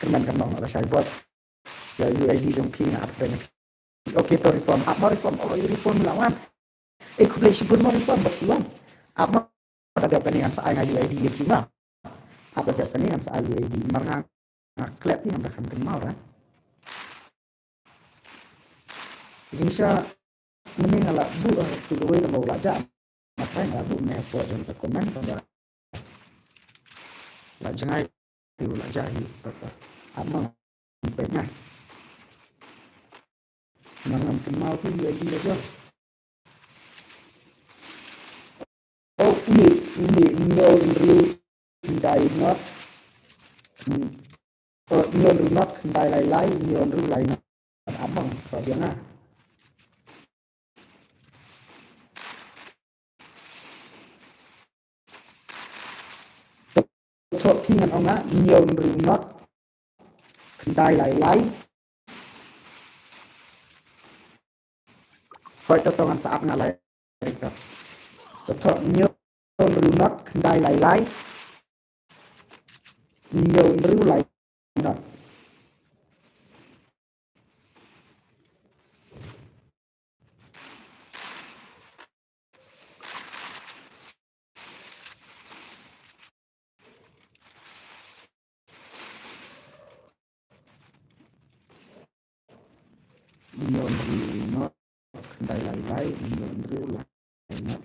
kermen kan long bala syai bos ya UID jong pia apa friend oke to reform apa reform oh reform lawan aku beli sibun mau reform betulan Apa ada peningan sa nga UID kina. Apa ada peningan sa UID marang klep yang akan kenal kan. Jadi siya meninggal bu tuloy na mawala makanya bu may po dyan sa comment pada la jangan wala jahi ama pennya marang kenal tu UID aja. Oh ini no real hindi not nyon not hindi lai nyon ru lai na abang dia na cho khi ngân ông á nyon ru not hindi lai hỏi totongan sa ap nga lai to nyon ru not hindi lai nyon ru lai not nyon ru not hindi lai nyon ru lai not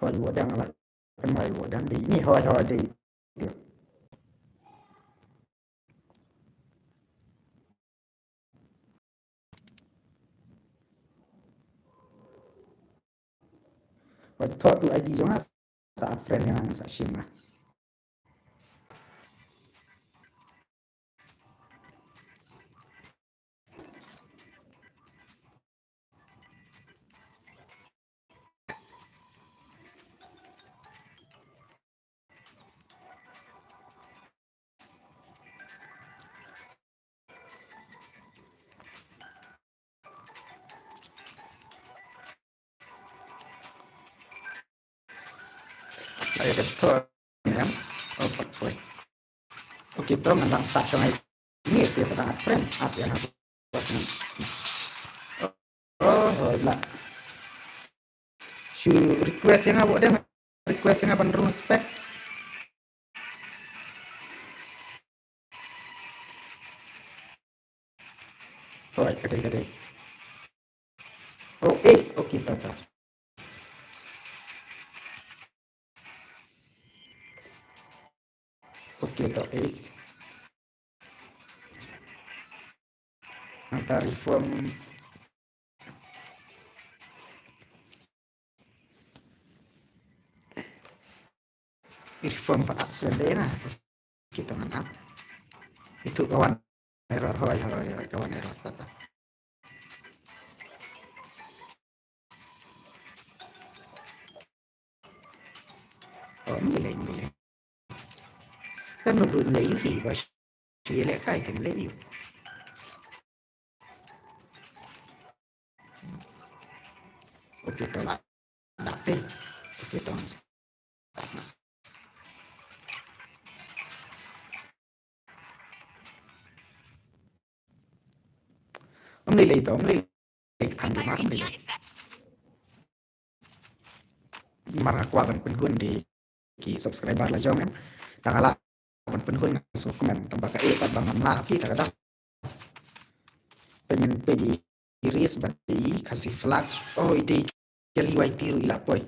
hỏi wo đang là cái mày wo đang đi nhỉ hỏi đi hỏi thọ tu ID giống sa friend yang sa shim na lại cái thọ nhá oh boy okay to nang station ay ini dia sa friend at yang aku oh lah si request yang awak dia request yang apa rumah spek oh kedai oh ace okay to okay to ace antara reform Pak Sendena kita mana itu kawan error kawan error tata milih kan menurut lấy thì và chỉ lẽ khai thành lấy nhiều ok tôi lại đặt tên ok tôi ông đi lấy thành Empire ông India đi is set. marah kuat dan penghun di subscriber lah jangan tangala penghun masuk komen tambah ke bangun lagi kadang pengen pergi iris berarti kasih flag oh ide kali YT lah boy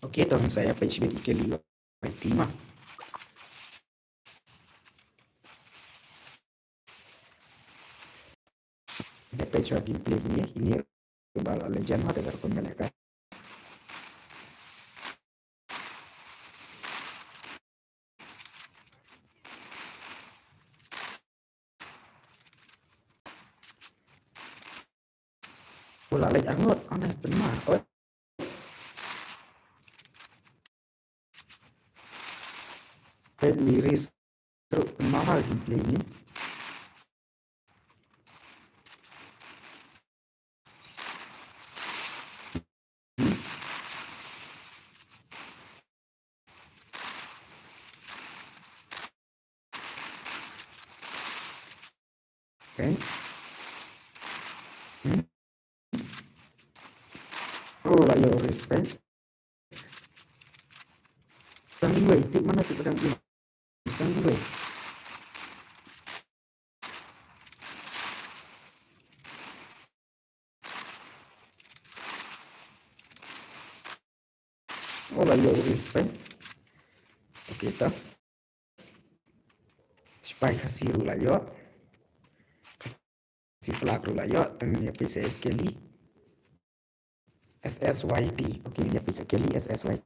oke teman saya page bedi kali YT mah page gameplay ini bala legend mah dengar penyelekan pula lagi angot aneh benar oh dan miris terus mahal gameplay ini okay lah yo respect. Standing way, tik mana tik pedang ini? Standing way. Oh lah yo respect. Oke tak. Supaya kasih lah yo. Kasih flag lah yo. Dengan ya PC Kelly. SSYT. Oke, ya PC Kelly SSYT.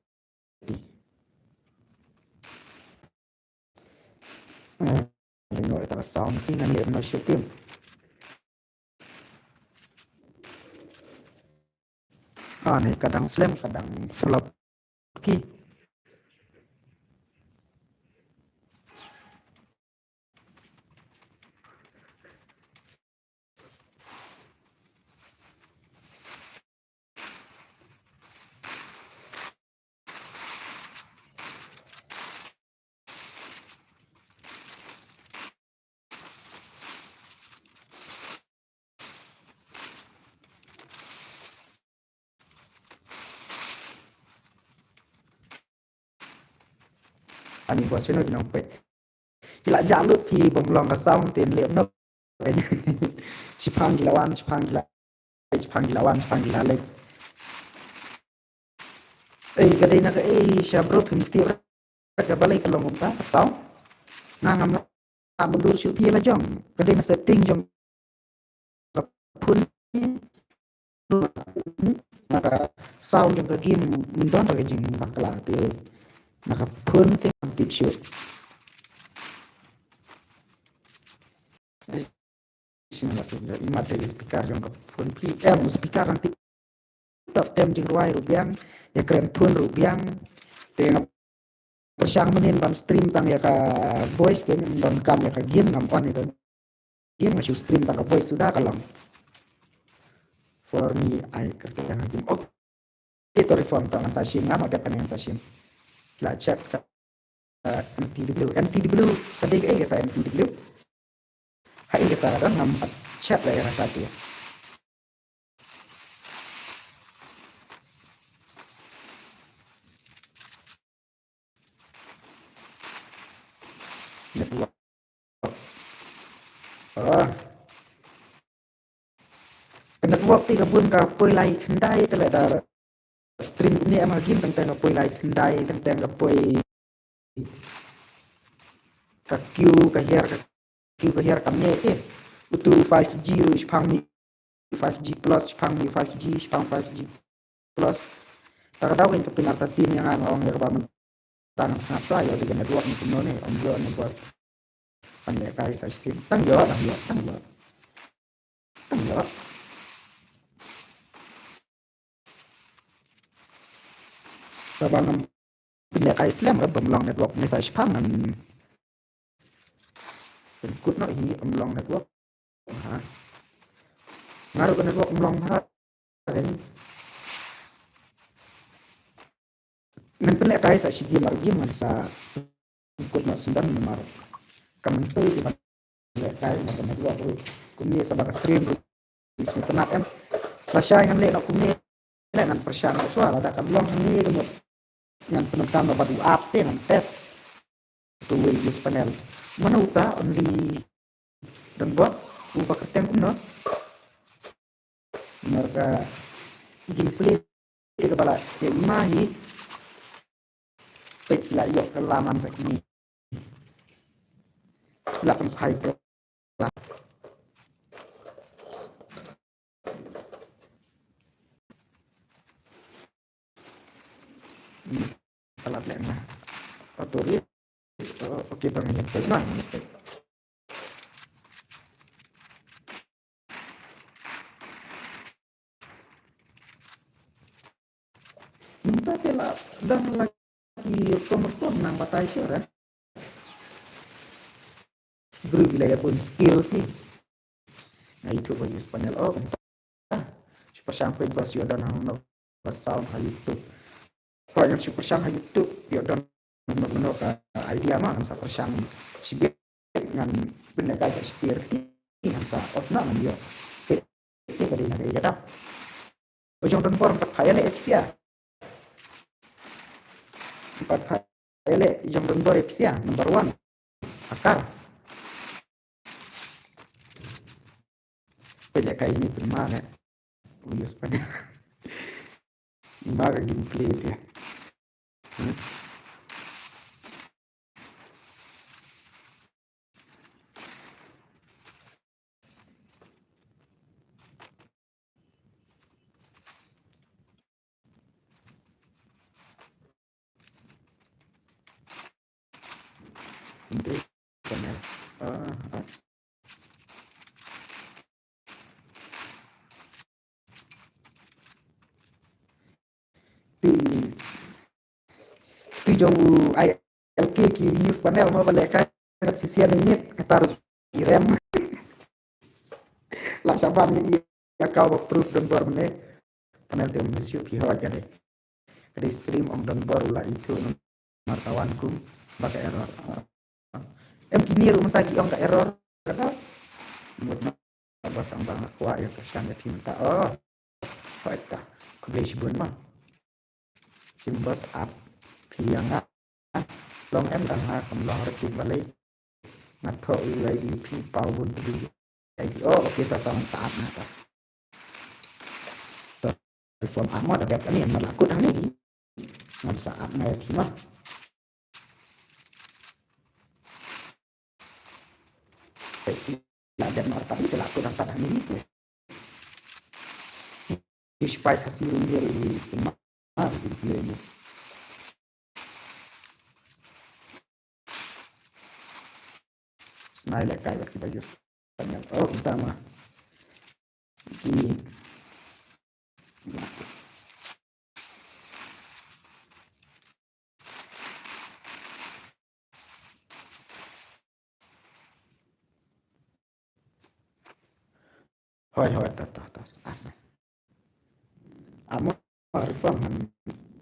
Tengok tak sound ni nanti nak shooting. Ni kadang slam, kadang flop. Oke. Ani buat channel di nampak. Gila jalur pi bomlong ke sound tin liam no. Cipang gilawan, cipang gilawan, cipang gila lek. Kadai nak syabro pintir ke balik ke lomba sound. Ngam mundur shoot pi la jong. Kadai na setting jong pun naka sound jong ke game mundon ra jing bakla te. Naka pun te tip shoot. Materi speaker jong ke pun pi speaker nanti top tem jing ruai rubiang ya keren pun rubiang tengok persyang menin bam stream tang ya ka voice kayaknya don kam ya ka game ngam on ya ka game masih stream tang ka voice sudah kalau for me I kerja yang game itu reform tangan sashim ngam ada pengen sashim lah cek NTW tadi kita NTW hai kita ada ngam chat lah ya tadi ya. Network. Network ti kabun ka poi lai kendai tele dar stream ni ama game tentang poi lai kendai tentang poi ka Q ka here kamne utu 5G spang ni 5G plus spang ni 5G spang 5G plus tak tahu kan kepinar tatin yang orang yang baman tanam snapshot ya dengan network ni puno ni om yo ni bos pandai kai sa sim tang yo Sabang pindah ka Islam long network ni sa spang an kut no hi long network ha ngaruh ke network long ha ngan pindah ka sa shigi margi man sa kut no sundan mar kamen tu di pindah ka na network kumni sa baka stream ni tenak kan pasya yang le no kumni le nan pasya no suara da kan long ni kemut ngan penonton dapat apps nan test tu use panel mana uta only dan buat ubah kertas pun no mereka gameplay ke kepala ya imahi pet lah yuk kelaman sakini lapan pai ke alat lena otoris oke banget nah minta tela dan lagi pemotong nang batai syara guru wilayah pun skill ni nah itu bagi Spanyol super sampai bos yo dan no pasal ha YouTube kau yang super sang ha YouTube yo dan no idea mah sa persang sibuk dengan benda guys seperti ini sa otna man yo itu pada nak ya ujung tempor 4 phayale epsia 4 phayale ujung tempor epsia number 1 akar pwede kayo ni primane uyos pa niya imaga gameplay dia hindi kanya ti jong ay LK ki use panel mo baleka efisien ini kataruh rem la saban ni kau proof dan borne panel dia mesiu ki hawa jadi stream om dan baru lah itu martawanku pakai error em kini rumah tadi om tak error kata buat bas tambah kuat ya kesannya tinta baik dah kebetulan buat mah simbas up pianga long em dah cầm long rồi chụp vào lấy mặt thổi lấy đi phi bao vun đi oke tong saat nata reform amo ada kan yang melakukan ini nggak saat naik gimana ada martabat itu lakukan pada ini supaya hasilnya lebih ini nah lihat kayak kita just utama di hoi tas amo reforman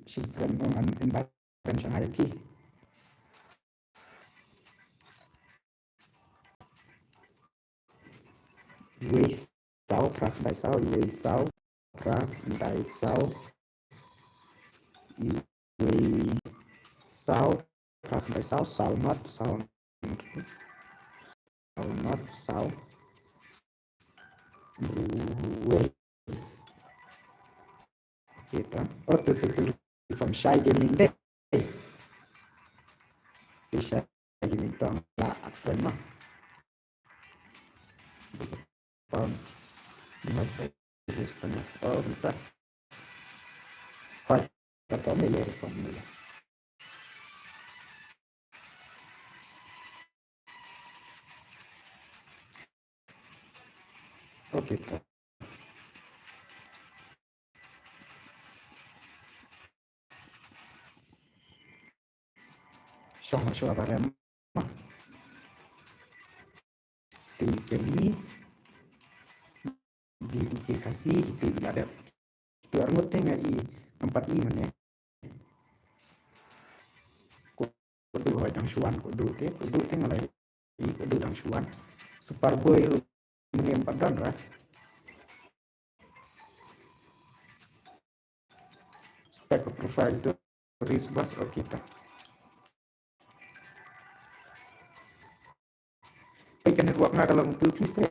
sistem dengan intervention IT Way sáu prak đại sáu way sáu prak đại sáu way sáu prak đại sáu sáu not sáu way kita từ phần sai gaming đấy bisa gaming toàn là phần mà bentar atau nilai formula kita sama suara rem jadi dikasih itu ada itu armutnya i tempat i mana kudu hodang suan kudu ngalai i kudu dang suan super boy menempat dan ra spek profile itu risbas kita ikan network na kalau untuk kita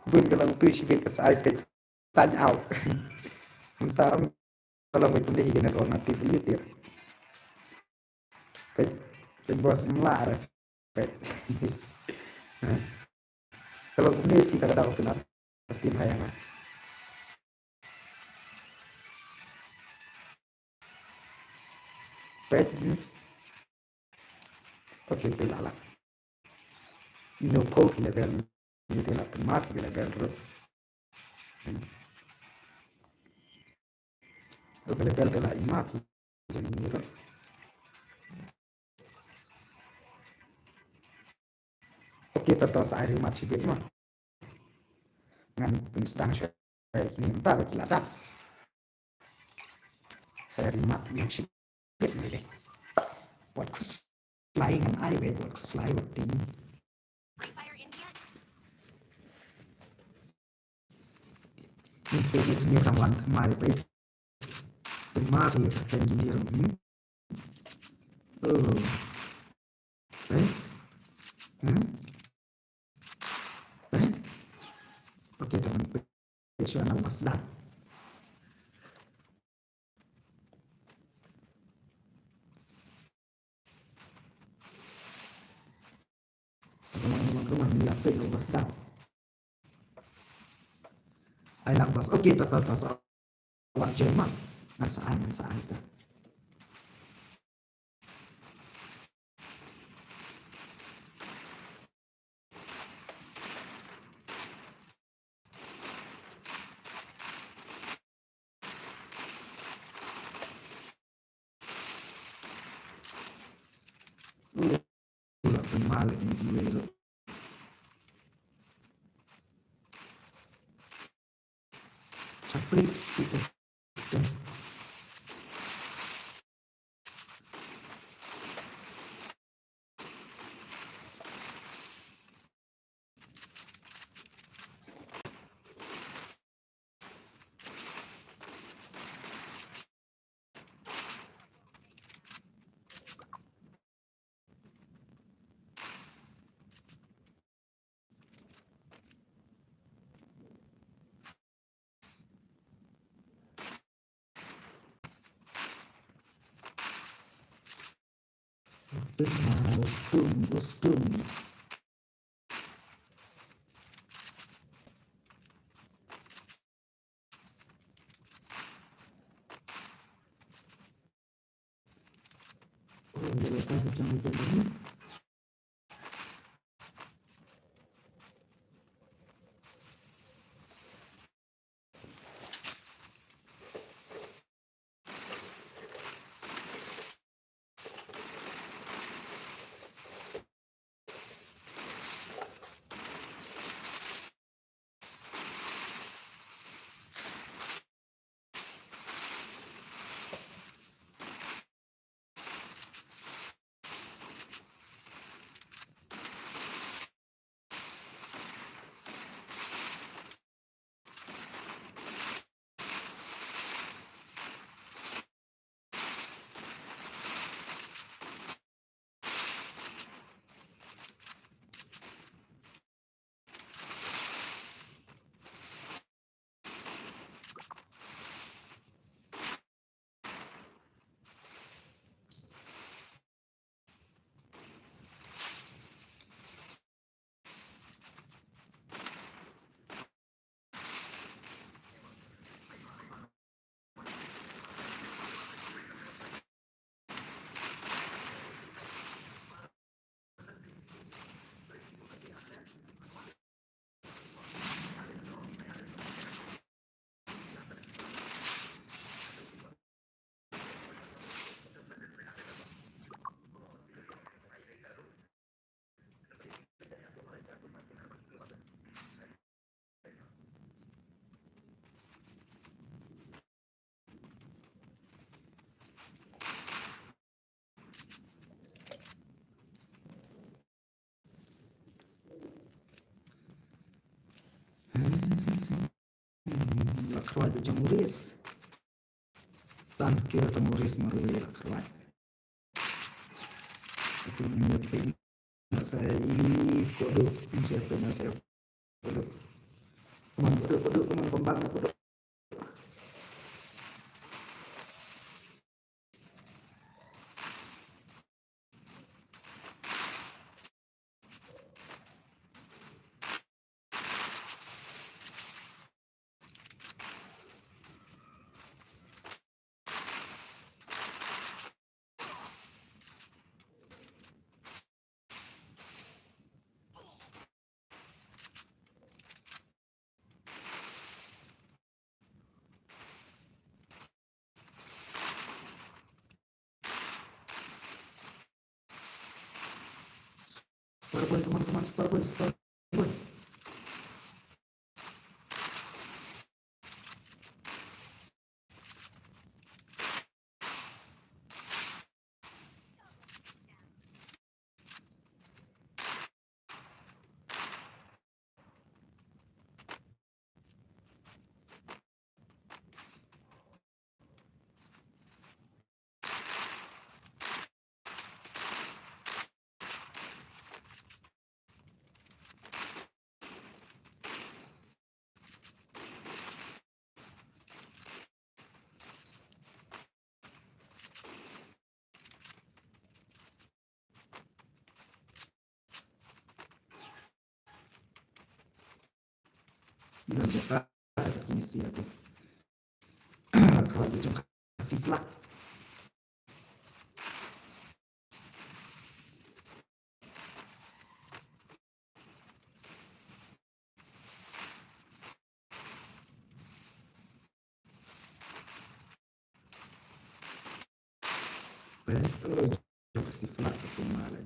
Bun kalau tu sibuk kesai ke tanya out. Entah kalau itu dia hidup orang nanti beli dia. Ke bos melar. Kalau ini kita tahu kenapa tim hayangan. Oke itu lala. Inopo level ini tidak pemat level road. Level telah imat jadi mirror. Oke tetap saya imat sibuk mah. Ngan sedang saya ini entar kelada. Saya imat yang sibuk ini. Buat selain air buat selain tim. นี่เป็นอินเดียรางวัลทำไมไปเป็นมาที่เป็นอินเดียเออเอ๊ะหืมเอ๊ะโอเคtemanช่วยนำมาสดับteman-teman lihat itu mas sedap ay lantas oke tetap awak Jerman nasaan itu udah kembali dulu capek itu Bostum jangan lakroat jamuris san kira jamuris maruli lakroat itu menyeting saya kodok siapa saya kodok teman kembang kodok Superboy teman-teman Superboy Dengan cepat ini sih aku. Kalau itu kasih flat. Betul, kasih flat aku malah.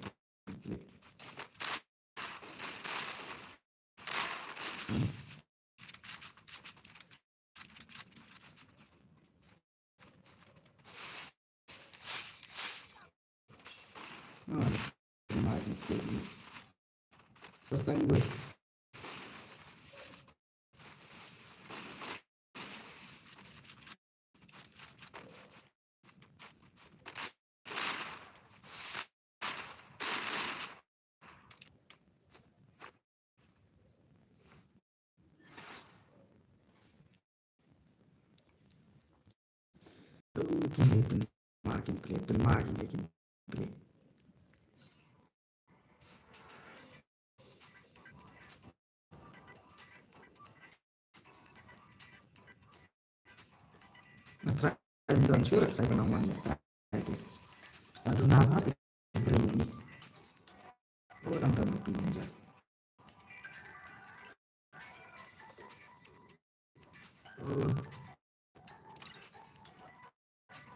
Selesai gue. Gini makin kelihatan makin yakin. Nah, try sure try namanya. Itu. Aduh, nama ini. Orang kan pinjam.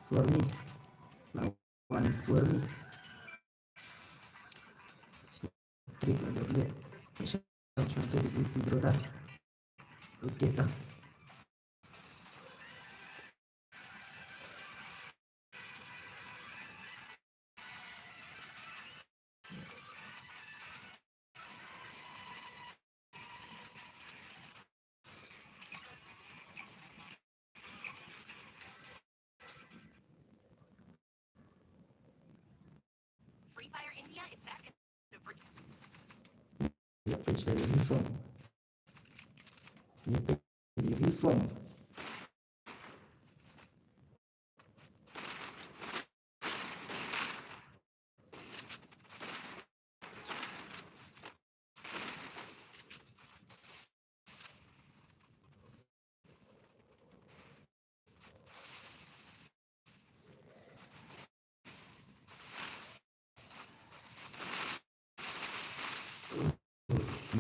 Formi lawan Formi trik ada dia bisa sampai di berodar. Oke tak. Free Fire India is back in a virtual. Ya bisa reform. Ya reform.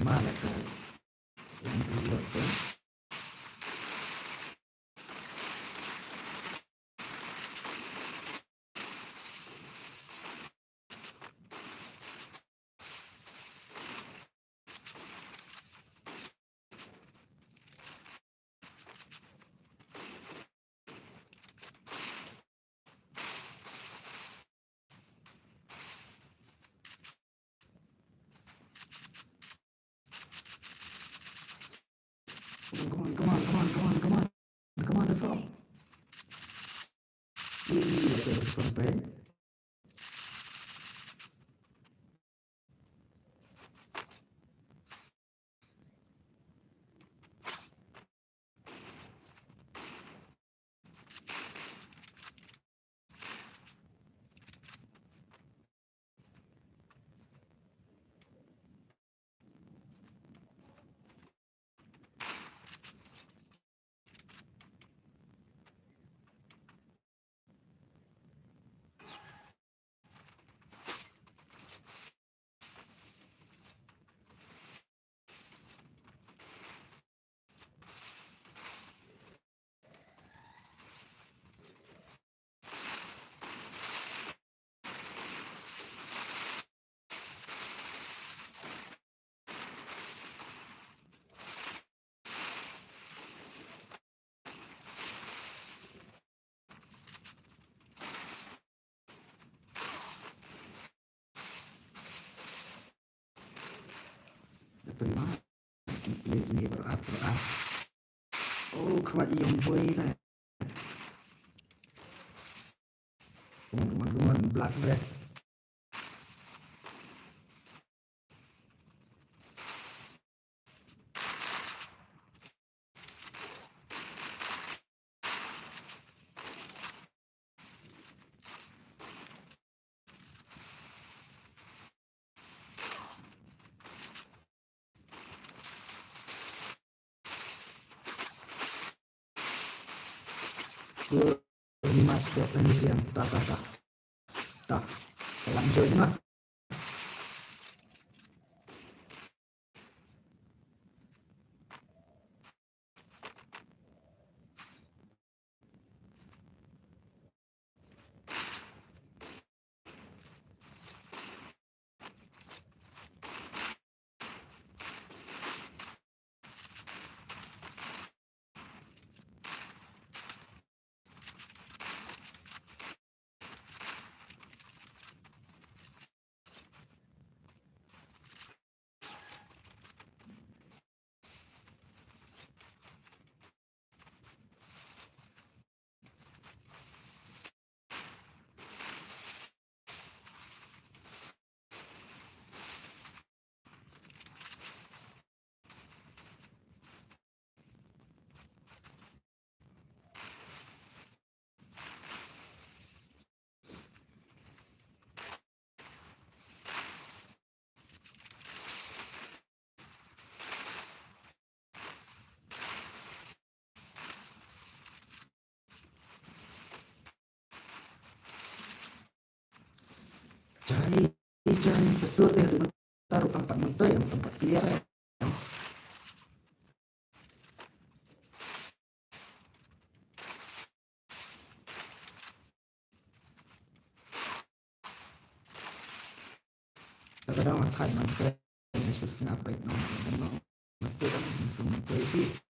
Mana kan yang dulu kan come on reform. Iya, reform pen. Benar. Ini berat. Oh, kawat yang boy lah. Teman-teman black dress. ke lima spot penelitian. Tak. Selanjutnya cari pesut ya, taruh tempat mentah yang tempat clear ya. Kadang makan mantai susah apa itu masih kan semua itu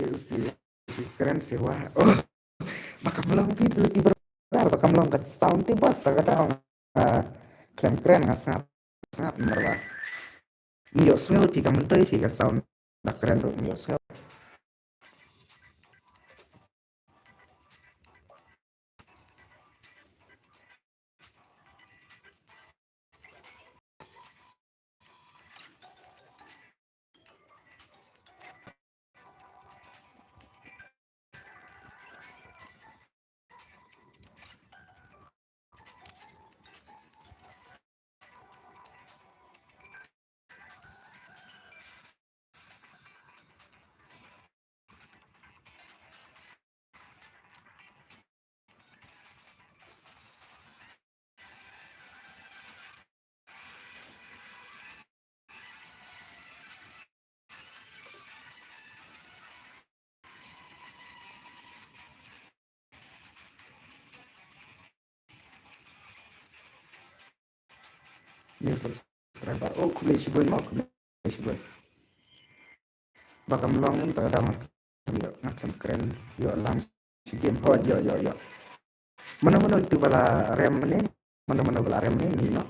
oke. Keren sih, wah. Oh, baka melong tiba-tiba baka melong ke sound tiba astaga daw nga keren nga snap snap merwa. Iyo smell pi ka mentoy pi ka sound da keren ro iyo smell. New subscriber. Oh, kulisibun mo, kulisibun. Baka melong un ta dama. Yo ngakam keren. Yo lang si game. Oh, yo. Mana-mana itu bala rem ni. Mana-mana bala rem ni no.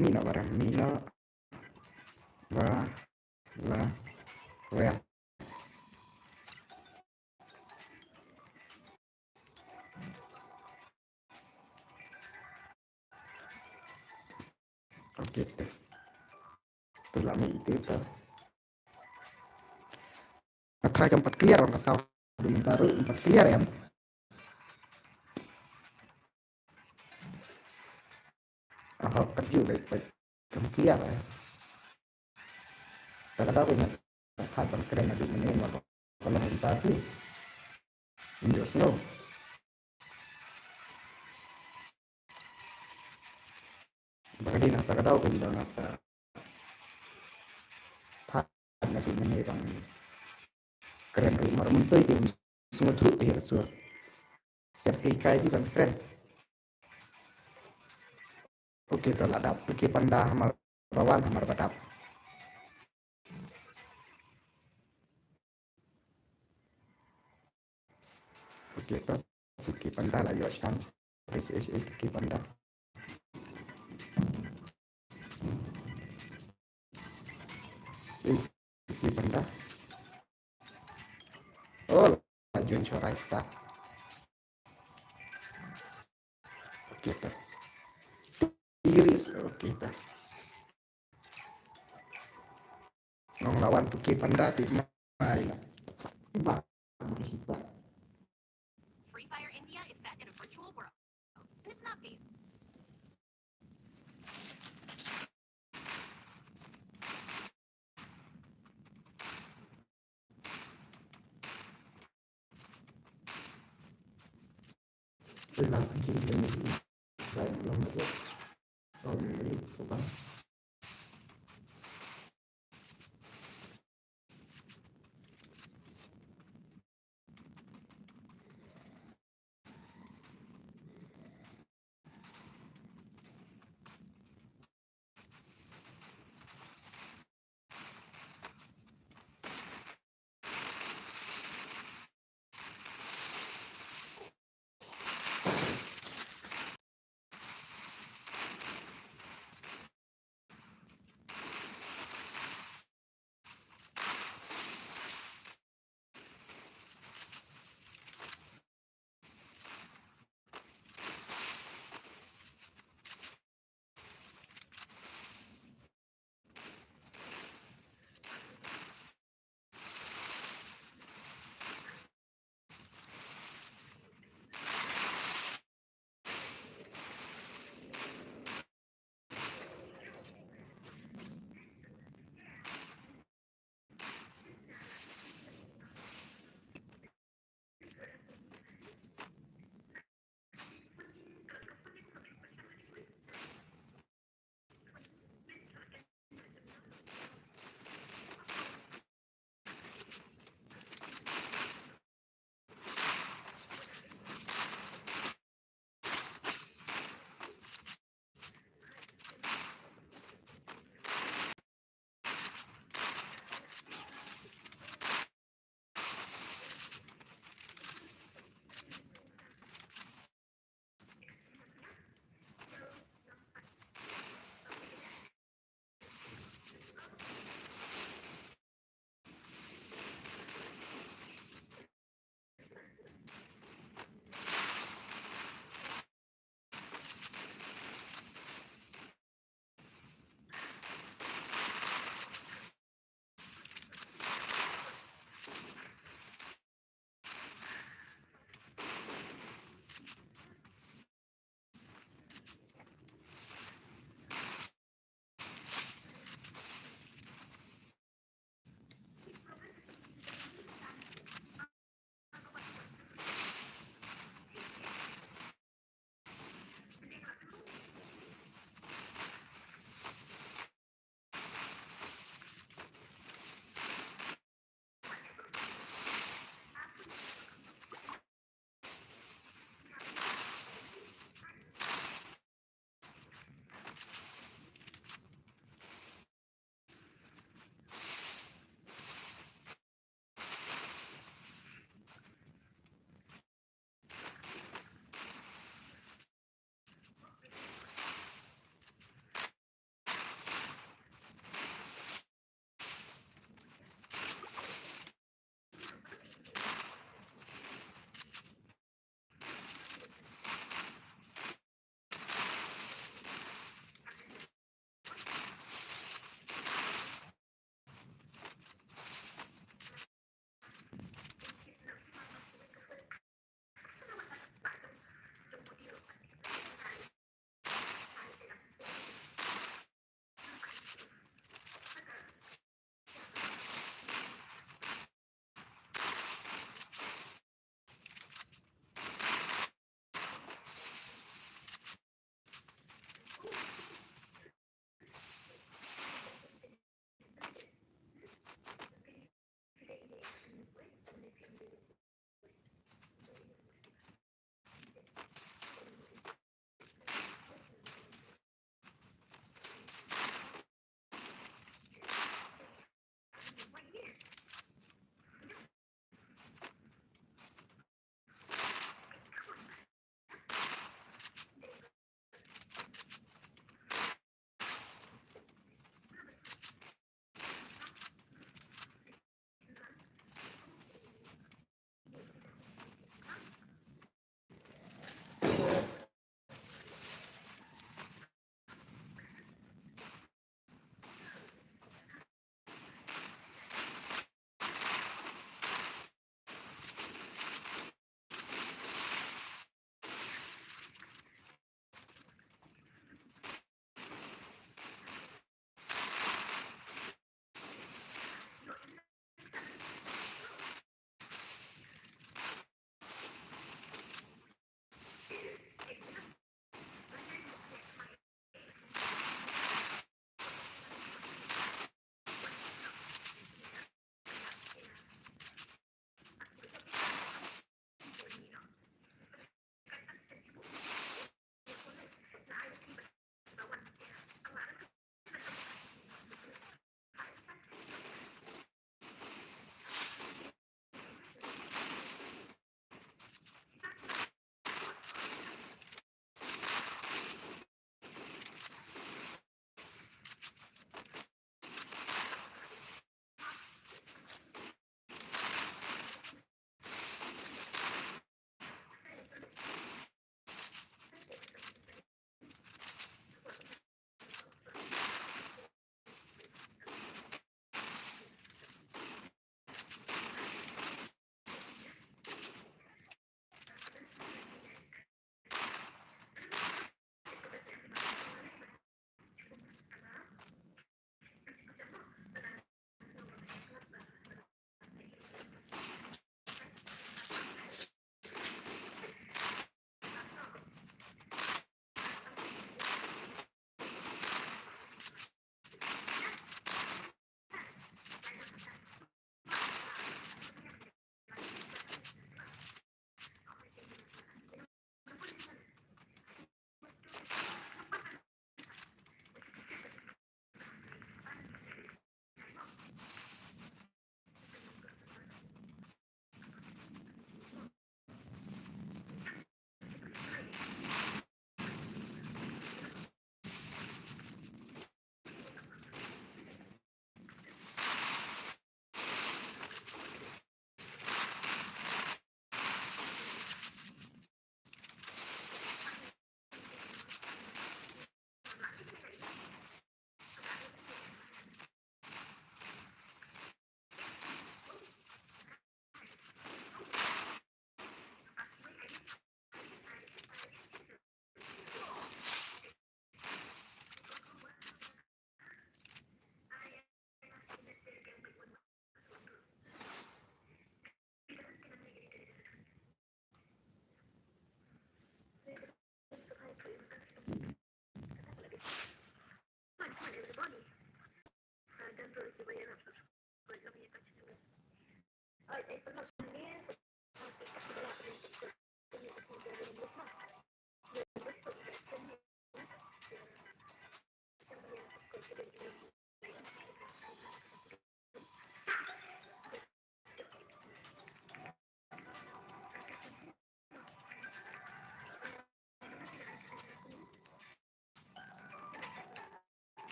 Ni no barang ni no. Ba la rem. Oke, tu lama itu tu. Try ke 4 clear orang kasau. Taruh 4 clear ya. Oh, kerja baik-baik. Kamu clear ya. Kadang-kadang punya sahabat keren ada ini kalau tadi Windows Slow. Bagadi na kadang-kadang punya nasa na di menirang keren rin marunto itu semua tuh ya sur. Siap ikai juga keren. Oke, kalau ada oke panda hamar bawan hamar batap. Oke, to oke panda lah yo stan. Oke panda. Oke panda. Oh, Jun Shorai Star. Oke, to. Iris, oke to. Ngong lawan Oke panda di mana? Ba, ba. Free Fire India is set in a virtual world, and it's not based. Jelas gini saya belum ada. Oh, ini coba.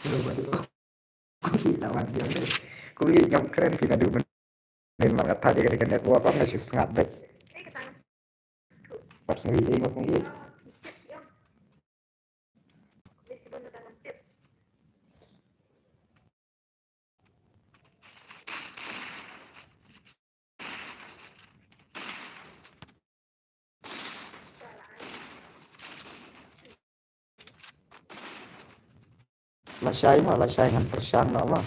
Waduh, aku tidak lagi yang deh. Aku yang keren tidak dulu banget aja dengan network apa nggak sih sangat baik. Pas ngiri, ngiri. Lah saingan persiang mah.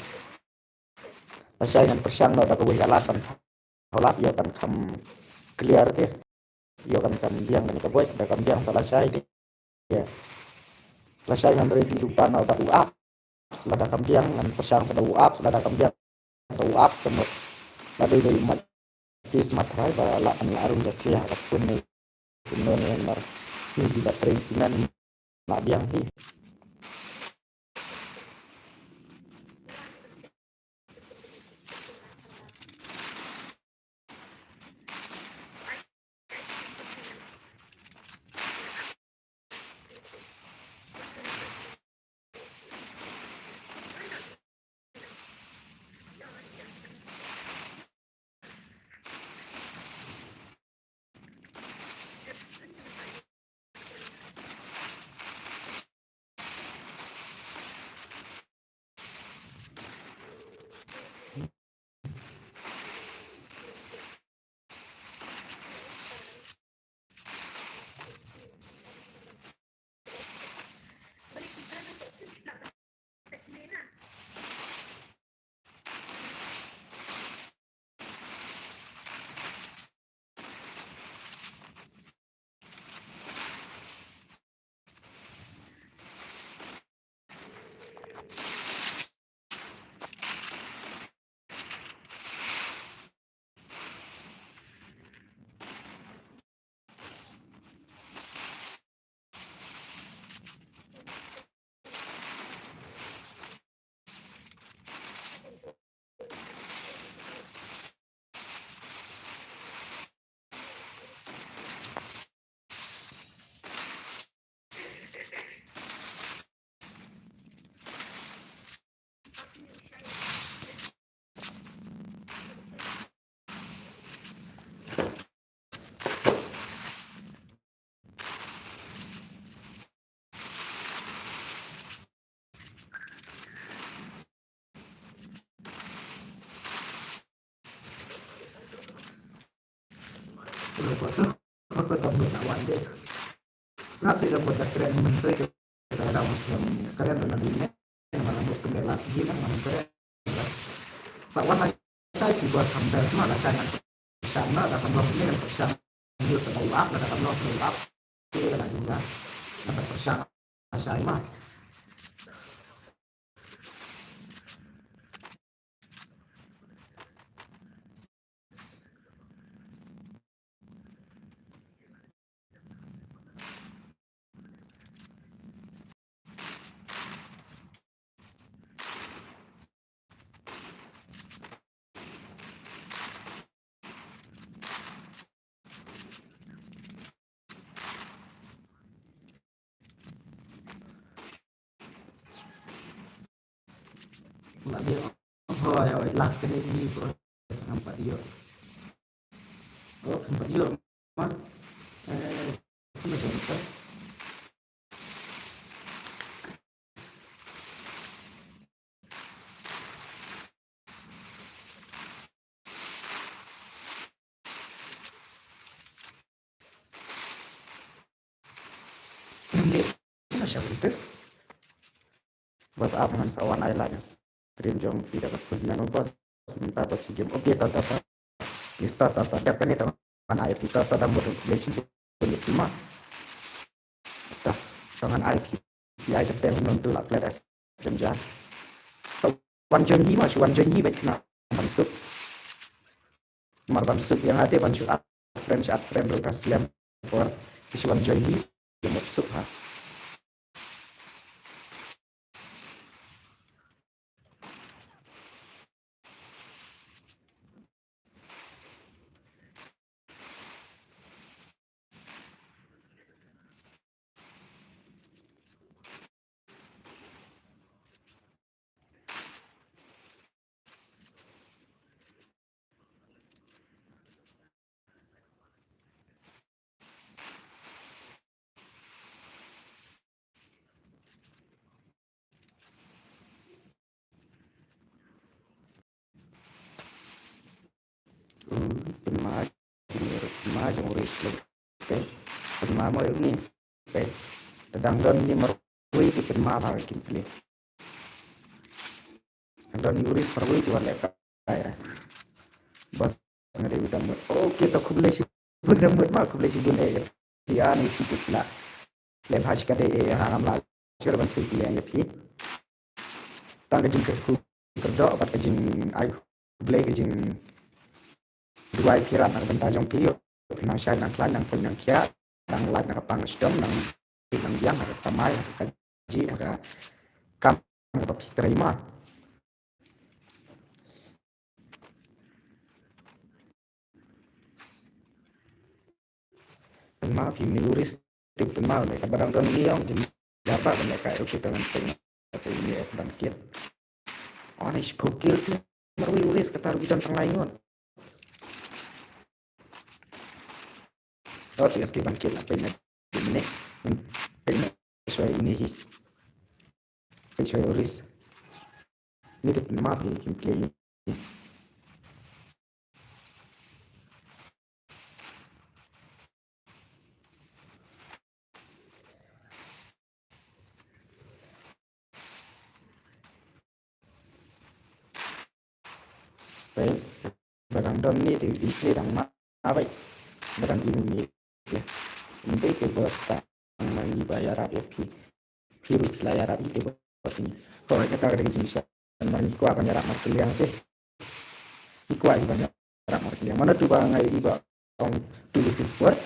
Lah saingan persiang ada kewihalakan. Holat ya kan kam clear deh. Ya kan kam biang kan ka voice da kam biang salah sai deh. Ya. Lah saingan dari kehidupan ada uap. Selada kam biang kan persiang sada uap, selada kam biang sa uap semut. Lada dari mat kis matrai ba la an larung da kia ka pun ni mar. Ni tidak perinsingan na biang hi. Lepas tu aku tak bertawan deh. Saat saya dapat keren menteri kita ada macam keren dengan dunia yang mana pembela segi yang mana keren. Sawan saya juga sampai semua ada saya sana ada tambah ini yang persiang itu sedang up ada tambah sedang up itu ada juga masa persiang saya mah Lah dia oh ya last kan ini terus sampai dia oh sampai dia mah macam itu dia macam itu bos apa man sawan ay lagi stream jom tidak berkenan bos minta bos game oke tata lista tata dapat nih teman ay kita tata motivation boleh cuma tah tangan ay ya kita menonton lah play stream jah so wan jonyi mas wan jonyi bet na mansuk mansuk yang ada mansuk at frame lokasi yang for isu wan jonyi yang mansuk ha pema uris okay pema mo ni okay tadang don ni marui ti pema ba kimple don uris marui ti wala kaya bas ngare udah oke to kubleshi benar benar kubleshi dunia ya ya ni titik lah lem hash kate ham la cerban siki ya pi tang jing ku kerja bat jing ai kuble jing dua piran nang benta jong pio nang shay nang klan nang pun nang kia nang lat nang pang stom nang nang yang nang tamai nang kaji nang kam nang terima maaf ini luris tip mal mereka barang don liong jadi dapat mereka oke dengan tengah saya ini sedikit onis gokil tuh marui luris ketar bidan tenglaingon oh tigas ke bangkit apa ini sesuai ini sesuai luris ini tip maaf ini kimplay baik barang don ini di dang ma apa barang ini ya ini ke bos tak mandi bayar apa piru layar apa itu bos ini kalau kita ada jenis mandi ku akan jarak markel yang teh iku ai banyak jarak markel yang mana tuh bang ai iba on tulis sport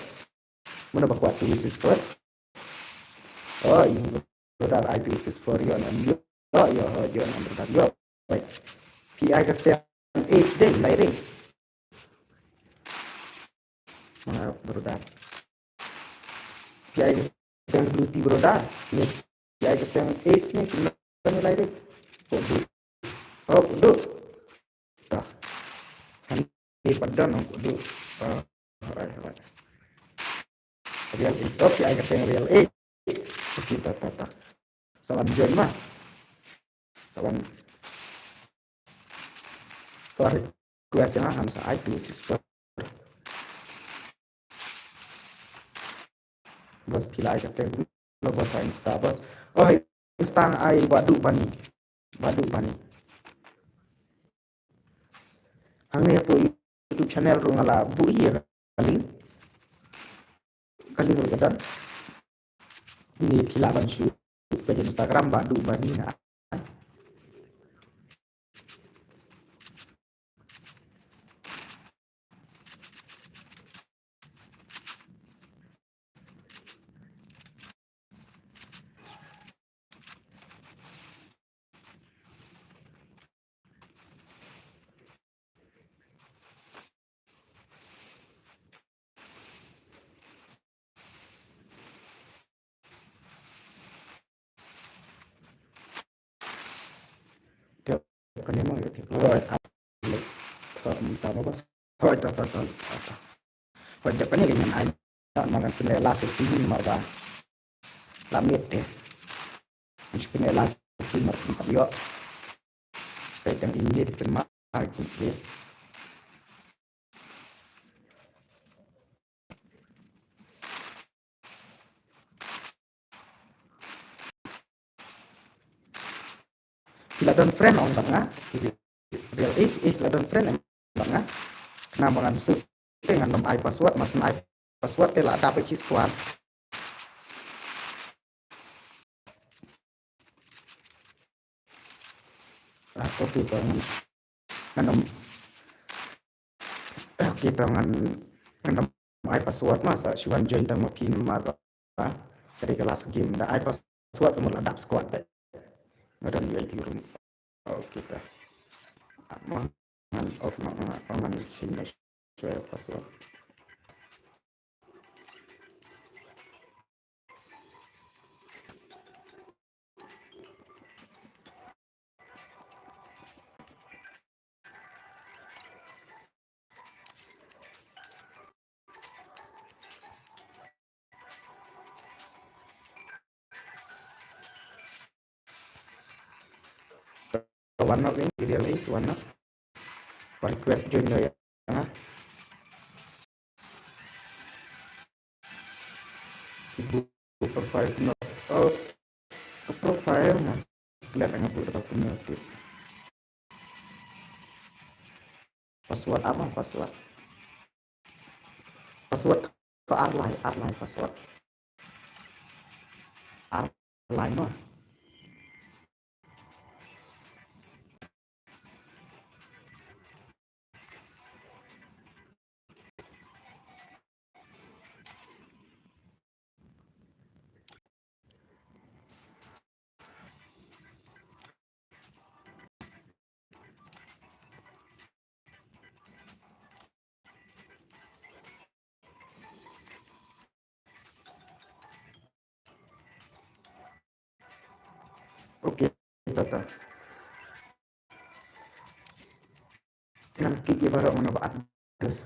mana bakwa tulis sport oh iya benar ai tulis sport yo nan yo yo nan benar yo baik pi ai kata is deh lain mana benar pi ai yang beauty benar ni pi ai kata is ni kita lain oh dulu tah kan di padan dulu alright real is oke ai kata real is kita tata salam jon mah salam sorry kuasnya hamsa ai tulis sport bos pila ai kata lo bos insta bos oh insta ai badu bani hangnya po YouTube channel ro ngala bu iya kaling kaling ro kadang ini pila ban shoot page Instagram badu bani na Rồi, minta apa? Oh, itu. Jawabannya dengan ada mga pinelasa tingin marba lamit deh. Mas pinelasa tingin marba yo. Kaya ini ditemar gitu. Sila don friend on banga. Real is la don friend banga. Nama kan su dengan nom ai password mas ai password tela dapat si squad. Oke bangan nganom oke bangan nganom ai password masa siwan join tang makin marba. Jadi kelas game da ai password mo la dap squad deh. Ngadon yo di room. Oke ta. Man of man sini share password. Warna ini realize warna request join ya. Ibu profile oh profile mah kelihatan aku punya password apa password ke arline password arline mah oke tata nanti kita baru menambah address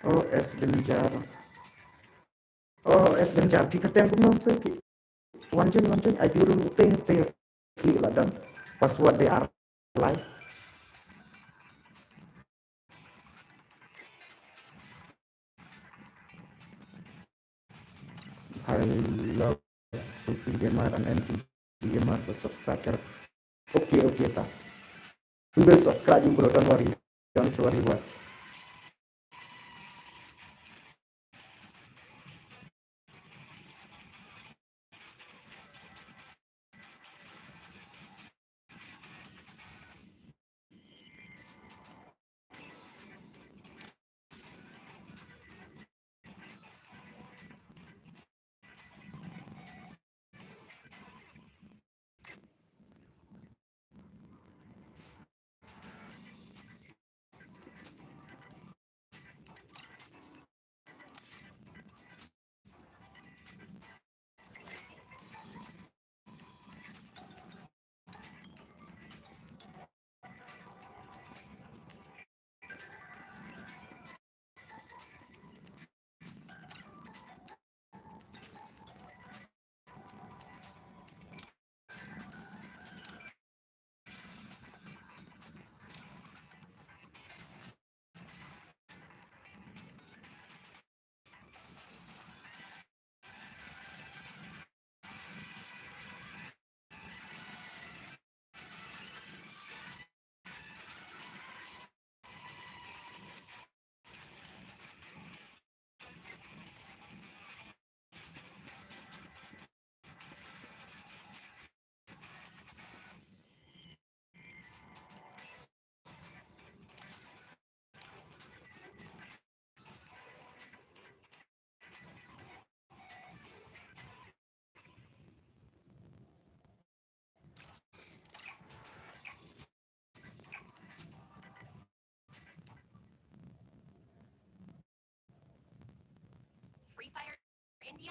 oh es genjar kita tempo mau tuh wanjun ai biru teh dan password they are live I love to gamer and NPC gamer to subscriber. Okay, ta. You guys subscribe, bro. Don't worry, was.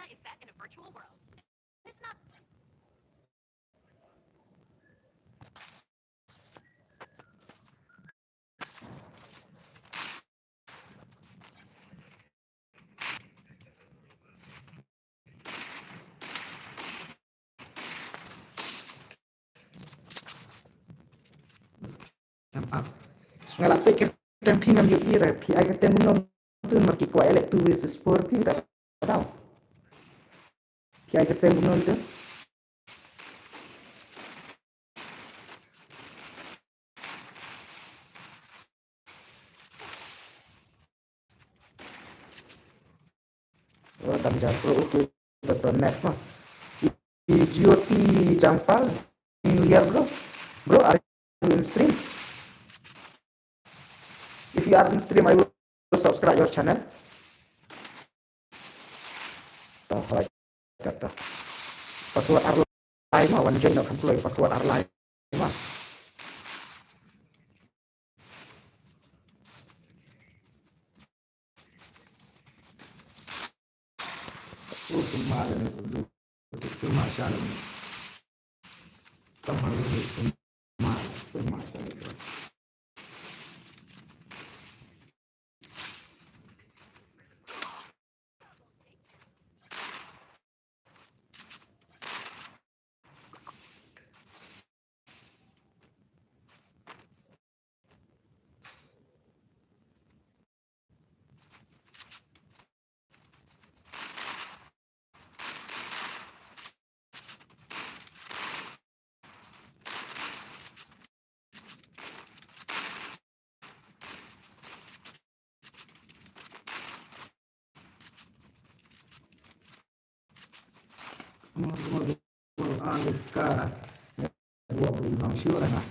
India is set in a virtual world. And it's not. Maaf. Ngalapit ke tempingan yuk ira, pi ay ketem non tu marki ko ele tu wis sport pi ta tahu. Pi ay ketem non tu. Oh, tapi jatuh oke. The next mah. Jyoti Jampal, New Year bro. Bro, are you in stream? If you are in stream, I will subscribe your channel. Oh, like that. Password Arlai mah wan join akan play password Arlai mah. Kemarin itu kemasan kemarin itu kemasan itu. Angka 26 sure nah.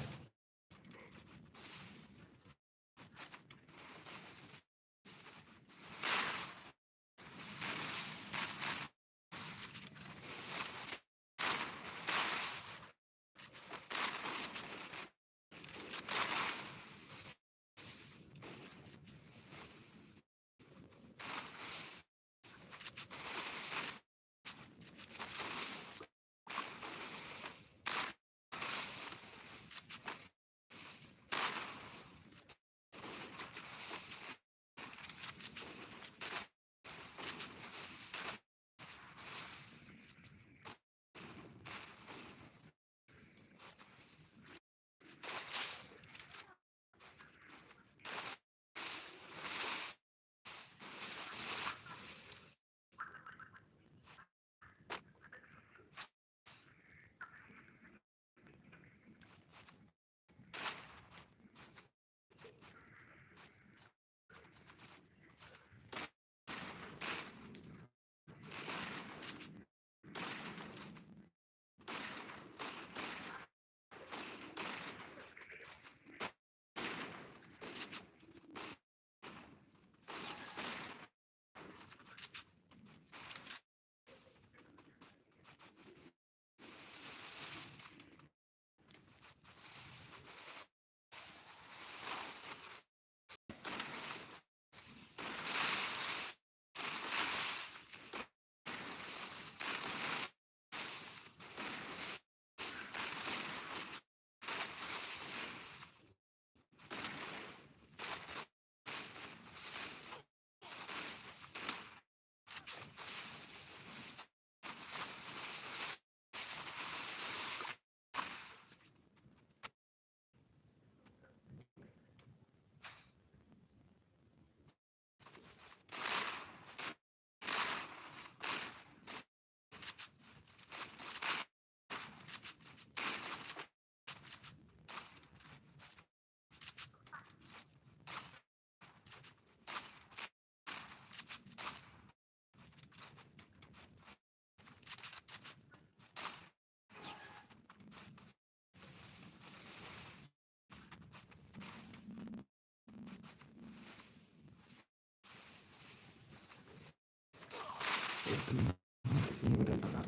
Ini udah tak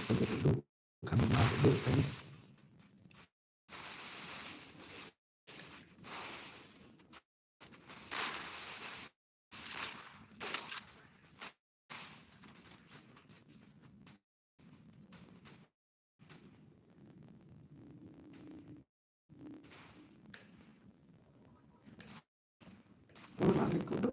dulu, kami masuk dulu kan. Nanti dulu.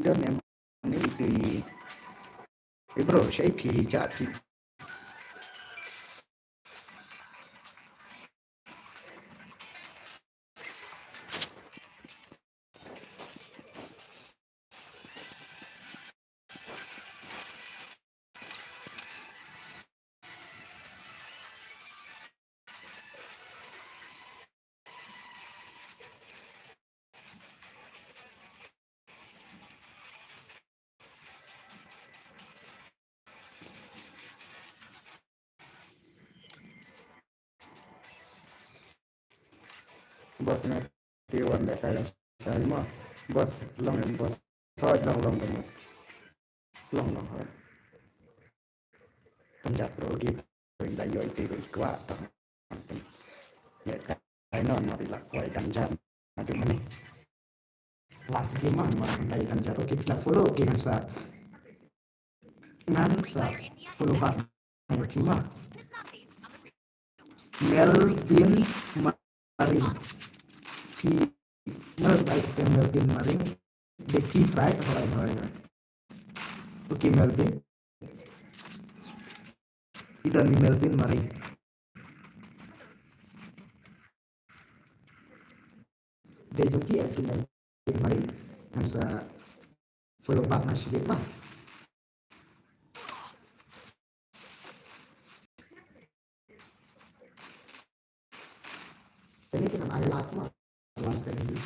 Đơn em này thì bro sẽ thì chả thì bos này thìวันได้แต่ใช่ไหมbos ลอง bos ซอยลองกันลองครับpenjat bro gitu dayo itu kuat ya kayak non mati lah kuai ganjar nanti mana las gimana dari ganjar oke kita follow kita sa ngansa follow bak gimana Melvin Maring P Melvin Maring the P right oke Melvin dan Melvin Maring dia juga ya Melvin Maring yang sa follow back na sige pa ini kita ada last kali ini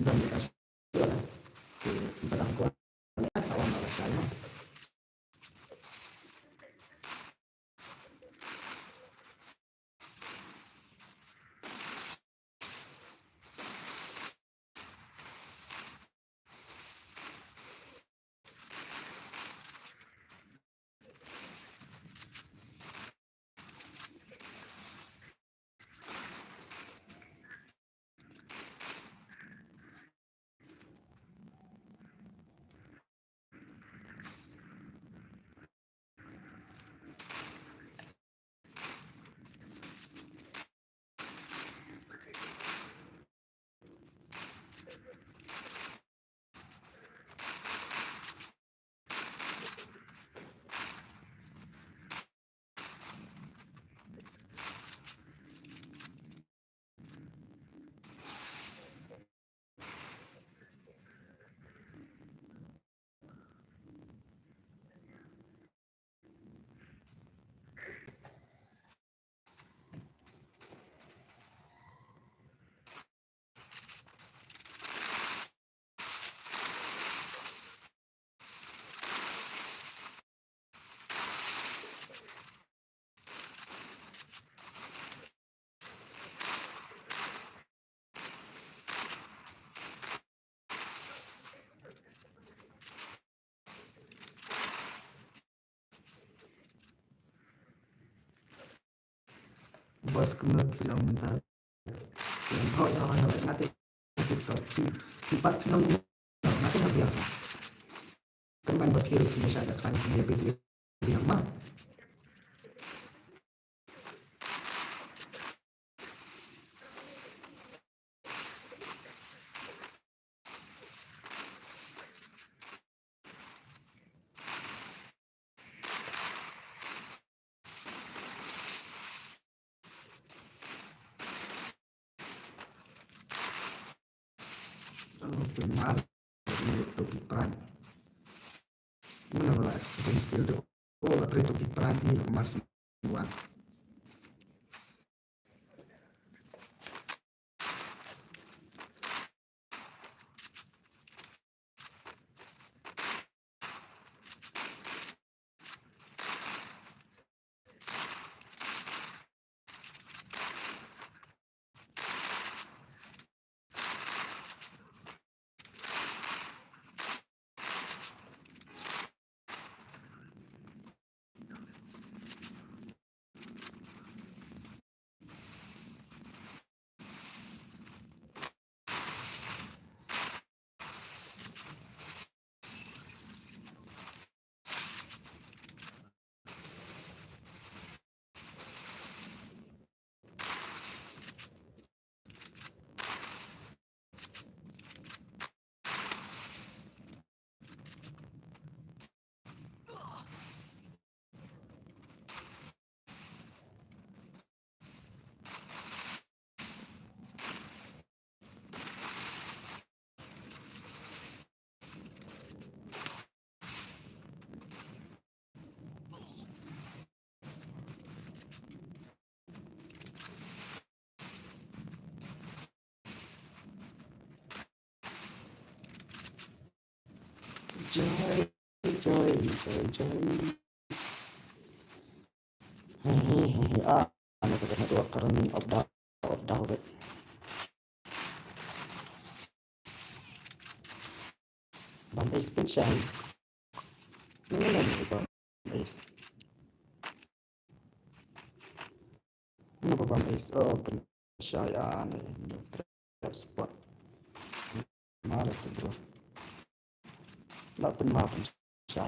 dan kita sudah barang kuat salam saya bos kemudian film tentang yang kau yang nanti sifat film nanti nanti apa teman berkiri misalnya kan dia pilih yang mana benar itu peran mana lah itu oh itu peran di masih buat joy hehehe ano ka na to karon of the hobbit bantay special ano ba bantay ano ba bantay oh siya yan spot mahal ito bro lahat mahal siya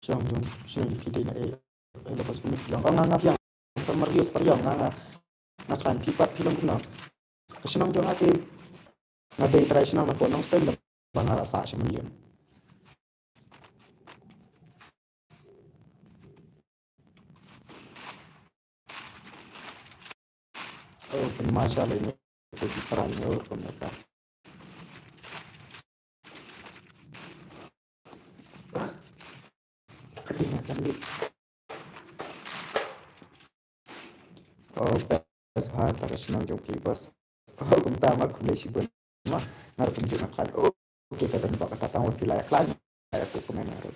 siyang dipili na lepas pemikiran ang yang sa Marius Pariang nga nakan pipat film na kasi nang yung ati na day traditional na po ng style na pangarasa siya million masyaallah ini itu perannya urut mereka ketinggalan di bas bahasa kasi nang yung kibas kung tama kung lesi ba narapin dyan ang kala okay ka ba katatawag kilaya klanya kaya sa kumenaro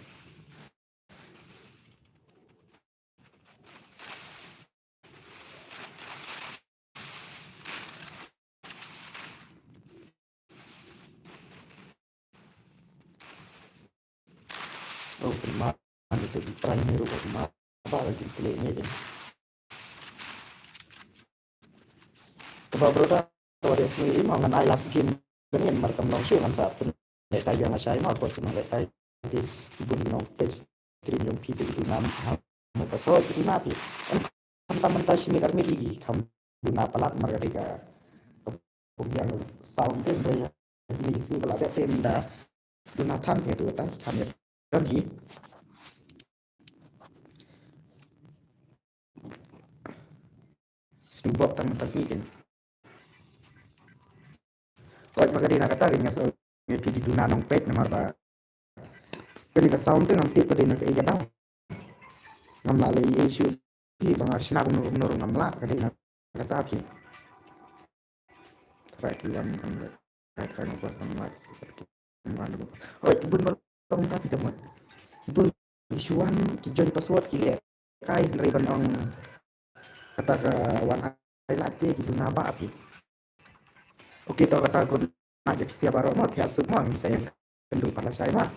prima itu di primero prima para di play din kababroda tawari sendiri mga nailas game ganyan markam lang siya sa atin tayo nga siya mga post ng tayo di ibon ng page stream yung video itu namin magpasawag itu natin ang taman-taman siya may armigi kam guna palat marga kung yang sound din kaya ini sih kalau ada tim dah guna tam itu kan kami lagi Subok tang tasikin. Kau magari nakata rin nga sa pidi dunanong pet na marba. Kani ka sound ng tip din na kaiga daw. Ngamla lay issue. Mga sinabong nurong ngamla kani nakata ki. Rakiwan ang rakan ko ang mga hoy bun mo tong tapi dapat. Ibu isuan ki join password ki kai riban ang kata ka wan ay lati gitu naba api. Oke to kata ko na jadi siapa romo biasa mo saya kendu pala saya mah.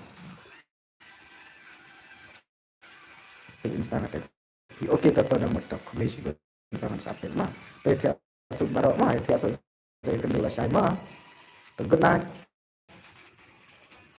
Instan text. Oke to na mo to komisi ko tangan sapel mah. Tapi biasa baro mah biasa saya kendu saya mah. Good night.